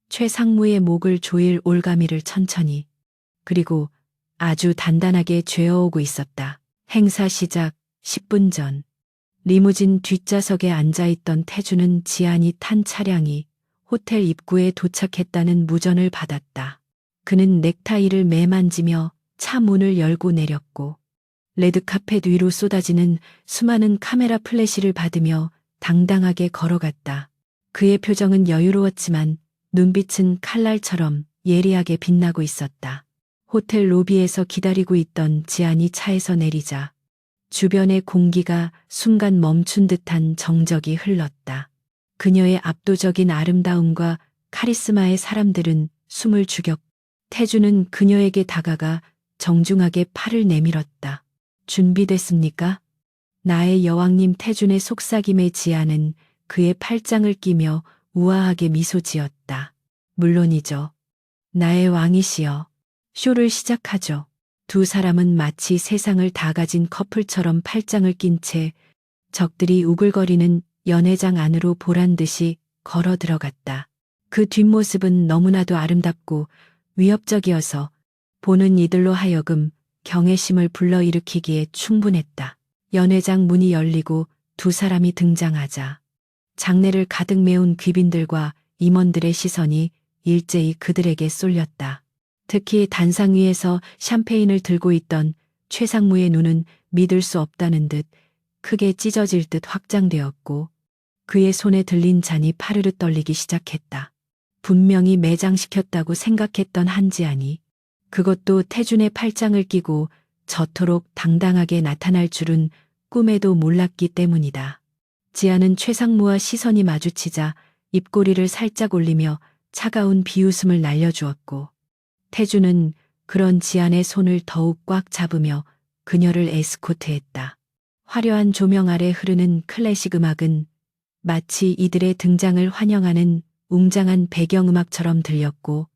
최상무의 목을 조일 올가미를 천천히 그리고 아주 단단하게 죄어오고 있었다. 행사 시작 10분 전 리무진 뒷좌석에 앉아있던 태준은 지안이 탄 차량이 호텔 입구에 도착했다는 무전을 받았다. 그는 넥타이를 매만지며 차 문을 열고 내렸고 레드카펫 위로 쏟아지는 수많은 카메라 플래시를 받으며 당당하게 걸어갔다. 그의 표정은 여유로웠지만 눈빛은 칼날처럼 예리하게 빛나고 있었다. 호텔 로비에서 기다리고 있던 지안이 차에서 내리자 주변의 공기가 순간 멈춘 듯한 정적이 흘렀다. 그녀의 압도적인 아름다움과 카리스마의 사람들은 숨을 죽였고 태주는 그녀에게 다가가 정중하게 팔을 내밀었다. 준비됐습니까? 나의 여왕님. 태준의 속삭임에 지아는 그의 팔짱을 끼며 우아하게 미소 지었다. 물론이죠. 나의 왕이시여. 쇼를 시작하죠. 두 사람은 마치 세상을 다 가진 커플처럼 팔짱을 낀 채 적들이 우글거리는 연회장 안으로 보란 듯이 걸어 들어갔다. 그 뒷모습은 너무나도 아름답고 위협적이어서 보는 이들로 하여금 경외심을 불러일으키기에 충분했다. 연회장 문이 열리고 두 사람이 등장하자 장내를 가득 메운 귀빈들과 임원들의 시선이 일제히 그들에게 쏠렸다. 특히 단상 위에서 샴페인을 들고 있던 최상무의 눈은 믿을 수 없다는 듯 크게 찢어질 듯 확장되었고 그의 손에 들린 잔이 파르르 떨리기 시작했다. 분명히 매장시켰다고 생각했던 한지안이 그것도 태준의 팔짱을 끼고 저토록 당당하게 나타날 줄은 꿈에도 몰랐기 때문이다. 지아는 최상무와 시선이 마주치자 입꼬리를 살짝 올리며 차가운 비웃음을 날려주었고 태준은 그런 지안의 손을 더욱 꽉 잡으며 그녀를 에스코트했다. 화려한 조명 아래 흐르는 클래식 음악은 마치 이들의 등장을 환영하는 웅장한 배경음악처럼 들렸고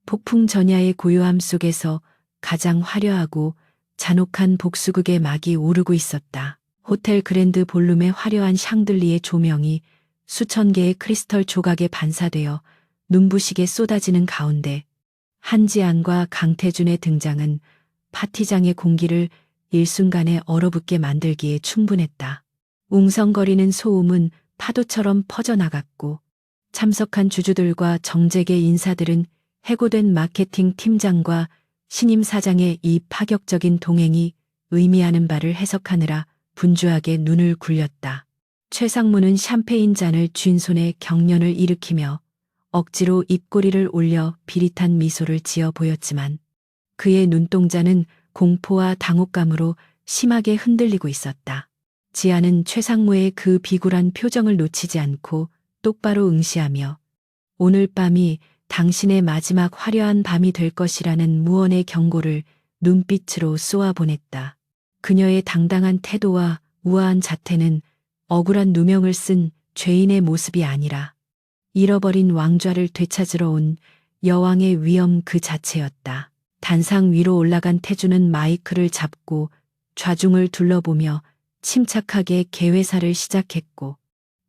폭풍 전야의 고요함 속에서 가장 화려하고 잔혹한 복수극의 막이 오르고 있었다. 호텔 그랜드 볼룸의 화려한 샹들리의 조명이 수천 개의 크리스털 조각에 반사되어 눈부시게 쏟아지는 가운데 한지안과 강태준의 등장은 파티장의 공기를 일순간에 얼어붙게 만들기에 충분했다. 웅성거리는 소음은 파도처럼 퍼져나갔고 참석한 주주들과 정재계 인사들은 해고된 마케팅 팀장과 신임 사장의 이 파격적인 동행이 의미하는 바를 해석하느라 분주하게 눈을 굴렸다. 최상무는 샴페인 잔을 쥔 손에 경련을 일으키며 억지로 입꼬리를 올려 비릿한 미소를 지어 보였지만 그의 눈동자는 공포와 당혹감으로 심하게 흔들리고 있었다. 지아는 최상무의 그 비굴한 표정을 놓치지 않고 똑바로 응시하며 오늘 밤이 당신의 마지막 화려한 밤이 될 것이라는 무언의 경고를 눈빛으로 쏘아보냈다. 그녀의 당당한 태도와 우아한 자태는 억울한 누명을 쓴 죄인의 모습이 아니라 잃어버린 왕좌를 되찾으러 온 여왕의 위엄 그 자체였다. 단상 위로 올라간 태준은 마이크를 잡고 좌중을 둘러보며 침착하게 개회사를 시작했고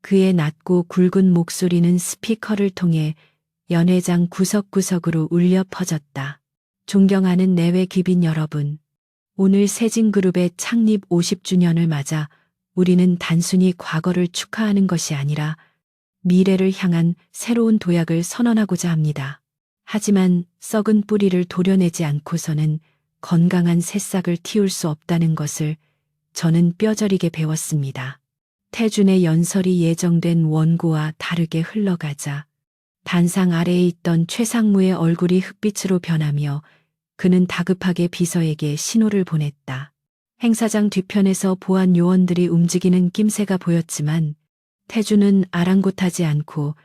그의 낮고 굵은 목소리는 스피커를 통해 연회장 구석구석으로 울려 퍼졌다. 존경하는 내외 귀빈 여러분, 오늘 세진그룹의 창립 50주년을 맞아 우리는 단순히 과거를 축하하는 것이 아니라 미래를 향한 새로운 도약을 선언하고자 합니다. 하지만 썩은 뿌리를 도려내지 않고서는 건강한 새싹을 틔울 수 없다는 것을 저는 뼈저리게 배웠습니다. 태준의 연설이 예정된 원고와 다르게 흘러가자 단상 아래에 있던 최상무의 얼굴이 흑빛으로 변하며 그는 다급하게 비서에게 신호를 보냈다. 행사장 뒤편에서 보안 요원들이 움직이는 낌새가 보였지만 태준은 아랑곳하지 않고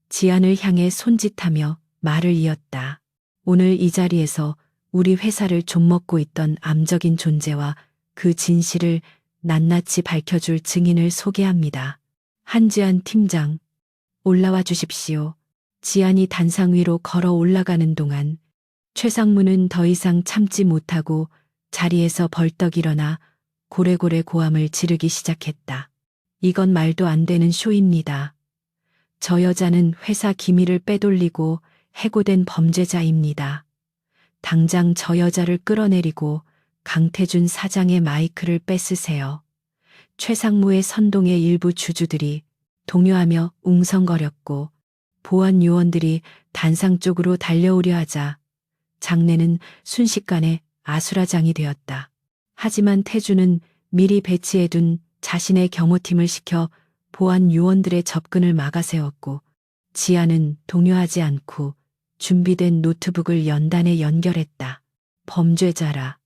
지안을 향해 손짓하며 말을 이었다. 오늘 이 자리에서 우리 회사를 좀먹고 있던 암적인 존재와 그 진실을 낱낱이 밝혀줄 증인을 소개합니다. 한지안 팀장, 올라와 주십시오. 지안이 단상 위로 걸어 올라가는 동안 최상무는 더 이상 참지 못하고 자리에서 벌떡 일어나 고래고래 고함을 지르기 시작했다. 이건 말도 안 되는 쇼입니다. 저 여자는 회사 기밀을 빼돌리고 해고된 범죄자입니다. 당장 저 여자를 끌어내리고 강태준 사장의 마이크를 뺏으세요. 최상무의 선동의 일부 주주들이 동요하며 웅성거렸고 보안 요원들이 단상 쪽으로 달려오려 하자 장내는 순식간에 아수라장이 되었다. 하지만 태준은 미리 배치해둔 자신의 경호팀을 시켜 보안 요원들의 접근을 막아세웠고 지아는 동요하지 않고 준비된 노트북을 연단에 연결했다. 범죄자라.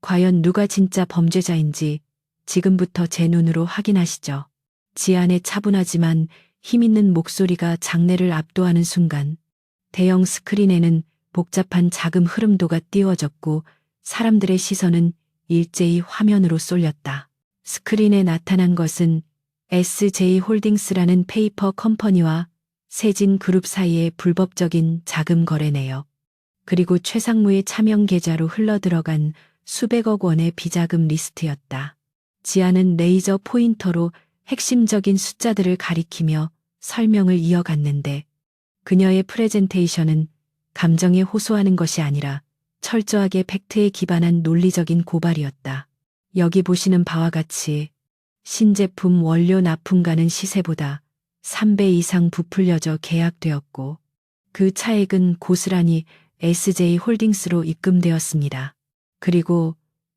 과연 누가 진짜 범죄자인지 지금부터 제 눈으로 확인하시죠. 지안의 차분하지만 힘있는 목소리가 장내를 압도하는 순간 대형 스크린에는 복잡한 자금 흐름도가 띄워졌고 사람들의 시선은 일제히 화면으로 쏠렸다. 스크린에 나타난 것은 SJ홀딩스라는 페이퍼 컴퍼니와 세진그룹 사이의 불법적인 자금 거래 내역, 그리고 최상무의 차명 계좌로 흘러들어간 수백억 원의 비자금 리스트였다. 지아는 레이저 포인터로 핵심적인 숫자들을 가리키며 설명을 이어갔는데 그녀의 프레젠테이션은 감정에 호소하는 것이 아니라 철저하게 팩트에 기반한 논리적인 고발이었다. 여기 보시는 바와 같이 신제품 원료 납품가는 시세보다 3배 이상 부풀려져 계약되었고 그 차액은 고스란히 SJ홀딩스로 입금되었습니다. 그리고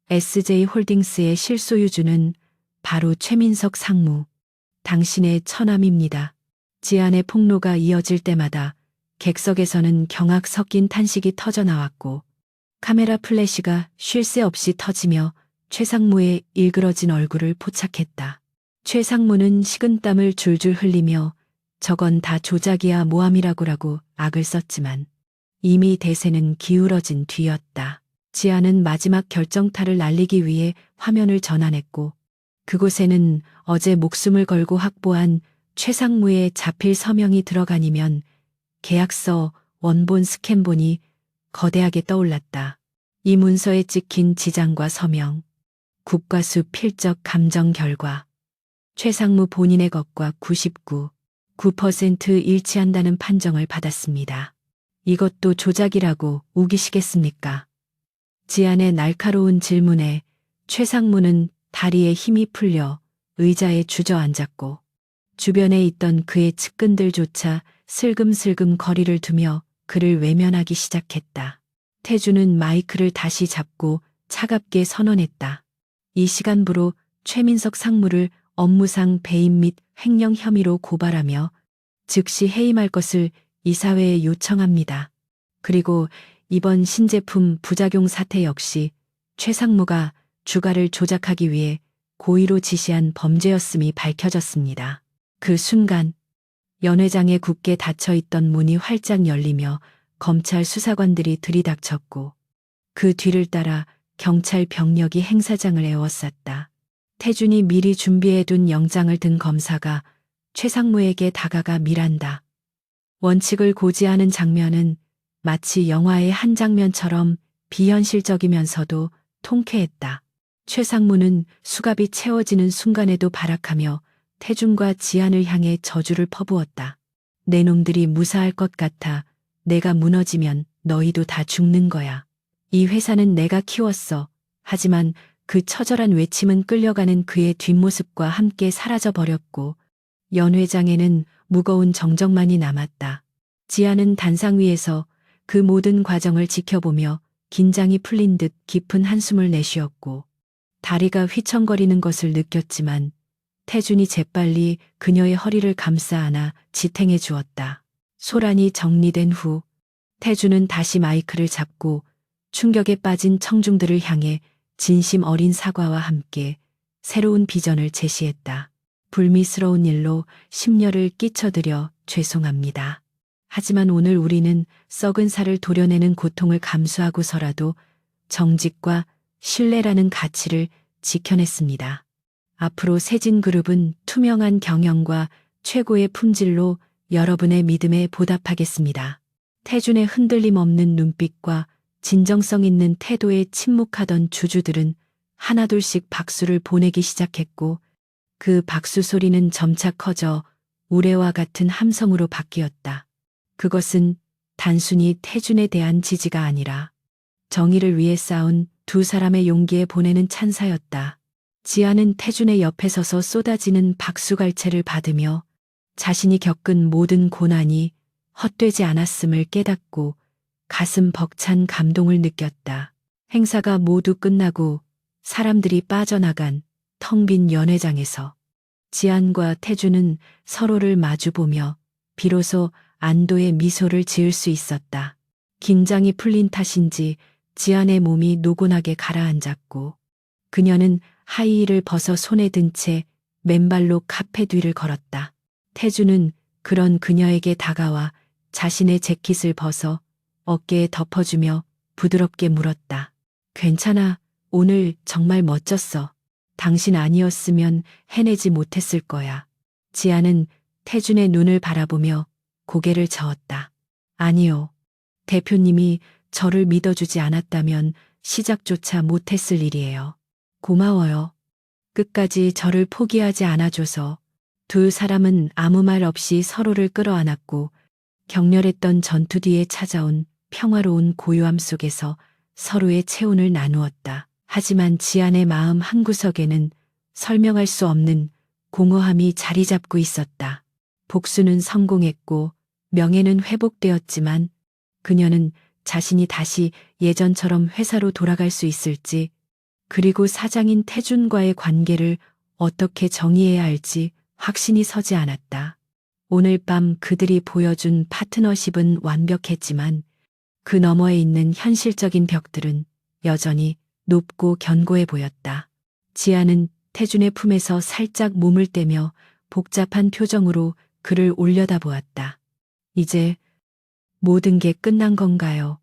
SJ홀딩스의 실소유주는 바로 최민석 상무, 당신의 처남입니다. 지안의 폭로가 이어질 때마다 객석에서는 경악 섞인 탄식이 터져 나왔고 카메라 플래시가 쉴 새 없이 터지며 최상무의 일그러진 얼굴을 포착했다. 최상무는 식은땀을 줄줄 흘리며 저건 다 조작이야 모함이라고라고 악을 썼지만 이미 대세는 기울어진 뒤였다. 지아는 마지막 결정타를 날리기 위해 화면을 전환했고 그곳에는 어제 목숨을 걸고 확보한 최상무의 자필 서명이 들어가니면 계약서, 원본, 스캔본이 거대하게 떠올랐다. 이 문서에 찍힌 지장과 서명, 국과수 필적 감정 결과, 최상무 본인의 것과 99% 일치한다는 판정을 받았습니다. 이것도 조작이라고 우기시겠습니까? 지안의 날카로운 질문에 최상무는 다리에 힘이 풀려 의자에 주저앉았고 주변에 있던 그의 측근들조차 슬금슬금 거리를 두며 그를 외면하기 시작했다. 태주는 마이크를 다시 잡고 차갑게 선언했다. 이 시간부로 최민석 상무를 업무상 배임 및 횡령 혐의로 고발하며 즉시 해임할 것을 이사회에 요청합니다. 그리고 이번 신제품 부작용 사태 역시 최 상무가 주가를 조작하기 위해 고의로 지시한 범죄였음이 밝혀졌습니다. 그 순간 연 회장의 굳게 닫혀있던 문이 활짝 열리며 검찰 수사관들이 들이닥쳤고 그 뒤를 따라 경찰 병력이 행사장을 에워쌌다. 태준이 미리 준비해둔 영장을 든 검사가 최상무에게 다가가 밀한다. 원칙을 고지하는 장면은 마치 영화의 한 장면처럼 비현실적이면서도 통쾌했다. 최상무는 수갑이 채워지는 순간에도 발악하며 태준과 지안을 향해 저주를 퍼부었다. 내 놈들이 무사할 것 같아. 내가 무너지면 너희도 다 죽는 거야. 이 회사는 내가 키웠어. 하지만 그 처절한 외침은 끌려가는 그의 뒷모습과 함께 사라져 버렸고 연 회장에는 무거운 정적만이 남았다. 지안은 단상 위에서 그 모든 과정을 지켜보며 긴장이 풀린 듯 깊은 한숨을 내쉬었고 다리가 휘청거리는 것을 느꼈지만 태준이 재빨리 그녀의 허리를 감싸 안아 지탱해 주었다. 소란이 정리된 후 태준은 다시 마이크를 잡고 충격에 빠진 청중들을 향해 진심 어린 사과와 함께 새로운 비전을 제시했다. 불미스러운 일로 심려를 끼쳐드려 죄송합니다. 하지만 오늘 우리는 썩은 살을 도려내는 고통을 감수하고서라도 정직과 신뢰라는 가치를 지켜냈습니다. 앞으로 세진그룹은 투명한 경영과 최고의 품질로 여러분의 믿음에 보답하겠습니다. 태준의 흔들림 없는 눈빛과 진정성 있는 태도에 침묵하던 주주들은 하나둘씩 박수를 보내기 시작했고 그 박수 소리는 점차 커져 우레와 같은 함성으로 바뀌었다. 그것은 단순히 태준에 대한 지지가 아니라 정의를 위해 싸운 두 사람의 용기에 보내는 찬사였다. 지아는 태준의 옆에 서서 쏟아지는 박수갈채를 받으며 자신이 겪은 모든 고난이 헛되지 않았음을 깨닫고 가슴 벅찬 감동을 느꼈다. 행사가 모두 끝나고 사람들이 빠져나간 텅 빈 연회장에서 지안과 태준은 서로를 마주보며 비로소 안도의 미소를 지을 수 있었다. 긴장이 풀린 탓인지 지안의 몸이 노곤하게 가라앉았고 그녀는 하이힐을 벗어 손에 든 채 맨발로 카페 뒤를 걸었다. 태준은 그런 그녀에게 다가와 자신의 재킷을 벗어 어깨에 덮어주며 부드럽게 물었다. 괜찮아. 오늘 정말 멋졌어. 당신 아니었으면 해내지 못했을 거야. 지아는 태준의 눈을 바라보며 고개를 저었다. 아니요. 대표님이 저를 믿어주지 않았다면 시작조차 못했을 일이에요. 고마워요. 끝까지 저를 포기하지 않아줘서 두 사람은 아무 말 없이 서로를 끌어안았고 격렬했던 전투 뒤에 찾아온 평화로운 고요함 속에서 서로의 체온을 나누었다. 하지만 지안의 마음 한구석에는 설명할 수 없는 공허함이 자리 잡고 있었다. 복수는 성공했고 명예는 회복되었지만 그녀는 자신이 다시 예전처럼 회사로 돌아갈 수 있을지, 그리고 사장인 태준과의 관계를 어떻게 정의해야 할지 확신이 서지 않았다. 오늘 밤 그들이 보여준 파트너십은 완벽했지만 그 너머에 있는 현실적인 벽들은 여전히 높고 견고해 보였다. 지아는 태준의 품에서 살짝 몸을 떼며 복잡한 표정으로 그를 올려다보았다. 이제 모든 게 끝난 건가요?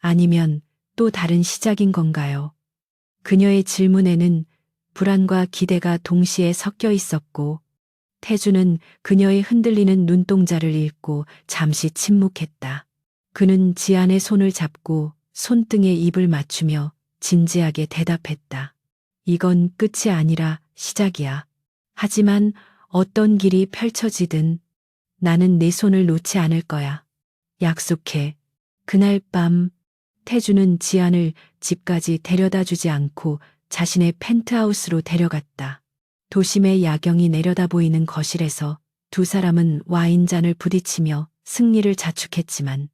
아니면 또 다른 시작인 건가요? 그녀의 질문에는 불안과 기대가 동시에 섞여 있었고 태주는 그녀의 흔들리는 눈동자를 읽고 잠시 침묵했다. 그는 지안의 손을 잡고 손등에 입을 맞추며 진지하게 대답했다. 이건 끝이 아니라 시작이야. 하지만 어떤 길이 펼쳐지든 나는 내 손을 놓지 않을 거야. 약속해. 그날 밤 태주는 지안을 집까지 데려다 주지 않고 자신의 펜트하우스로 데려갔다. 도심의 야경이 내려다 보이는 거실에서 두 사람은 와인잔을 부딪히며 승리를 자축했지만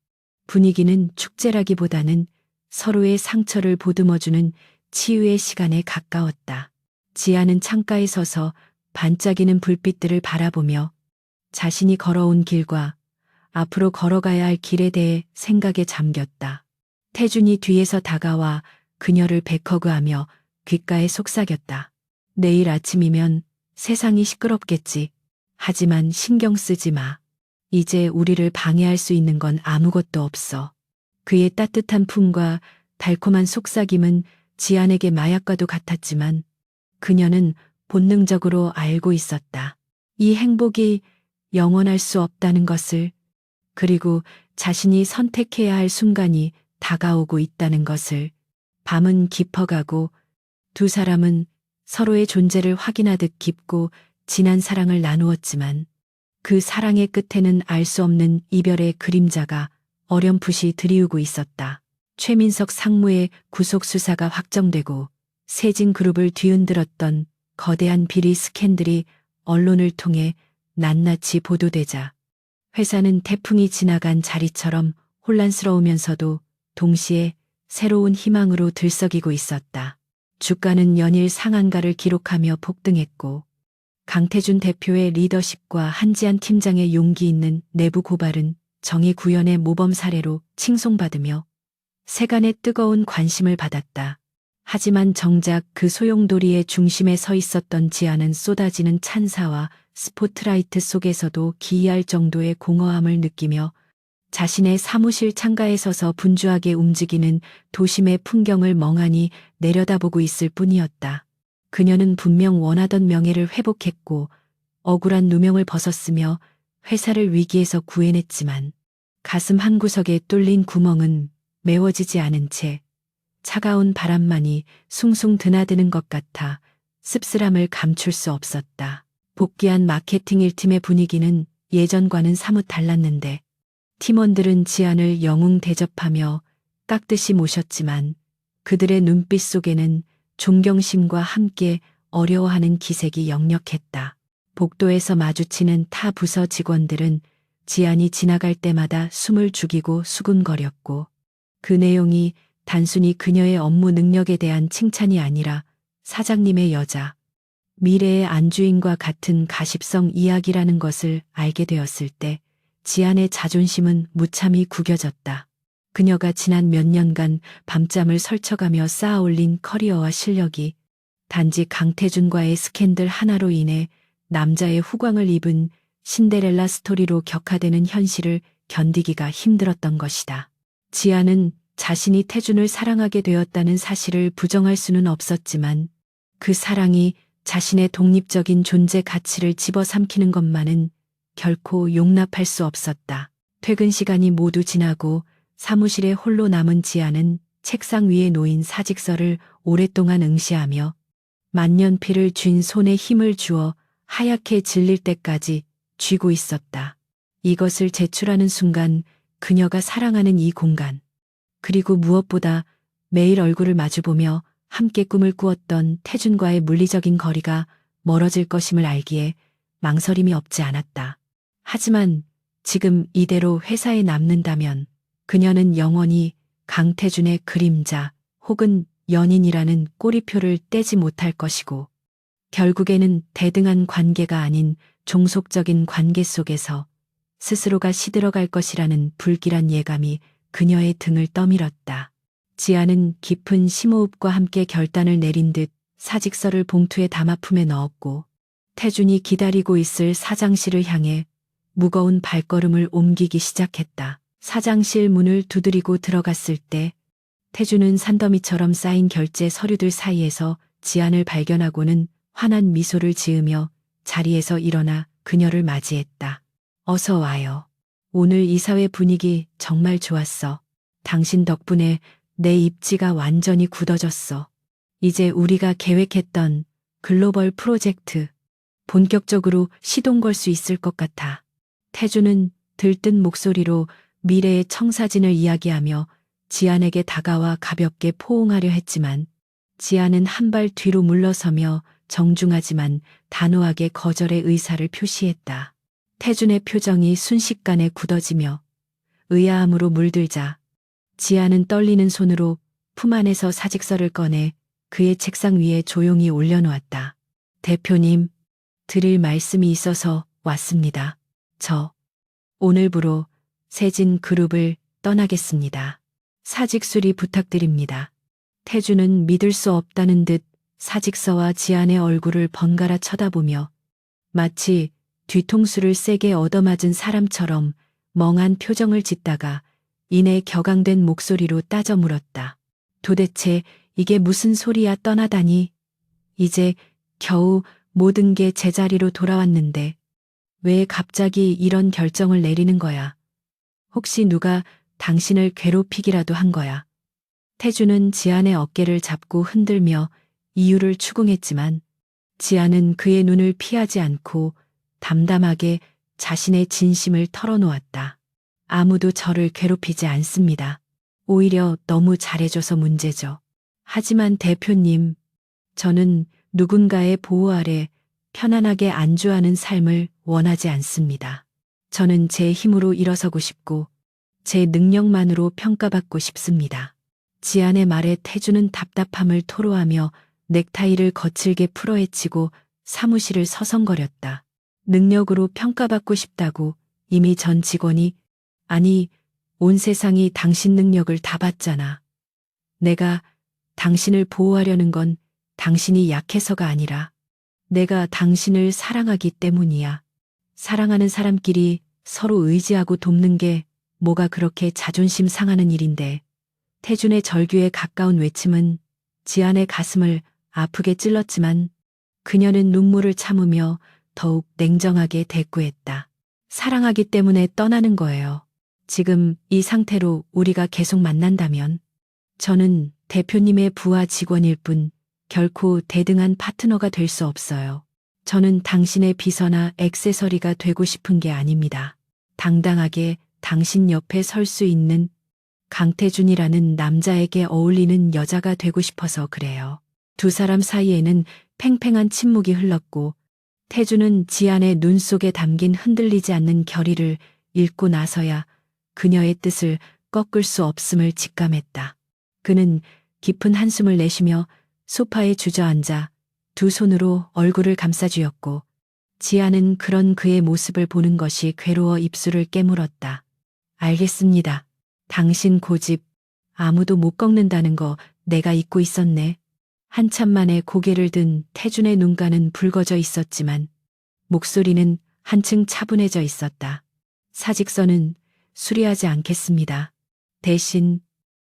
분위기는 축제라기보다는 서로의 상처를 보듬어주는 치유의 시간에 가까웠다. 지아는 창가에 서서 반짝이는 불빛들을 바라보며 자신이 걸어온 길과 앞으로 걸어가야 할 길에 대해 생각에 잠겼다. 태준이 뒤에서 다가와 그녀를 백허그하며 귓가에 속삭였다. 내일 아침이면 세상이 시끄럽겠지. 하지만 신경 쓰지 마. 이제 우리를 방해할 수 있는 건 아무것도 없어. 그의 따뜻한 품과 달콤한 속삭임은 지안에게 마약과도 같았지만 그녀는 본능적으로 알고 있었다. 이 행복이 영원할 수 없다는 것을, 그리고 자신이 선택해야 할 순간이 다가오고 있다는 것을. 밤은 깊어가고 두 사람은 서로의 존재를 확인하듯 깊고 진한 사랑을 나누었지만 그 사랑의 끝에는 알 수 없는 이별의 그림자가 어렴풋이 드리우고 있었다. 최민석 상무의 구속 수사가 확정되고 세진 그룹을 뒤흔들었던 거대한 비리 스캔들이 언론을 통해 낱낱이 보도되자 회사는 태풍이 지나간 자리처럼 혼란스러우면서도 동시에 새로운 희망으로 들썩이고 있었다. 주가는 연일 상한가를 기록하며 폭등했고 강태준 대표의 리더십과 한지한 팀장의 용기 있는 내부 고발은 정의 구현의 모범 사례로 칭송받으며 세간의 뜨거운 관심을 받았다. 하지만 정작 그 소용돌이의 중심에 서 있었던 지아는 쏟아지는 찬사와 스포트라이트 속에서도 기이할 정도의 공허함을 느끼며 자신의 사무실 창가에 서서 분주하게 움직이는 도심의 풍경을 멍하니 내려다보고 있을 뿐이었다. 그녀는 분명 원하던 명예를 회복했고 억울한 누명을 벗었으며 회사를 위기에서 구해냈지만 가슴 한구석에 뚫린 구멍은 메워지지 않은 채 차가운 바람만이 숭숭 드나드는 것 같아 씁쓸함을 감출 수 없었다. 복귀한 마케팅 1팀의 분위기는 예전과는 사뭇 달랐는데 팀원들은 지안을 영웅 대접하며 깍듯이 모셨지만 그들의 눈빛 속에는 존경심과 함께 어려워하는 기색이 역력했다. 복도에서 마주치는 타 부서 직원들은 지안이 지나갈 때마다 숨을 죽이고 수군거렸고 그 내용이 단순히 그녀의 업무 능력에 대한 칭찬이 아니라 사장님의 여자, 미래의 안주인과 같은 가십성 이야기라는 것을 알게 되었을 때 지안의 자존심은 무참히 구겨졌다. 그녀가 지난 몇 년간 밤잠을 설쳐가며 쌓아올린 커리어와 실력이 단지 강태준과의 스캔들 하나로 인해 남자의 후광을 입은 신데렐라 스토리로 격화되는 현실을 견디기가 힘들었던 것이다. 지아는 자신이 태준을 사랑하게 되었다는 사실을 부정할 수는 없었지만 그 사랑이 자신의 독립적인 존재 가치를 집어삼키는 것만은 결코 용납할 수 없었다. 퇴근 시간이 모두 지나고 사무실에 홀로 남은 지아는 책상 위에 놓인 사직서를 오랫동안 응시하며 만년필을 쥔 손에 힘을 주어 하얗게 질릴 때까지 쥐고 있었다. 이것을 제출하는 순간 그녀가 사랑하는 이 공간, 그리고 무엇보다 매일 얼굴을 마주보며 함께 꿈을 꾸었던 태준과의 물리적인 거리가 멀어질 것임을 알기에 망설임이 없지 않았다. 하지만 지금 이대로 회사에 남는다면 그녀는 영원히 강태준의 그림자 혹은 연인이라는 꼬리표를 떼지 못할 것이고, 결국에는 대등한 관계가 아닌 종속적인 관계 속에서 스스로가 시들어갈 것이라는 불길한 예감이 그녀의 등을 떠밀었다. 지아는 깊은 심호흡과 함께 결단을 내린 듯 사직서를 봉투에 담아 품에 넣었고, 태준이 기다리고 있을 사장실을 향해 무거운 발걸음을 옮기기 시작했다. 사장실 문을 두드리고 들어갔을 때 태준은 산더미처럼 쌓인 결제 서류들 사이에서 지안을 발견하고는 환한 미소를 지으며 자리에서 일어나 그녀를 맞이했다. 어서 와요. 오늘 이사회 분위기 정말 좋았어. 당신 덕분에 내 입지가 완전히 굳어졌어. 이제 우리가 계획했던 글로벌 프로젝트 본격적으로 시동 걸 수 있을 것 같아. 태준은 들뜬 목소리로 미래의 청사진을 이야기하며 지안에게 다가와 가볍게 포옹하려 했지만 지안은 한 발 뒤로 물러서며 정중하지만 단호하게 거절의 의사를 표시했다. 태준의 표정이 순식간에 굳어지며 의아함으로 물들자 지안은 떨리는 손으로 품 안에서 사직서를 꺼내 그의 책상 위에 조용히 올려놓았다. 대표님, 드릴 말씀이 있어서 왔습니다. 저 오늘부로 세진 그룹을 떠나겠습니다. 사직 수리 부탁드립니다. 태준은 믿을 수 없다는 듯 사직서와 지안의 얼굴을 번갈아 쳐다보며 마치 뒤통수를 세게 얻어맞은 사람처럼 멍한 표정을 짓다가 이내 격앙된 목소리로 따져 물었다. 도대체 이게 무슨 소리야, 떠나다니. 이제 겨우 모든 게 제자리로 돌아왔는데 왜 갑자기 이런 결정을 내리는 거야? 혹시 누가 당신을 괴롭히기라도 한 거야? 태준은 지안의 어깨를 잡고 흔들며 이유를 추궁했지만 지안은 그의 눈을 피하지 않고 담담하게 자신의 진심을 털어놓았다. 아무도 저를 괴롭히지 않습니다. 오히려 너무 잘해줘서 문제죠. 하지만 대표님, 저는 누군가의 보호 아래 편안하게 안주하는 삶을 원하지 않습니다. 저는 제 힘으로 일어서고 싶고 제 능력만으로 평가받고 싶습니다. 지안의 말에 태준은 답답함을 토로하며 넥타이를 거칠게 풀어헤치고 사무실을 서성거렸다. 능력으로 평가받고 싶다고 이미 전 직원이, 아니, 온 세상이 당신 능력을 다 봤잖아. 내가 당신을 보호하려는 건 당신이 약해서가 아니라 내가 당신을 사랑하기 때문이야. 사랑하는 사람끼리 서로 의지하고 돕는 게 뭐가 그렇게 자존심 상하는 일인데. 태준의 절규에 가까운 외침은 지안의 가슴을 아프게 찔렀지만 그녀는 눈물을 참으며 더욱 냉정하게 대꾸했다. 사랑하기 때문에 떠나는 거예요. 지금 이 상태로 우리가 계속 만난다면 저는 대표님의 부하 직원일 뿐 결코 대등한 파트너가 될 수 없어요. 저는 당신의 비서나 액세서리가 되고 싶은 게 아닙니다. 당당하게 당신 옆에 설 수 있는 강태준이라는 남자에게 어울리는 여자가 되고 싶어서 그래요. 두 사람 사이에는 팽팽한 침묵이 흘렀고 태준은 지안의 눈 속에 담긴 흔들리지 않는 결의를 읽고 나서야 그녀의 뜻을 꺾을 수 없음을 직감했다. 그는 깊은 한숨을 내쉬며 소파에 주저앉아 두 손으로 얼굴을 감싸쥐었고 지안은 그런 그의 모습을 보는 것이 괴로워 입술을 깨물었다. 알겠습니다. 당신 고집 아무도 못 꺾는다는 거 내가 잊고 있었네. 한참 만에 고개를 든 태준의 눈가는 붉어져 있었지만 목소리는 한층 차분해져 있었다. 사직서는 수리하지 않겠습니다. 대신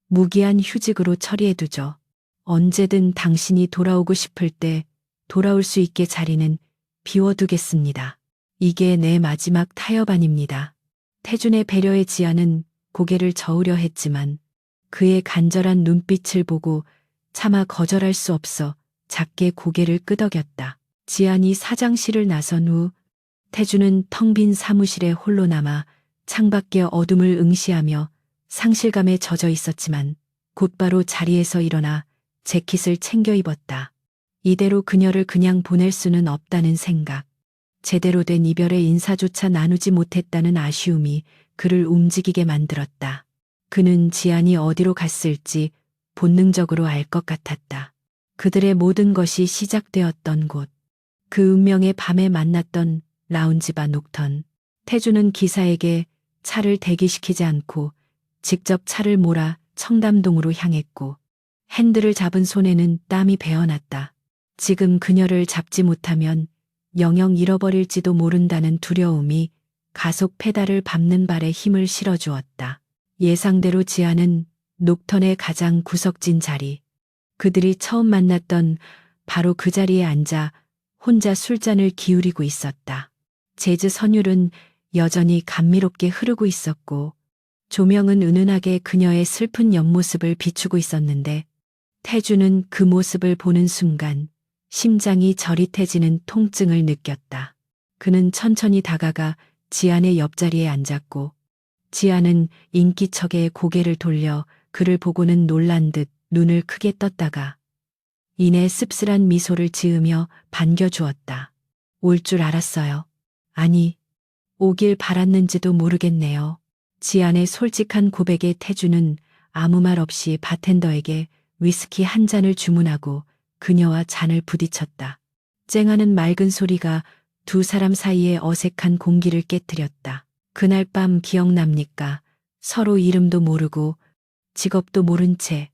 무기한 휴직으로 처리해두죠. 언제든 당신이 돌아오고 싶을 때 돌아올 수 있게 자리는 비워두겠습니다. 이게 내 마지막 타협안입니다. 태준의 배려에 지안은 고개를 저으려 했지만 그의 간절한 눈빛을 보고 차마 거절할 수 없어 작게 고개를 끄덕였다. 지안이 사장실을 나선 후 태주는 텅 빈 사무실에 홀로 남아 창밖의 어둠을 응시하며 상실감에 젖어 있었지만 곧바로 자리에서 일어나 재킷을 챙겨 입었다. 이대로 그녀를 그냥 보낼 수는 없다는 생각. 제대로 된 이별의 인사조차 나누지 못했다는 아쉬움이 그를 움직이게 만들었다. 그는 지안이 어디로 갔을지 본능적으로 알 것 같았다. 그들의 모든 것이 시작되었던 곳. 그 운명의 밤에 만났던 라운지바 녹턴. 태주는 기사에게 차를 대기시키지 않고 직접 차를 몰아 청담동으로 향했고 핸들을 잡은 손에는 땀이 배어났다. 지금 그녀를 잡지 못하면 영영 잃어버릴지도 모른다는 두려움이 가속 페달을 밟는 발에 힘을 실어주었다. 예상대로 지안은 녹턴의 가장 구석진 자리, 그들이 처음 만났던 바로 그 자리에 앉아 혼자 술잔을 기울이고 있었다. 재즈 선율은 여전히 감미롭게 흐르고 있었고 조명은 은은하게 그녀의 슬픈 옆모습을 비추고 있었는데 태주는 그 모습을 보는 순간 심장이 저릿해지는 통증을 느꼈다. 그는 천천히 다가가 지안의 옆자리에 앉았고 지안은 인기척에 고개를 돌려 그를 보고는 놀란 듯 눈을 크게 떴다가 이내 씁쓸한 미소를 지으며 반겨주었다. 올 줄 알았어요. 아니, 오길 바랐는지도 모르겠네요. 지안의 솔직한 고백에 태주는 아무 말 없이 바텐더에게 위스키 한 잔을 주문하고 그녀와 잔을 부딪혔다. 쨍하는 맑은 소리가 두 사람 사이의 어색한 공기를 깨뜨렸다. 그날 밤 기억납니까? 서로 이름도 모르고 직업도 모른 채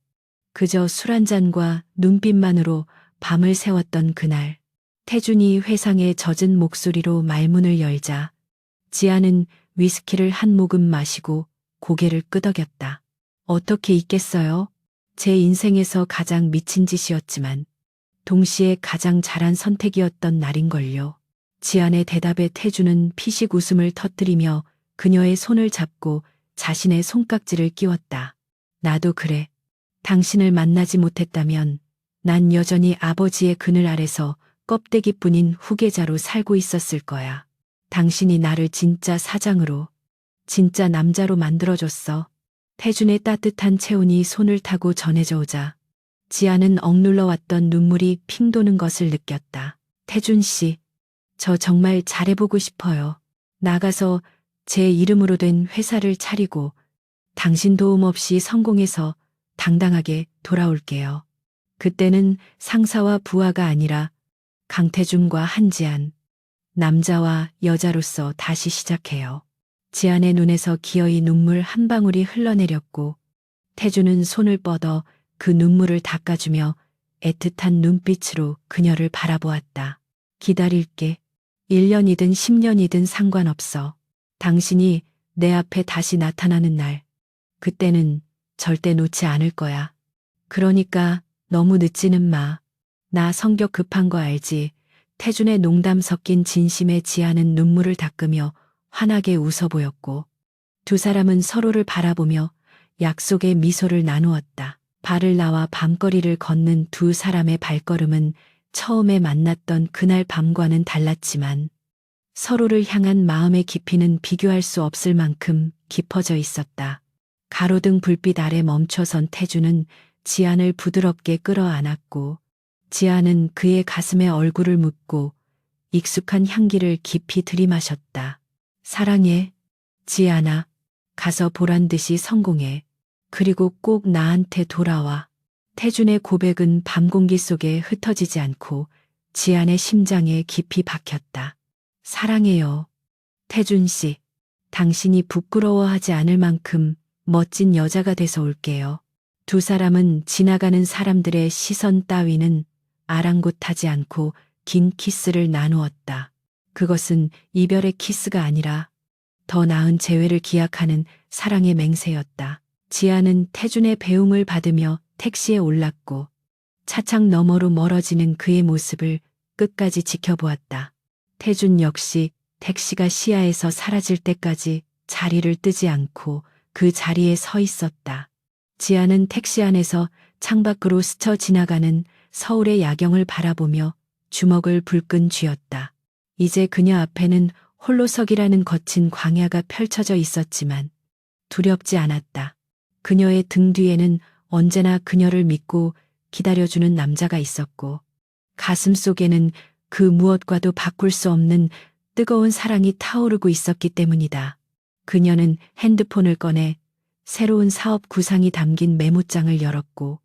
그저 술 한 잔과 눈빛만으로 밤을 새웠던 그날. 태준이 회상에 젖은 목소리로 말문을 열자 지아는 위스키를 한 모금 마시고 고개를 끄덕였다. 어떻게 있겠어요? 제 인생에서 가장 미친 짓이었지만 동시에 가장 잘한 선택이었던 날인걸요. 지안의 대답에 태주는 피식 웃음을 터뜨리며 그녀의 손을 잡고 자신의 손깍지를 끼웠다. 나도 그래. 당신을 만나지 못했다면 난 여전히 아버지의 그늘 아래서 껍데기뿐인 후계자로 살고 있었을 거야. 당신이 나를 진짜 사장으로, 진짜 남자로 만들어줬어. 태준의 따뜻한 체온이 손을 타고 전해져 오자 지아는 억눌러 왔던 눈물이 핑 도는 것을 느꼈다. 태준 씨, 저 정말 잘해보고 싶어요. 나가서 제 이름으로 된 회사를 차리고 당신 도움 없이 성공해서 당당하게 돌아올게요. 그때는 상사와 부하가 아니라 강태준과 한지안, 남자와 여자로서 다시 시작해요. 지안의 눈에서 기어이 눈물 한 방울이 흘러내렸고 태준은 손을 뻗어 그 눈물을 닦아주며 애틋한 눈빛으로 그녀를 바라보았다. 기다릴게. 1년이든 10년이든 상관없어. 당신이 내 앞에 다시 나타나는 날, 그때는 절대 놓지 않을 거야. 그러니까 너무 늦지는 마. 나 성격 급한 거 알지? 태준의 농담 섞인 진심에 지아는 눈물을 닦으며 환하게 웃어 보였고 두 사람은 서로를 바라보며 약속의 미소를 나누었다. 발을 나와 밤거리를 걷는 두 사람의 발걸음은 처음에 만났던 그날 밤과는 달랐지만 서로를 향한 마음의 깊이는 비교할 수 없을 만큼 깊어져 있었다. 가로등 불빛 아래 멈춰선 태주는 지안을 부드럽게 끌어안았고 지안은 그의 가슴에 얼굴을 묻고 익숙한 향기를 깊이 들이마셨다. 사랑해, 지안아. 가서 보란 듯이 성공해. 그리고 꼭 나한테 돌아와. 태준의 고백은 밤 공기 속에 흩어지지 않고 지안의 심장에 깊이 박혔다. 사랑해요. 태준 씨, 당신이 부끄러워하지 않을 만큼 멋진 여자가 돼서 올게요. 두 사람은 지나가는 사람들의 시선 따위는 아랑곳하지 않고 긴 키스를 나누었다. 그것은 이별의 키스가 아니라 더 나은 재회를 기약하는 사랑의 맹세였다. 지아는 태준의 배웅을 받으며 택시에 올랐고 차창 너머로 멀어지는 그의 모습을 끝까지 지켜보았다. 태준 역시 택시가 시야에서 사라질 때까지 자리를 뜨지 않고 그 자리에 서 있었다. 지아는 택시 안에서 창밖으로 스쳐 지나가는 서울의 야경을 바라보며 주먹을 불끈 쥐었다. 이제 그녀 앞에는 홀로석이라는 거친 광야가 펼쳐져 있었지만 두렵지 않았다. 그녀의 등 뒤에는 언제나 그녀를 믿고 기다려주는 남자가 있었고 가슴 속에는 그 무엇과도 바꿀 수 없는 뜨거운 사랑이 타오르고 있었기 때문이다. 그녀는 핸드폰을 꺼내 새로운 사업 구상이 담긴 메모장을 열었고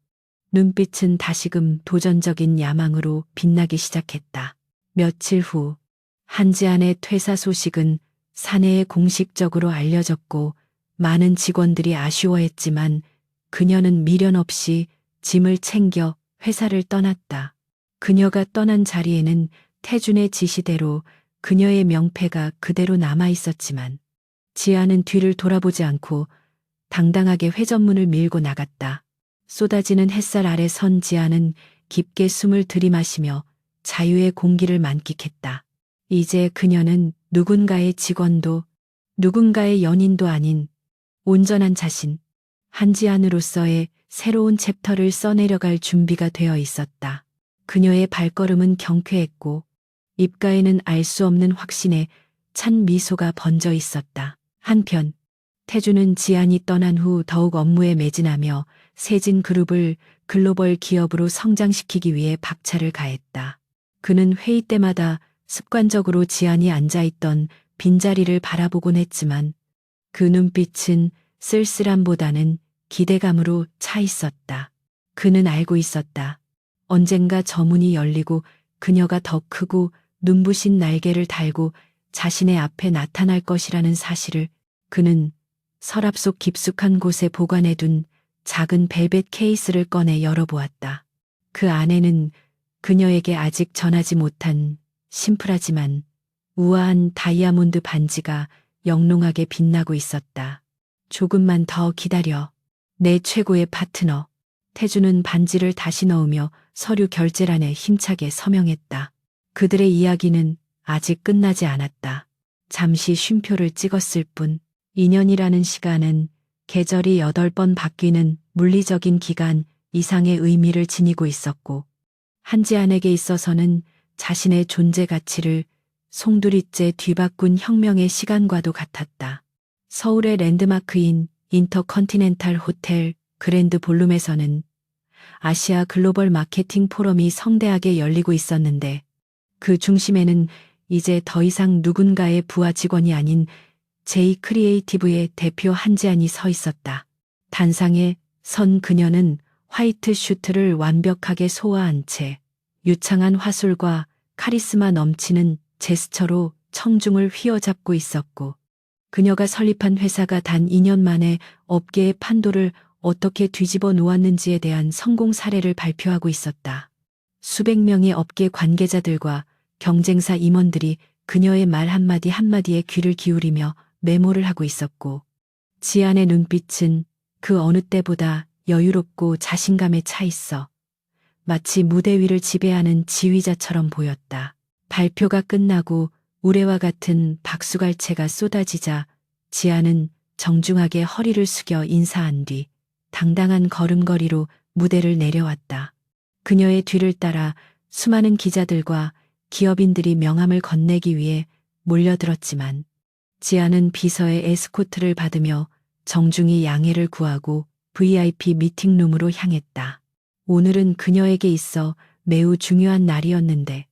눈빛은 다시금 도전적인 야망으로 빛나기 시작했다. 며칠 후 한지안의 퇴사 소식은 사내에 공식적으로 알려졌고 많은 직원들이 아쉬워했지만 그녀는 미련 없이 짐을 챙겨 회사를 떠났다. 그녀가 떠난 자리에는 태준의 지시대로 그녀의 명패가 그대로 남아 있었지만 지아는 뒤를 돌아보지 않고 당당하게 회전문을 밀고 나갔다. 쏟아지는 햇살 아래 선 지아는 깊게 숨을 들이마시며 자유의 공기를 만끽했다. 이제 그녀는 누군가의 직원도 누군가의 연인도 아닌 온전한 자신, 한지안으로서의 새로운 챕터를 써내려갈 준비가 되어 있었다. 그녀의 발걸음은 경쾌했고 입가에는 알 수 없는 확신에 찬 미소가 번져 있었다. 한편 태주는 지안이 떠난 후 더욱 업무에 매진하며 세진그룹을 글로벌 기업으로 성장시키기 위해 박차를 가했다. 그는 회의 때마다 습관적으로 지안이 앉아있던 빈자리를 바라보곤 했지만 그 눈빛은 쓸쓸함보다는 기대감으로 차 있었다. 그는 알고 있었다. 언젠가 저 문이 열리고 그녀가 더 크고 눈부신 날개를 달고 자신의 앞에 나타날 것이라는 사실을. 그는 서랍 속 깊숙한 곳에 보관해둔 작은 벨벳 케이스를 꺼내 열어보았다. 그 안에는 그녀에게 아직 전하지 못한 심플하지만 우아한 다이아몬드 반지가 영롱하게 빛나고 있었다. 조금만 더 기다려. 내 최고의 파트너. 태주는 반지를 다시 넣으며 서류 결제란에 힘차게 서명했다. 그들의 이야기는 아직 끝나지 않았다. 잠시 쉼표를 찍었을 뿐. 2년이라는 시간은 계절이 8번 바뀌는 물리적인 기간 이상의 의미를 지니고 있었고 한지안에게 있어서는 자신의 존재 가치를 송두리째 뒤바꾼 혁명의 시간과도 같았다. 서울의 랜드마크인 인터컨티넨탈 호텔 그랜드 볼룸에서는 아시아 글로벌 마케팅 포럼이 성대하게 열리고 있었는데 그 중심에는 이제 더 이상 누군가의 부하 직원이 아닌 제이 크리에이티브의 대표 한지안이 서 있었다. 단상에 선 그녀는 화이트 슈트를 완벽하게 소화한 채 유창한 화술과 카리스마 넘치는 제스처로 청중을 휘어잡고 있었고 그녀가 설립한 회사가 단 2년 만에 업계의 판도를 어떻게 뒤집어 놓았는지에 대한 성공 사례를 발표하고 있었다. 수백 명의 업계 관계자들과 경쟁사 임원들이 그녀의 말 한마디 한마디에 귀를 기울이며 메모를 하고 있었고 지안의 눈빛은 그 어느 때보다 여유롭고 자신감에 차 있어 마치 무대 위를 지배하는 지휘자처럼 보였다. 발표가 끝나고 우레와 같은 박수갈채가 쏟아지자 지안은 정중하게 허리를 숙여 인사한 뒤 당당한 걸음걸이로 무대를 내려왔다. 그녀의 뒤를 따라 수많은 기자들과 기업인들이 명함을 건네기 위해 몰려들었지만 지안은 비서의 에스코트를 받으며 정중히 양해를 구하고 VIP 미팅룸으로 향했다. 오늘은 그녀에게 있어 매우 중요한 날이었는데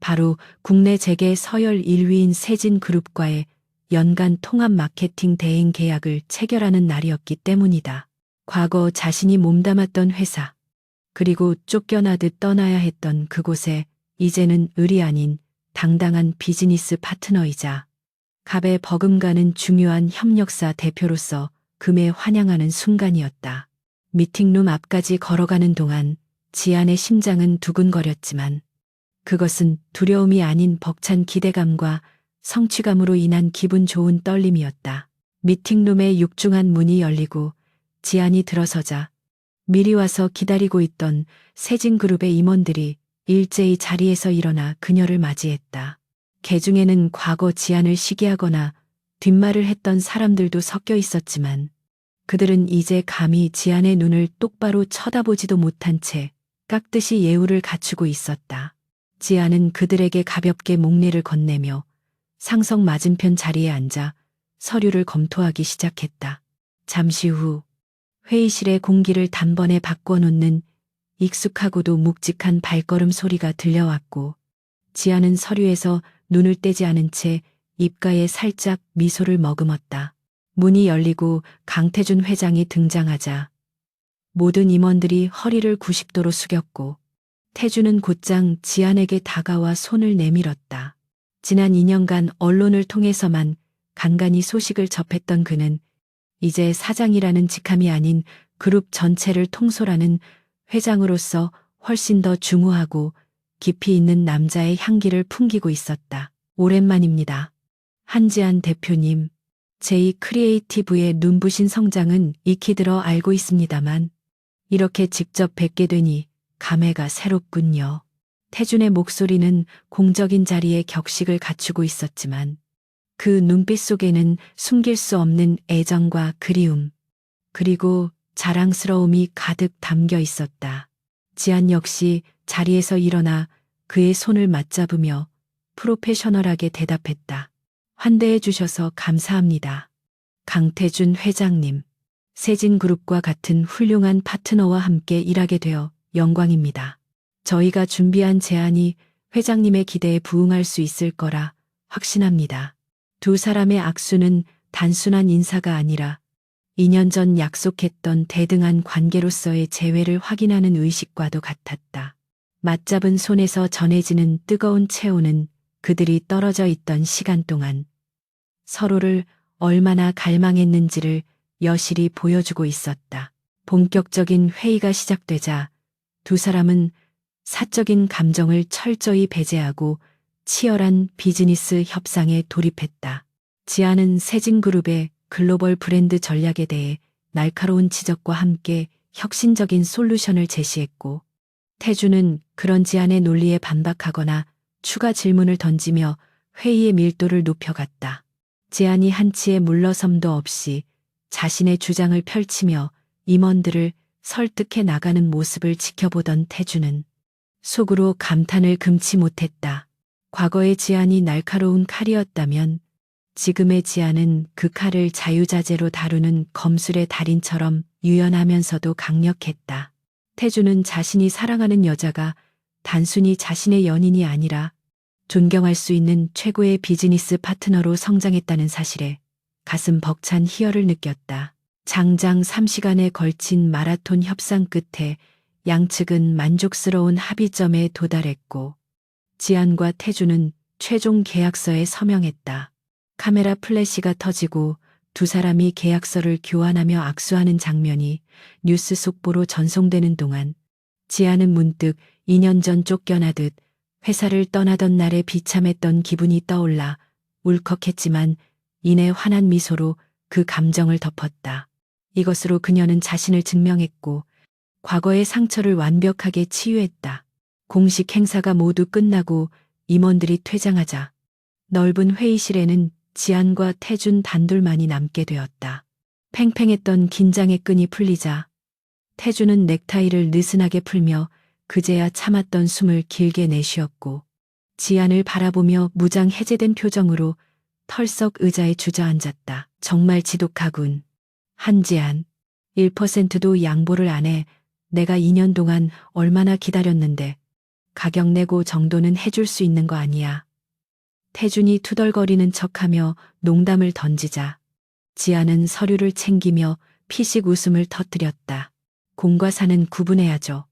바로 국내 재계 서열 1위인 세진그룹과의 연간 통합 마케팅 대행 계약을 체결하는 날이었기 때문이다. 과거 자신이 몸담았던 회사, 그리고 쫓겨나듯 떠나야 했던 그곳에 이제는 을이 아닌 당당한 비즈니스 파트너이자 갑에 버금가는 중요한 협력사 대표로서 금에 환영하는 순간이었다. 미팅룸 앞까지 걸어가는 동안 지안의 심장은 두근거렸지만 그것은 두려움이 아닌 벅찬 기대감과 성취감으로 인한 기분 좋은 떨림이었다. 미팅룸의 육중한 문이 열리고 지안이 들어서자 미리 와서 기다리고 있던 세진그룹의 임원들이 일제히 자리에서 일어나 그녀를 맞이했다. 개중에는 과거 지안을 시기하거나 뒷말을 했던 사람들도 섞여 있었지만 그들은 이제 감히 지안의 눈을 똑바로 쳐다보지도 못한 채 깍듯이 예우를 갖추고 있었다. 지아는 그들에게 가볍게 목례를 건네며 상석 맞은편 자리에 앉아 서류를 검토하기 시작했다. 잠시 후 회의실의 공기를 단번에 바꿔놓는 익숙하고도 묵직한 발걸음 소리가 들려왔고 지아는 서류에서 눈을 떼지 않은 채 입가에 살짝 미소를 머금었다. 문이 열리고 강태준 회장이 등장하자 모든 임원들이 허리를 90도로 숙였고 태준은 곧장 지안에게 다가와 손을 내밀었다. 지난 2년간 언론을 통해서만 간간히 소식을 접했던 그는 이제 사장이라는 직함이 아닌 그룹 전체를 통솔하는 회장으로서 훨씬 더 중후하고 깊이 있는 남자의 향기를 풍기고 있었다. 오랜만입니다. 한지안 대표님, 제2 크리에이티브의 눈부신 성장은 익히 들어 알고 있습니다만 이렇게 직접 뵙게 되니 감회가 새롭군요. 태준의 목소리는 공적인 자리에 격식을 갖추고 있었지만 그 눈빛 속에는 숨길 수 없는 애정과 그리움, 그리고 자랑스러움이 가득 담겨 있었다. 지안 역시 자리에서 일어나 그의 손을 맞잡으며 프로페셔널하게 대답했다. 환대해 주셔서 감사합니다. 강태준 회장님, 세진그룹과 같은 훌륭한 파트너와 함께 일하게 되어 영광입니다. 저희가 준비한 제안이 회장님의 기대에 부응할 수 있을 거라 확신합니다. 두 사람의 악수는 단순한 인사가 아니라 2년 전 약속했던 대등한 관계로서의 재회를 확인하는 의식과도 같았다. 맞잡은 손에서 전해지는 뜨거운 체온은 그들이 떨어져 있던 시간 동안 서로를 얼마나 갈망했는지를 여실히 보여주고 있었다. 본격적인 회의가 시작되자 두 사람은 사적인 감정을 철저히 배제하고 치열한 비즈니스 협상에 돌입했다. 지아는 세진그룹의 글로벌 브랜드 전략에 대해 날카로운 지적과 함께 혁신적인 솔루션을 제시했고 태준은 그런 지안의 논리에 반박하거나 추가 질문을 던지며 회의의 밀도를 높여갔다. 지안이 한치의 물러섬도 없이 자신의 주장을 펼치며 임원들을 설득해 나가는 모습을 지켜보던 태준은 속으로 감탄을 금치 못했다. 과거의 지안이 날카로운 칼이었다면 지금의 지안은 그 칼을 자유자재로 다루는 검술의 달인처럼 유연하면서도 강력했다. 태준은 자신이 사랑하는 여자가 단순히 자신의 연인이 아니라 존경할 수 있는 최고의 비즈니스 파트너로 성장했다는 사실에 가슴 벅찬 희열을 느꼈다. 장장 3시간에 걸친 마라톤 협상 끝에 양측은 만족스러운 합의점에 도달했고 지안과 태준은 최종 계약서에 서명했다. 카메라 플래시가 터지고 두 사람이 계약서를 교환하며 악수하는 장면이 뉴스 속보로 전송되는 동안 지안은 문득 2년 전 쫓겨나듯 회사를 떠나던 날의 비참했던 기분이 떠올라 울컥했지만 이내 환한 미소로 그 감정을 덮었다. 이것으로 그녀는 자신을 증명했고 과거의 상처를 완벽하게 치유했다. 공식 행사가 모두 끝나고 임원들이 퇴장하자 넓은 회의실에는 지안과 태준 단둘만이 남게 되었다. 팽팽했던 긴장의 끈이 풀리자 태준은 넥타이를 느슨하게 풀며 그제야 참았던 숨을 길게 내쉬었고 지안을 바라보며 무장 해제된 표정으로 털썩 의자에 주저앉았다. 정말 지독하군. 한지안, 1%도 양보를 안 해. 내가 2년 동안 얼마나 기다렸는데 가격 내고 정도는 해줄 수 있는 거 아니야. 태준이 투덜거리는 척하며 농담을 던지자 지아는 서류를 챙기며 피식 웃음을 터뜨렸다. 공과 사는 구분해야죠.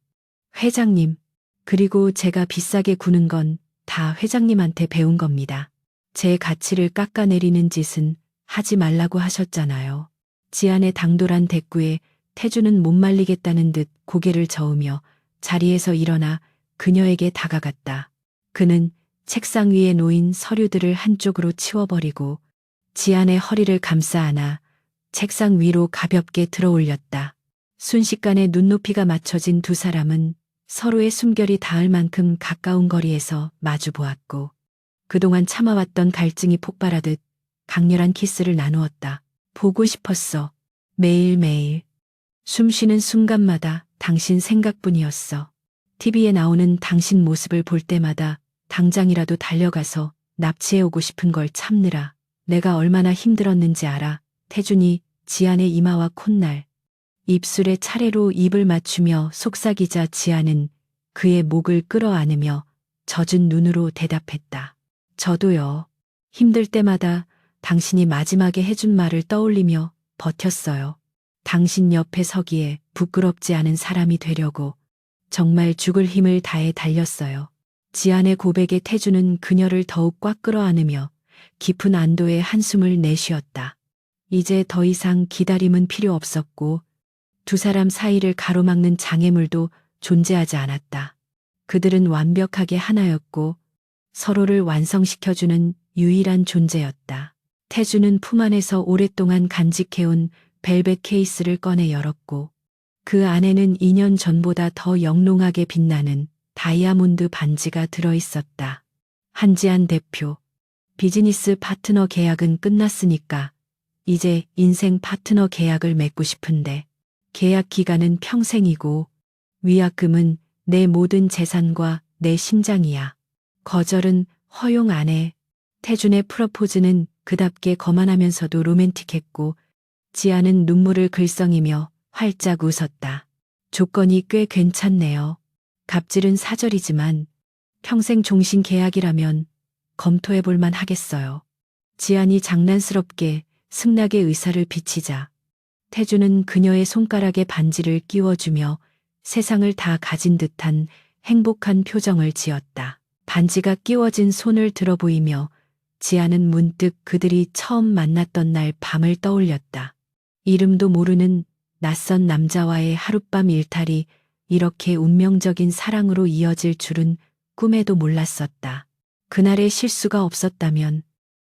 회장님, 그리고 제가 비싸게 구는 건 다 회장님한테 배운 겁니다. 제 가치를 깎아내리는 짓은 하지 말라고 하셨잖아요. 지안의 당돌한 대꾸에 태준은 못 말리겠다는 듯 고개를 저으며 자리에서 일어나 그녀에게 다가갔다. 그는 책상 위에 놓인 서류들을 한쪽으로 치워버리고 지안의 허리를 감싸 안아 책상 위로 가볍게 들어 올렸다. 순식간에 눈높이가 맞춰진 두 사람은 서로의 숨결이 닿을 만큼 가까운 거리에서 마주 보았고 그동안 참아왔던 갈증이 폭발하듯 강렬한 키스를 나누었다. 보고 싶었어. 매일매일. 숨쉬는 순간마다 당신 생각뿐이었어. TV에 나오는 당신 모습을 볼 때마다 당장이라도 달려가서 납치해오고 싶은 걸 참느라 내가 얼마나 힘들었는지 알아. 태준이 지안의 이마와 콧날, 입술에 차례로 입을 맞추며 속삭이자 지안은 그의 목을 끌어안으며 젖은 눈으로 대답했다. 저도요. 힘들 때마다 당신이 마지막에 해준 말을 떠올리며 버텼어요. 당신 옆에 서기에 부끄럽지 않은 사람이 되려고 정말 죽을 힘을 다해 달렸어요. 지안의 고백에 태주는 그녀를 더욱 꽉 끌어안으며 깊은 안도의 한숨을 내쉬었다. 이제 더 이상 기다림은 필요 없었고 두 사람 사이를 가로막는 장애물도 존재하지 않았다. 그들은 완벽하게 하나였고 서로를 완성시켜주는 유일한 존재였다. 태주는 품 안에서 오랫동안 간직해온 벨벳 케이스를 꺼내 열었고 그 안에는 2년 전보다 더 영롱하게 빛나는 다이아몬드 반지가 들어있었다. 한지안 대표, 비즈니스 파트너 계약은 끝났으니까 이제 인생 파트너 계약을 맺고 싶은데 계약 기간은 평생이고 위약금은 내 모든 재산과 내 심장이야. 거절은 허용 안 해. 태준의 프러포즈는 그답게 거만하면서도 로맨틱했고 지아는 눈물을 글썽이며 활짝 웃었다. 조건이 꽤 괜찮네요. 갑질은 사절이지만 평생 종신 계약이라면 검토해 볼만 하겠어요. 지안이 장난스럽게 승낙의 의사를 비치자 태주는 그녀의 손가락에 반지를 끼워주며 세상을 다 가진 듯한 행복한 표정을 지었다. 반지가 끼워진 손을 들어 보이며 지아는 문득 그들이 처음 만났던 날 밤을 떠올렸다. 이름도 모르는 낯선 남자와의 하룻밤 일탈이 이렇게 운명적인 사랑으로 이어질 줄은 꿈에도 몰랐었다. 그날의 실수가 없었다면,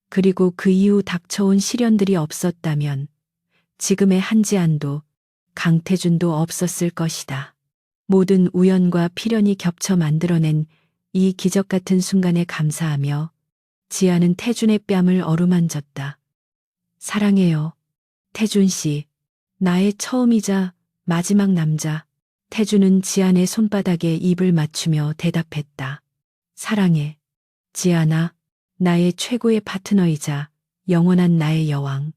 그리고 그 이후 닥쳐온 시련들이 없었다면 지금의 한지안도 강태준도 없었을 것이다. 모든 우연과 필연이 겹쳐 만들어낸 이 기적 같은 순간에 감사하며 지아는 태준의 뺨을 어루만졌다. 사랑해요. 태준 씨. 나의 처음이자 마지막 남자. 태준은 지안의 손바닥에 입을 맞추며 대답했다. 사랑해. 지안아, 나의 최고의 파트너이자 영원한 나의 여왕.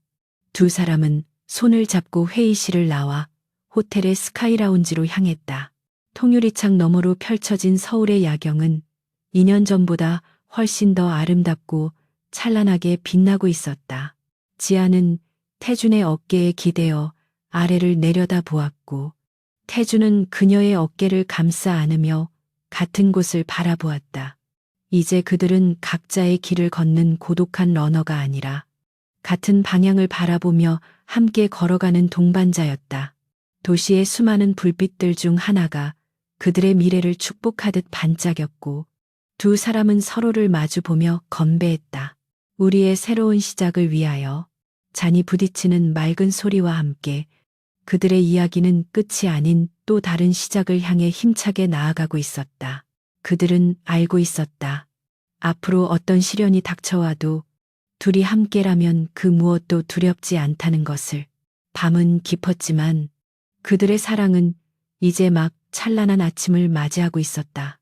두 사람은 손을 잡고 회의실을 나와 호텔의 스카이라운지로 향했다. 통유리창 너머로 펼쳐진 서울의 야경은 2년 전보다 훨씬 더 아름답고 찬란하게 빛나고 있었다. 지아는 태준의 어깨에 기대어 아래를 내려다 보았고 태준은 그녀의 어깨를 감싸 안으며 같은 곳을 바라보았다. 이제 그들은 각자의 길을 걷는 고독한 러너가 아니라 같은 방향을 바라보며 함께 걸어가는 동반자였다. 도시의 수많은 불빛들 중 하나가 그들의 미래를 축복하듯 반짝였고 두 사람은 서로를 마주보며 건배했다. 우리의 새로운 시작을 위하여. 잔이 부딪히는 맑은 소리와 함께 그들의 이야기는 끝이 아닌 또 다른 시작을 향해 힘차게 나아가고 있었다. 그들은 알고 있었다. 앞으로 어떤 시련이 닥쳐와도 둘이 함께라면 그 무엇도 두렵지 않다는 것을. 밤은 깊었지만 그들의 사랑은 이제 막 찬란한 아침을 맞이하고 있었다.